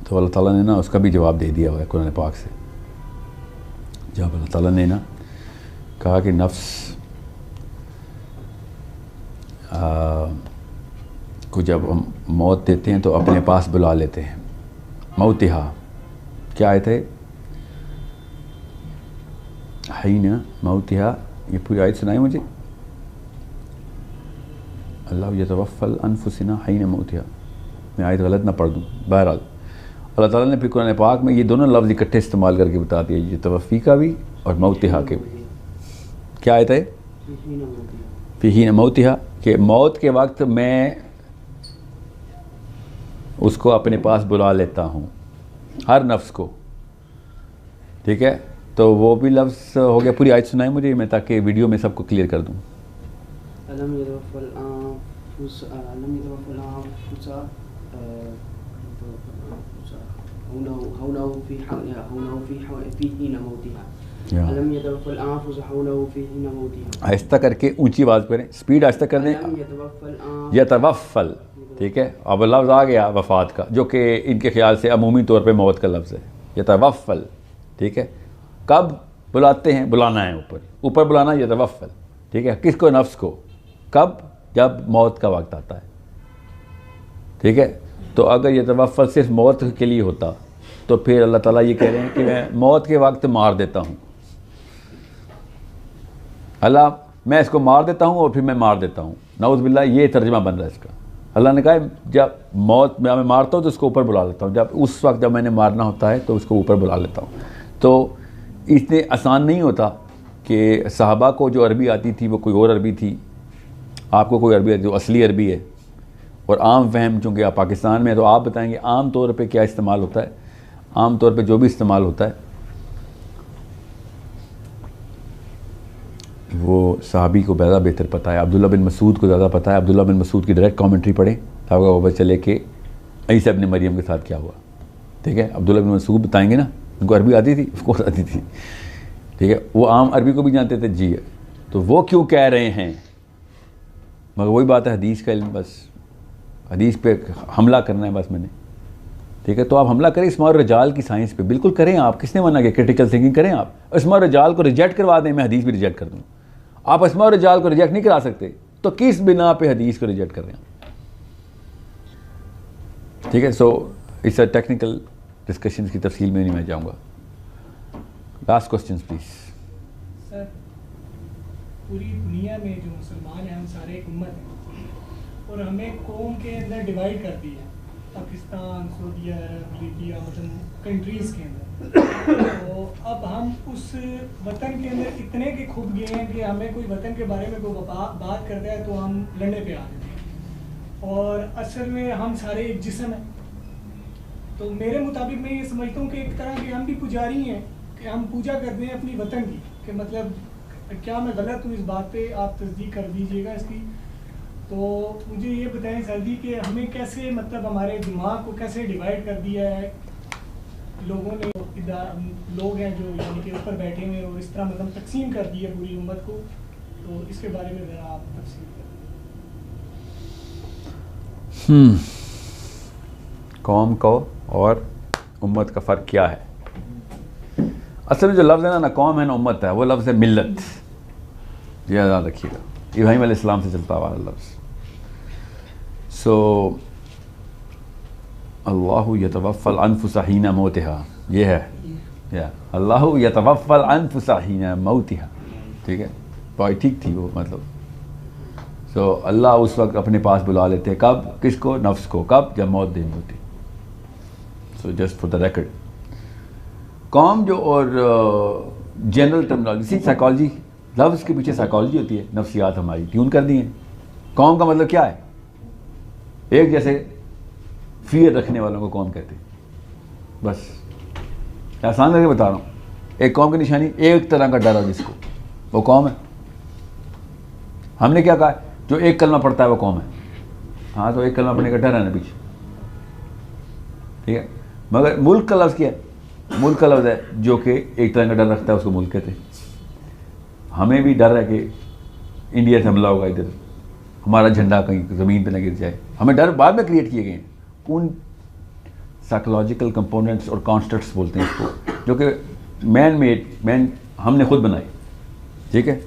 तो अल्लाह ताला ने ना उसका भी जवाब दे दिया हुआ है कुरान पाक से। जब अल्लाह ताला ने ना कहा कि नफ्स को जब हम मौत देते हैं तो अपने पास बुला लेते हैं। मौतिहा क्या आयत है? हिना मौतिहा, ये पूरी आयत सुनाई मुझे। अल्लाह यतवफ़्फ़ल अनफुसिना हिना मौतिहा, मैं आयत गलत ना पढ़ दूँ। बहरहाल अल्लाह ताला ने फिर कुरान पाक में ये दोनों लफ्ज़ इकट्ठे इस्तेमाल करके बता दिया, ये तवफ़ी का भी और मौतिहा के भी। क्या आयत है? फ़ीहीना मौतिहा, कि मौत के वक्त मैं उसको अपने पास बुला लेता हूँ, हर नफ्स को। ठीक है, तो वो भी लफ्ज़ हो गया। पूरी आयत सुनाई मुझे, मैं ताकि वीडियो में सबको क्लियर कर दूँ। आहिस्ता करके ऊंची आवाज़ करें, स्पीड आहिस्ता कर दें। यतवफ़्फ़ल, ठीक है। अब लफ्ज़ आ गया वफ़ात का, जो कि इनके ख्याल से अमूमी तौर पे मौत का लफ्ज़ है। यतवफ़्फ़ल, ठीक है। कब बुलाते हैं? बुलाना है ऊपर बुलाना, यतवफ़्फ़ल, ठीक है। किसको? नफ्स को। कब? जब मौत का वक्त आता है, ठीक है। तो अगर यतवफ़्फ़ल सिर्फ मौत के लिए होता, तो फिर अल्लाह ताला ये कह रहे हैं कि मैं मौत के वक्त मार देता हूँ। अल्लाह, मैं इसको मार देता हूँ और फिर मैं मार देता हूँ। नाउज़ुबिल्लाह, ये तर्जुमा बन रहा है इसका। अल्लाह ने कहा जब मौत मैं मारता हूँ तो उसको ऊपर बुला लेता हूँ, जब उस वक्त जब मैंने मारना होता है तो उसको ऊपर बुला लेता हूँ। तो इतने आसान नहीं होता कि सहाबा को जो अरबी आती थी वो कोई और अरबी थी, आपको कोई अरबी आती जो असली अरबी है, और आम फहम चूँकि आप पाकिस्तान में है तो आप बताएंगे आम तौर पे क्या इस्तेमाल होता है। आम तौर पे जो भी इस्तेमाल होता है वो सहाबी को ज़्यादा बेहतर पता है। अब्दुल्ला बिन मसूद को ज़्यादा पता है। अब्दुल्ला बिन मसूद की डायरेक्ट कमेंट्री पढ़ें ताकि वो पता चले कि ईसा इब्न मरियम के साथ क्या हुआ, ठीक है। अब्दुल्ला बिन मसूद बताएंगे ना, उनको अरबी आती थी, उसको आती थी, ठीक है। वो आम अरबी को भी जानते थे जी। तो वो क्यों कह रहे हैं? मगर वही बात है, हदीस का इल्म, बस हदीस पे हमला करना है बस मैंने, ठीक है। तो आप हमला करें इस्मा और रजाल की साइंस पे, बिल्कुल करें आप, किसने मना किया? क्रिटिकल थिंकिंग करें आप। इस्मा और रजाल को रिजेक्ट करवा दें, मैं हदीस भी रिजेक्ट कर दूँ। आप इस्मा और रजाल को रिजेक्ट नहीं करा सकते, तो किस बिना पे हदीस को रिजेक्ट कर रहे हैं? ठीक है। So it's a technical discussion की तफसील में नहीं मैं जाऊँगा। Last question please. सर, पूरी दुनिया में जो मुसलमान हैं हम सारे एक उम्मत हैं, और हमें कौम के अंदर डिवाइड कर दिया। पाकिस्तान, सऊदी अरब, लीबिया, मतलब कंट्रीज़ के अंदर। तो अब हम उस वतन के अंदर इतने के खुद गए हैं कि हमें कोई वतन के बारे में कोई बात करता है तो हम लड़ने पे आ जाते हैं, और असल में हम सारे एक जिस्म हैं। तो मेरे मुताबिक मैं ये समझता हूँ कि एक तरह के हम भी पुजारी हैं कि हम पूजा करते हैं अपनी वतन की, कि मतलब क्या मैं गलत हूँ इस बात पे, आप तस्दीक कर दीजिएगा इसकी। तो मुझे ये बताएं सर जी कि हमें कैसे, मतलब हमारे दिमाग को कैसे डिवाइड कर दिया है लोगों ने, लोग हैं जो यानी कि ऊपर बैठे हुए और इस तरह मतलब तकसीम कर दी है पूरी उम्मत को। तो इसके बारे में ज़रा आप तफसील करें। कौम को और उम्मत का फ़र्क क्या है? असल में जो लफ्ज़ है ना कौम है ना उम्मत है, वो लफ्ज़ है मिल्लत। ये याद रखिएगा, इब्राहीम अलैहिस्सलाम से चलता हुआ लफ्ज़। सो अल्लाहु यतवफ़्फ़ल अनफुसा हीना मौतिहा, ये है या अल्लाहु यतवफ़्फ़ल अनफुसा हीना मौतिहा, ठीक है, बहुत ठीक थी वो, मतलब सो अल्लाह उस वक्त अपने पास बुला लेते, कब, किसको, नफ्स को, कब, जब मौत देनी होती। So just for the record, कौम जो और जनरल टर्मिनोलॉजी, साइकोलॉजी, लफ्ज़ के पीछे साइकोलॉजी होती है, नफ्सियात हमारी ट्यून कर दी हैं। कौम का मतलब क्या है? एक जैसे फियर रखने वालों को कौम कहते हैं, बस आसान करके बता रहा हूँ। एक कौम की निशानी एक तरह का डर है जिसको, वो कौम है। हमने क्या कहा, जो एक कलमा पढ़ता है वो कौम है। हाँ, तो एक कलमा पढ़ने का डर है ना पीछे, ठीक है। मगर मुल्क का लफ्ज़ क्या है? मुल्क का लफ्ज़ है जो कि एक तरह का डर रखता है, उसको मुल्क कहते हैं। हमें भी डर है कि इंडिया से हमला होगा, इधर हमारा झंडा कहीं ज़मीन पे न गिर जाए। हमें डर बाद में क्रिएट किए गए हैं, उन साइकोलॉजिकल कंपोनेंट्स और कॉन्स्ट्रक्ट्स बोलते हैं इसको, जो कि मैन हमने खुद बनाए, ठीक है।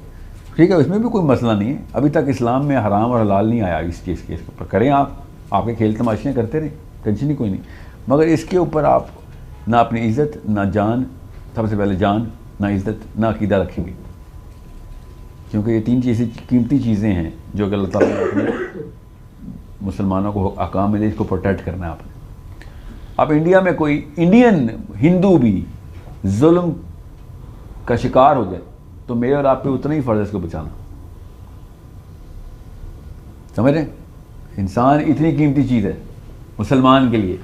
ठीक है, उसमें भी कोई मसला नहीं है। अभी तक इस्लाम में हराम और हलाल नहीं आया इस चीज़ के ऊपर। करें आप, आपके खेल तमाशियाँ करते रहें, टेंशन ही कोई नहीं। मगर इसके ऊपर आप ना अपनी इज़्ज़त, ना जान, सबसे पहले जान, ना इज़्ज़त, ना अक़ीदा रखेंगे, क्योंकि ये तीन चीज़ें कीमती चीज़ें हैं जो कि अल्लाह ताला ने अपने मुसलमानों को अहकाम में, इसको प्रोटेक्ट करना है आपने। अब इंडिया में कोई इंडियन हिंदू भी जुल्म का शिकार हो जाए तो मेरे और आप पे उतना ही फ़र्ज़ है इसको बचाना। समझ रहे हैं? इंसान इतनी कीमती चीज़ है मुसलमान के लिए,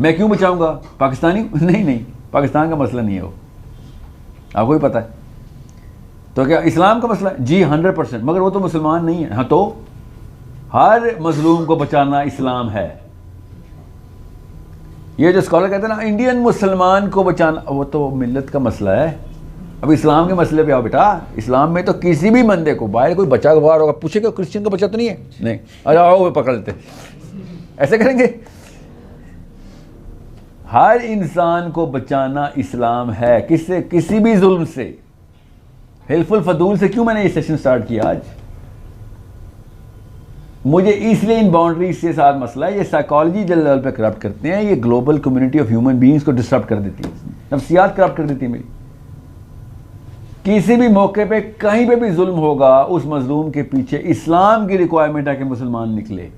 मैं क्यों बचाऊंगा? पाकिस्तानी नहीं, पाकिस्तान का मसला नहीं है वो, आपको भी पता है। तो क्या इस्लाम का मसला है? जी 100%, मगर वो तो मुसलमान नहीं है। हाँ, तो हर मजलूम को बचाना इस्लाम है। ये जो स्कॉलर कहते हैं ना इंडियन मुसलमान को बचाना, वो तो मिल्लत का मसला है। अब इस्लाम के मसले पे आओ बेटा। इस्लाम में तो किसी भी बंदे को बाहर कोई बचा बाहर होगा, पूछेगा क्रिश्चियन का बच्चा तो नहीं है, नहीं, अरे आओ वो पकड़ लेते, ऐसे करेंगे। हर इंसान को बचाना इस्लाम है, किससे? किसी भी जुल्म से। हिल्फुल फदूल से क्यों मैंने ये सेशन स्टार्ट किया आज? मुझे इसलिए इन बाउंड्रीज के साथ मसला है। ये साइकोलॉजी जो लेवल पे करप्ट करते हैं, ये global community of human beings को डिस्टर्ब कर देती है, नफ्सियात करप्ट कर देती है मेरी। किसी भी मौके पे कहीं पे भी जुल्म होगा, उस मजलूम के पीछे इस्लाम की रिक्वायरमेंट है कि मुसलमान निकले।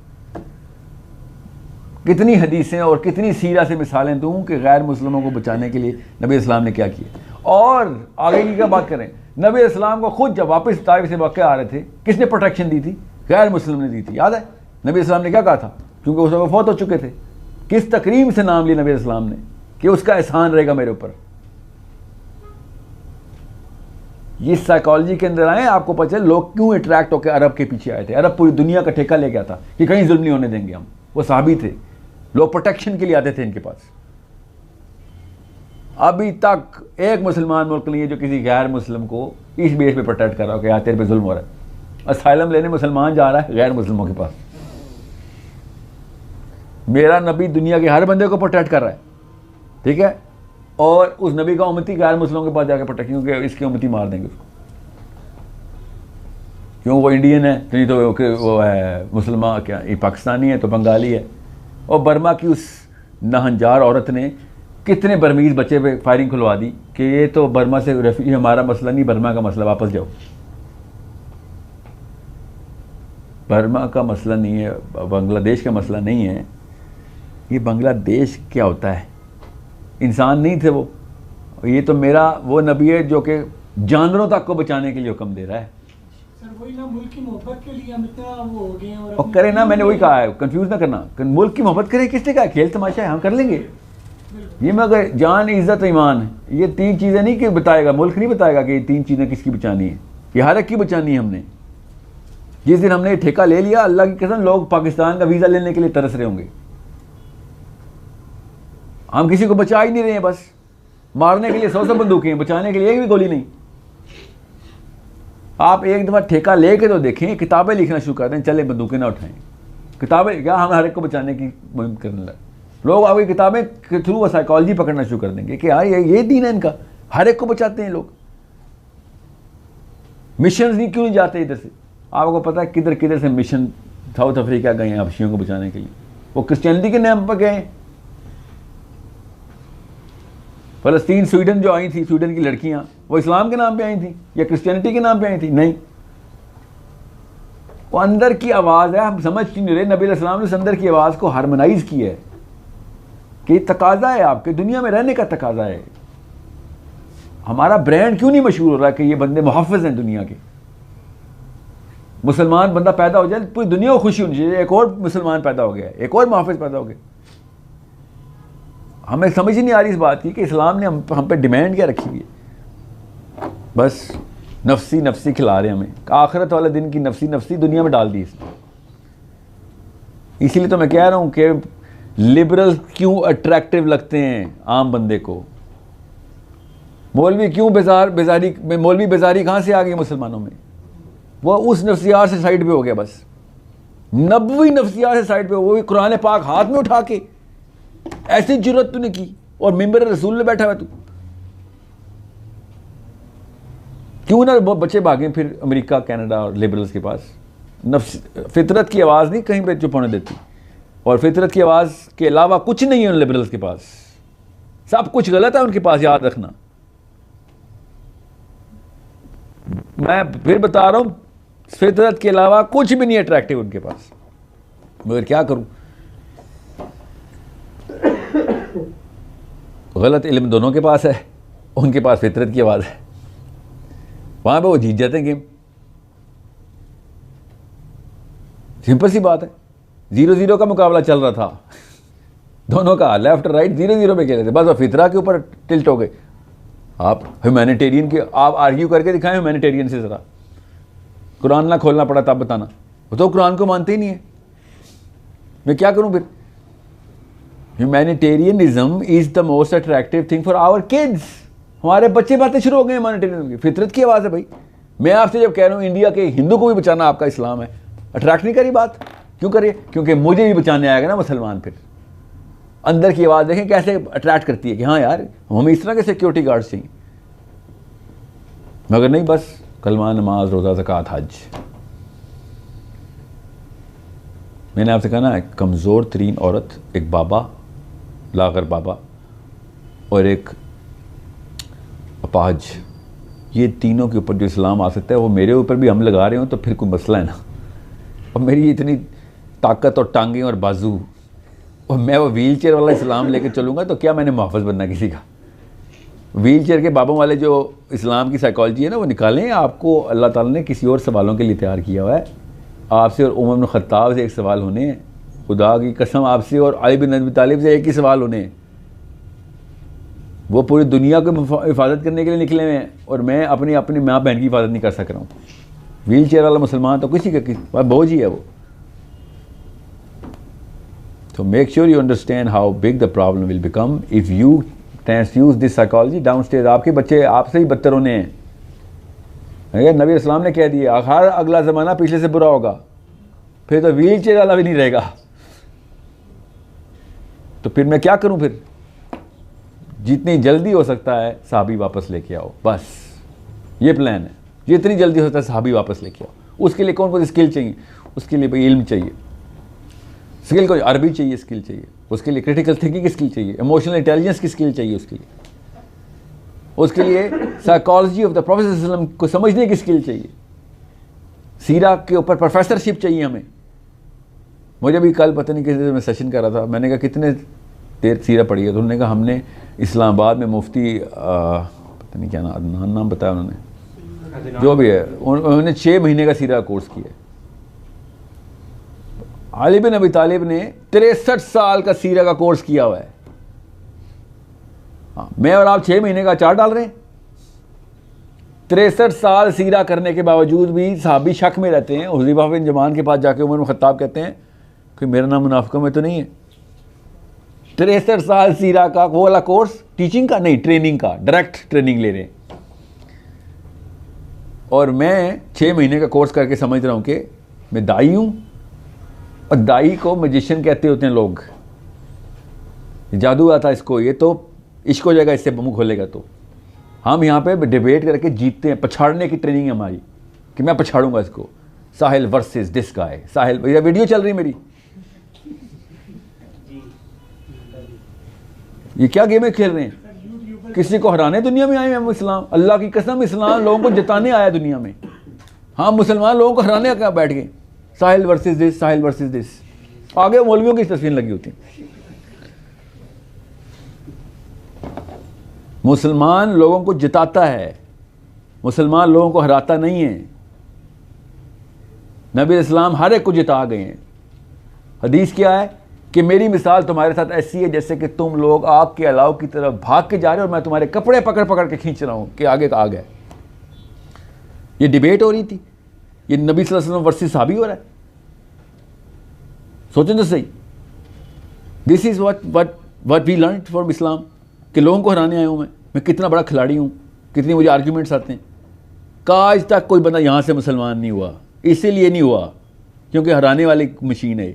कितनी हदीसें और कितनी सीरा से मिसालें दूं कि गैर मुस्लिमों को बचाने के लिए नबी इस्लाम ने क्या किया। और आगे की क्या बात करें, नबी इस्लाम को खुद जब वापस ताइफ से वाक़ आ रहे थे, किसने प्रोटेक्शन दी थी? गैर मुस्लिम ने दी थी, याद है? नबी इस्लाम ने क्या कहा था? क्योंकि उस वक्त फौत हो चुके थे। किस तकरीम से नाम लिया नबी इस्लाम ने कि उसका एहसान रहेगा मेरे ऊपर। ये साइकोलॉजी के अंदर आए, आपको पता चले लोग क्यों अट्रैक्ट होकर अरब के पीछे आए थे। अरब पूरी दुनिया का ठेका ले गया था कि कहीं जुल्म नहीं होने देंगे हम। वो साहबी थे, लोग प्रोटेक्शन के लिए आते थे इनके पास। अभी तक एक मुसलमान मुल्क नहीं है जो किसी गैर मुस्लिम को इस बेस पे प्रोटेक्ट कर रहा हो कि यार तेरे पे जुल्म हो रहा है। असाइलम लेने मुसलमान जा रहा है गैर मुस्लिमों के पास। मेरा नबी दुनिया के हर बंदे को प्रोटेक्ट कर रहा है, ठीक है, और उस नबी का उम्मती गैर मुस्लिमों के पास जाकर प्रोटेक्ट, क्योंकि इसकी उम्मती मार देंगे उसको, क्यों? वो इंडियन है, नहीं तो वो है मुसलमान, क्या ये पाकिस्तानी है तो बंगाली है। और बर्मा की उस नहंजार औरत ने कितने बर्मीज़ बच्चे पे फायरिंग खुलवा दी कि ये तो बर्मा से रेफ्यूजी, हमारा मसला नहीं, बर्मा का मसला, वापस जाओ। बर्मा का मसला नहीं है, बांग्लादेश का मसला नहीं है, ये बांग्लादेश क्या होता है, इंसान नहीं थे वो, ये तो मेरा वो नबी है जो कि जानवरों तक को बचाने के लिए हुक्म दे रहा है। सर वही ना, मुल्क की मोहब्बत के लिए हम इतना वो हो गए हैं और करें ना, मैंने वही कहा है, कंफ्यूज ना करना, मुल्क की मोहब्बत करें किसने कहा, खेल तमाशा है, हम कर लेंगे। ये मगर जान, इज्जत, ईमान, ये 3 चीज़ें नहीं कि बताएगा, मुल्क नहीं बताएगा कि ये 3 चीज़ें किसकी बचानी है, ये हर एक की बचानी है हमने। जिस दिन हमने ठेका ले लिया, अल्लाह की कसम लोग पाकिस्तान का वीज़ा लेने के लिए तरस रहे होंगे। हम किसी को बचा ही नहीं रहे हैं, बस मारने के लिए 100 बंदूकें हैं, बचाने के लिए एक भी गोली नहीं। आप एक दफ़ा ठेका लेके तो देखें, किताबें लिखना शुरू करते हैं, चले बंदूकें ना उठाएं, किताबें क्या, हम हर एक को बचाने की मुहिम करने लगे। लोग आपकी किताबें के थ्रू वो साइकोलॉजी पकड़ना शुरू कर देंगे कि यार ये दीन है इनका, हर एक को बचाते हैं लोग। मिशन नहीं, क्यों नहीं जाते इधर से? आपको पता है किधर किधर से मिशन साउथ अफ्रीका गए हैं हबशियों को बचाने के लिए, वो क्रिश्चियनिटी के नाम पर गए। फ़लस्तीन, स्वीडन जो आई थी, स्वीडन की लड़कियां, वो इस्लाम के नाम पे आई थी या क्रिश्चियनिटी के नाम पे आई थी? नहीं, वो अंदर की आवाज़ है, हम समझ क्यों नहीं रहे। नबी अलैहिस्सलाम ने अंदर की आवाज़ को हार्मोनाइज किया है कि तकाजा है, आपके दुनिया में रहने का तकाजा है। हमारा ब्रांड क्यों नहीं मशहूर हो रहा कि ये बंदे मुहफ़्फ़िज़ हैं दुनिया के? मुसलमान बंदा पैदा हो जाए, पूरी दुनिया को खुशी होनी चाहिए, एक और मुसलमान पैदा हो गया, एक और मुहफ़्फ़िज़ पैदा हो गया। हमें समझ ही नहीं आ रही इस बात की कि इस्लाम ने हम पे डिमांड क्या रखी हुई है। बस नफसी नफसी खिला रहे हमें, आखिरत वाले दिन की नफसी नफसी दुनिया में डाल दी इसने। इसीलिए तो मैं कह रहा हूँ कि लिबरल क्यों अट्रैक्टिव लगते हैं आम बंदे को। मौलवी क्यों मौलवी बेजारी कहाँ से आ गई मुसलमानों में? वो उस नफ्सियात से साइड पे हो गया, बस नबवी नफ्सियात से साइड पे, वो भी कुरान पाक हाथ में उठा के ऐसी जुर्रत तूने की और मिंबर रसूल में बैठा हुआ तू। क्यों ना बच्चे भागें फिर अमेरिका, कनाडा और लिबरल्स के पास। नफ्स फितरत की आवाज़ नहीं कहीं पे चुप होने देती, और फितरत की आवाज़ के अलावा कुछ नहीं है उन लिबरल्स के पास, सब कुछ गलत है उनके पास, याद रखना। मैं फिर बता रहा हूँ, फितरत के अलावा कुछ भी नहीं अट्रैक्टिव उनके पास, मगर क्या करूँ, गलत इल्म दोनों के पास है, उनके पास फितरत की आवाज़ है, वहाँ पे वो जीत जाते हैं गेम। सिंपल सी बात है, 0-0 का मुकाबला चल रहा था, दोनों का लेफ्ट राइट 0-0 पे खेले थे, बस वो फितरा के ऊपर टिल्ट हो गए। आप ह्यूमैनिटेरियन के आप आर्ग्यू करके दिखाएं ह्यूमैनिटेरियन से, ज़रा कुरान ना खोलना पड़ा तब बताना, वो तो कुरान को मानते ही नहीं है। मैं क्या करूं फिर? Humanitarianism is the most attractive thing for our kids. हमारे बच्चे बातें शुरू हो गए ह्यूमैनिटेरियनिज्म की। फितरत की आवाज़ है भाई। मैं आपसे जब कह रहा हूँ इंडिया के हिंदू को भी बचाना आपका इस्लाम है, अट्रैक्ट नहीं करी बात? क्यों करिए? क्योंकि मुझे भी बचाने आएगा ना मुसलमान। फिर अंदर की आवाज़ देखें कैसे अट्रैक्ट करती है कि हाँ यार हमें इस तरह के सिक्योरिटी गार्ड्स चाहिए, मगर नहीं, बस कलमा, नमाज, रोज़ा, ज़कात, हज। मैंने आपसे कहा ना, एक कमज़ोर तरीन औरत, एक बाबा, लागर बाबा और एक अपाज, ये तीनों के ऊपर जो इस्लाम आ सकता है, वो मेरे ऊपर भी हम लगा रहे हो तो फिर कोई मसला है ना। और मेरी इतनी ताकत और टांगें और बाजू, और मैं वो व्हील चेयर वाला इस्लाम लेकर चलूँगा तो क्या मैंने मुहफ़्फ़िज़ बनना किसी का? व्हील चेयर के बाबों वाले जो इस्लाम की साइकोलॉजी है ना, वो निकालें। आपको अल्लाह ताला ने किसी और सवालों के लिए तैयार किया हुआ है। आपसे और उमर इब्न ख़त्ताब से एक सवाल होने हैं, खुदा की कसम आपसे और अली बिन अबी तालिब से एक ही सवाल होने हैं। वो पूरी दुनिया को हिफाजत करने के लिए निकले हुए हैं और मैं अपनी माँ बहन की हिफाजत नहीं कर सक रहा हूँ। व्हील चेयर वाला मुसलमान तो किसी का बोझ ही है वो। तो make sure you understand how big the problem will become if you transfuse this psychology downstage. आपके बच्चे आपसे ही बदतर होने हैं। नबी इस्लाम ने कह दिया हर अगला ज़माना पिछले से बुरा होगा, फिर तो व्हील चेयर वाला भी नहीं रहेगा। तो फिर मैं क्या करूं? फिर जितनी जल्दी हो सकता है सहाबी वापस लेके आओ, बस ये प्लान है। जितनी जल्दी हो सकता है सहाबी वापस लेके आओ। उसके लिए कौन कौन सी स्किल चाहिए? उसके लिए भाई इल्म चाहिए, स्किल को अरबी चाहिए, स्किल चाहिए उसके लिए, क्रिटिकल थिंकिंग की स्किल चाहिए, इमोशनल इंटेलिजेंस की स्किल चाहिए उसके लिए साइकोलॉजी ऑफ द प्रॉफेट सल्लल्लाहु अलैहि वसल्लम को समझने की स्किल चाहिए, सीरा के ऊपर प्रोफेसरशिप चाहिए हमें। मुझे भी कल पता नहीं किसी मैं सेशन कर रहा था, मैंने कहा कितने देर सीरा पढ़ी है, तो उन्होंने कहा हमने इस्लामाबाद में मुफ्ती पता नहीं क्या नाम बताया उन्होंने, जो भी है, उन्होंने 6 महीने का सीरा कोर्स किया है। अली बिन अबी तालिब ने 63 साल का सीरा का कोर्स किया हुआ है। हाँ, मैं और आप 6 महीने का अचार डाल रहे हैं। 63 साल सीरा करने के बावजूद भी सहाबी शक में रहते हैं। हुज़ैफा बिन यमान के पास जाके उमर बिन खत्ताब कहते हैं कि मेरा नाम मुनाफिकों में तो नहीं है। 63 साल सीरा का वो वाला कोर्स, टीचिंग का नहीं, ट्रेनिंग का, डायरेक्ट ट्रेनिंग ले रहे हैं। और मैं 6 महीने का कोर्स करके समझ रहा हूँ कि मैं दाई हूँ, और दाई को मैजिशियन कहते होते हैं लोग। जादू आता इसको, ये तो इश्क हो जाएगा इससे मुंह खोलेगा। तो हम यहाँ पे डिबेट करके जीतते हैं, पछाड़ने की ट्रेनिंग है हमारी कि मैं पछाड़ूंगा इसको। साहिल वर्सेस दिस गाय, साहिल, ये वीडियो चल रही मेरी, ये क्या गेम खेल रहे हैं? किसी को हराने दुनिया में आए हैं हम? इस्लाम, अल्लाह की कसम, इस्लाम लोगों को जिताने आया दुनिया में। हाँ, मुसलमान लोगों को हराने क्या बैठ गए? Sahil versus this, Sahil versus this. आगे मौलवियों की तस्वीर लगी होती है। मुसलमान लोगों को जिताता है, मुसलमान लोगों को हराता नहीं है। नबी इस्लाम हर एक को जिता गए हैं। हदीस क्या है कि मेरी मिसाल तुम्हारे साथ ऐसी है जैसे कि तुम लोग आग के अलाव की तरफ भाग के जा रहे हो और मैं तुम्हारे कपड़े पकड़ पकड़ के खींच रहा हूं कि आगे का आग है। ये डिबेट हो रही थी, ये नबी सल्लल्लाहु अलैहि वसल्लम वर्सेस सहाबी हो रहा है। सोचें तो सही। This is what we learn from Islam, कि लोगों को हराने आया हूं मैं कितना बड़ा खिलाड़ी हूं, कितनी मुझे आर्ग्यूमेंट्स आते हैं। आज तक कोई बंदा यहां से मुसलमान नहीं हुआ, इसीलिए नहीं हुआ क्योंकि हराने वाली मशीन है।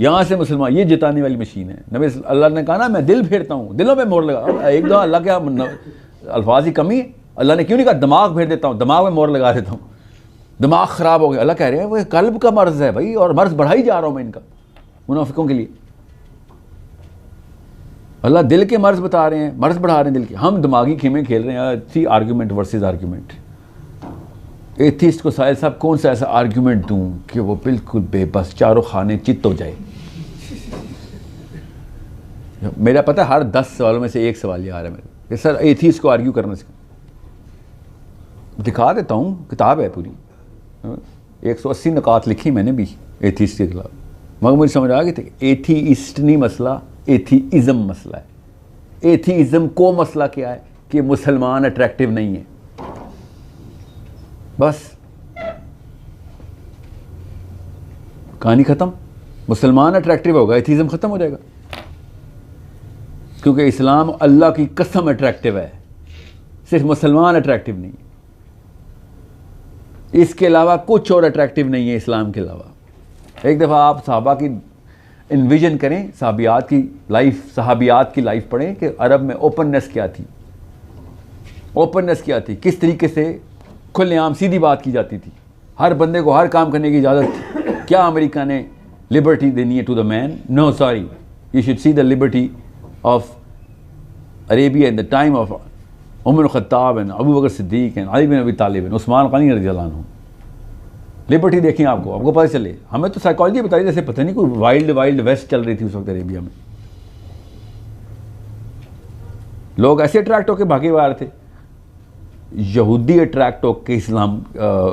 यहाँ से मुसलमान, ये जिताने वाली मशीन है। नबी अल्लाह ने कहा ना, मैं दिल फेरता हूँ, दिलों पे मोड़ लगा। एक दो अल्लाह क्या अल्फाज की कमी है? अल्लाह ने क्यों नहीं कहा दिमाग फेर देता हूँ, दिमाग में मोड़ लगा देता हूँ, दिमाग ख़राब हो गया? अल्लाह कह रहे हैं वो कल्ब का मर्ज़ है भाई, और मर्ज़ बढ़ा ही जा रहा हूँ मैं इनका, मुनाफिकों के लिए। अल्लाह दिल के मर्ज़ बता रहे हैं, मर्ज़ बढ़ा रहे हैं दिल के। हम दिमागी खेमे खेल रहे हैं। थी आर्ग्यूमेंट वर्सेस आर्ग्यूमेंट। एथिस्ट को साहिल साहब कौन सा ऐसा आर्ग्यूमेंट दूं कि वो बिल्कुल बेबस, चारों खाने चित्त हो जाए। मेरा पता है हर 10 सवालों में से एक सवाल ये आ रहा है मेरे कि सर एथिस्ट को आर्ग्यू करना से दिखा देता हूँ, किताब है पूरी, 180 नकात लिखी मैंने भी एथिस्ट के खिलाफ। मगर मुझे समझ आ गई थी एथीइस्ट नहीं मसला, एथीइज्म मसला है। एथीइज्म को मसला क्या है कि मुसलमान अट्रैक्टिव नहीं है, बस कहानी खत्म। मुसलमान अट्रैक्टिव होगा, एथीइज्म खत्म हो जाएगा। क्योंकि इस्लाम अल्लाह की कसम अट्रैक्टिव है, सिर्फ मुसलमान अट्रैक्टिव नहीं है। इसके अलावा कुछ और अट्रैक्टिव नहीं है इस्लाम के अलावा। एक दफ़ा आप सहाबा की इन्विजन करें, सहाबियात की लाइफ पढ़ें कि अरब में ओपननेस क्या थी, ओपननेस क्या थी, किस तरीके से खुलेआम सीधी बात की जाती थी, हर बंदे को हर काम करने की इजाज़त थी। क्या अमेरिका ने लिबर्टी देनी है to the man? No sorry, you should see the liberty of Arabia in the time of Umar Khattab and Abu Bakr Siddiq and Ali bin Abi Talib and Usman Ghani रज़ियल्लाहु अन्हु। Liberty देखें, आपको पता चले। हमें तो psychology बताई जैसे पता नहीं कोई वाइल्ड वेस्ट चल रही थी उस वक्त अरेबिया में। लोग ऐसे अट्रैक्ट होकर भागे हुए आ रहे थे। यहूदी अट्रैक्ट होकर इस्लाम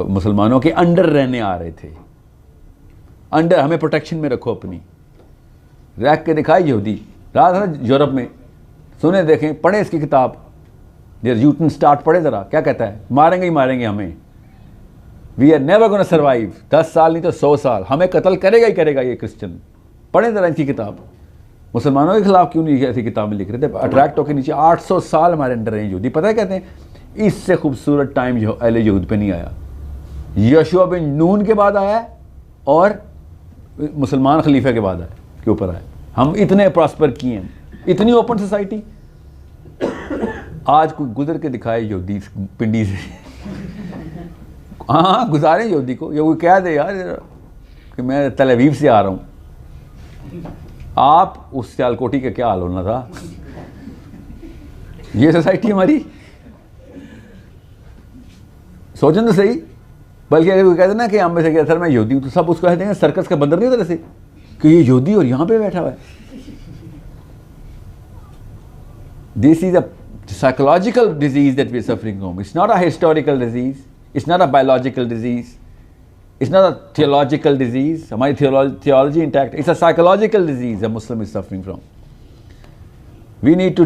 मुसलमानों के अंडर रहने आ रहे थे। अंडर, हमें प्रोटेक्शन में रखो अपनी, रख के दिखाई यहूदी। रहा था यूरोप में, सुने देखें, पढ़े इसकी किताब यूटन स्टार्ट पढ़े ज़रा, क्या कहता है? मारेंगे ही मारेंगे हमें, we are never gonna survive. 10 साल नहीं तो 100 साल हमें कत्ल करेगा ही करेगा ये क्रिश्चियन। पढ़े ज़रा इनकी किताब। मुसलमानों के खिलाफ क्यों नहीं ऐसी किताबें लिख रहे थे? अट्रैक्ट होकर नीचे 800 साल हमारे अंडर हैं यहूदी। पता है कहते हैं इससे खूबसूरत टाइम जो अहले यहूद पे नहीं आया। यशुआ बिन नून के बाद आया और मुसलमान खलीफे के बाद आया, के ऊपर आया। हम इतने प्रॉस्पर किए हैं, इतनी ओपन सोसाइटी। आज कोई गुजर के दिखाए यहूदी पिंडी से, हाँ गुजारे यहूदी को, या कोई कह दे यार कि मैं तल अवीव से आ रहा हूँ, आप उस सियालकोटी का क्या हाल होना था। ये सोसाइटी हमारी, सोचें तो सही। बल्कि अगर कोई कहते ना कि हम में से सर मैं यहूदी हूँ, तो सब उसको कहते हैं सर्कस का बंदर नहीं होता जैसे, कि ये यहूदी और यहाँ पे बैठा हुआ है। This is a psychological disease that we are suffering from. It's not a historical disease. It's not a biological disease. It's not a theological disease. हमारी theology intact. It's a psychological disease a Muslim is suffering from. We need to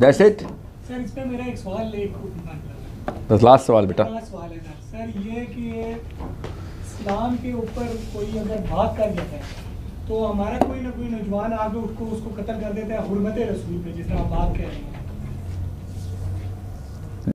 That's it. Sir इस पे मेरा एक सवाल The last सवाल बेटा. सवाल है सर ये कि इस्लाम के ऊपर कोई अगर बात कर देता है तो हमारा कोई ना कोई नौजवान आगे उसको कत्ल कर देता है हुर्मत रसूल पे, जिस तरह आप बात कह रहे हैं।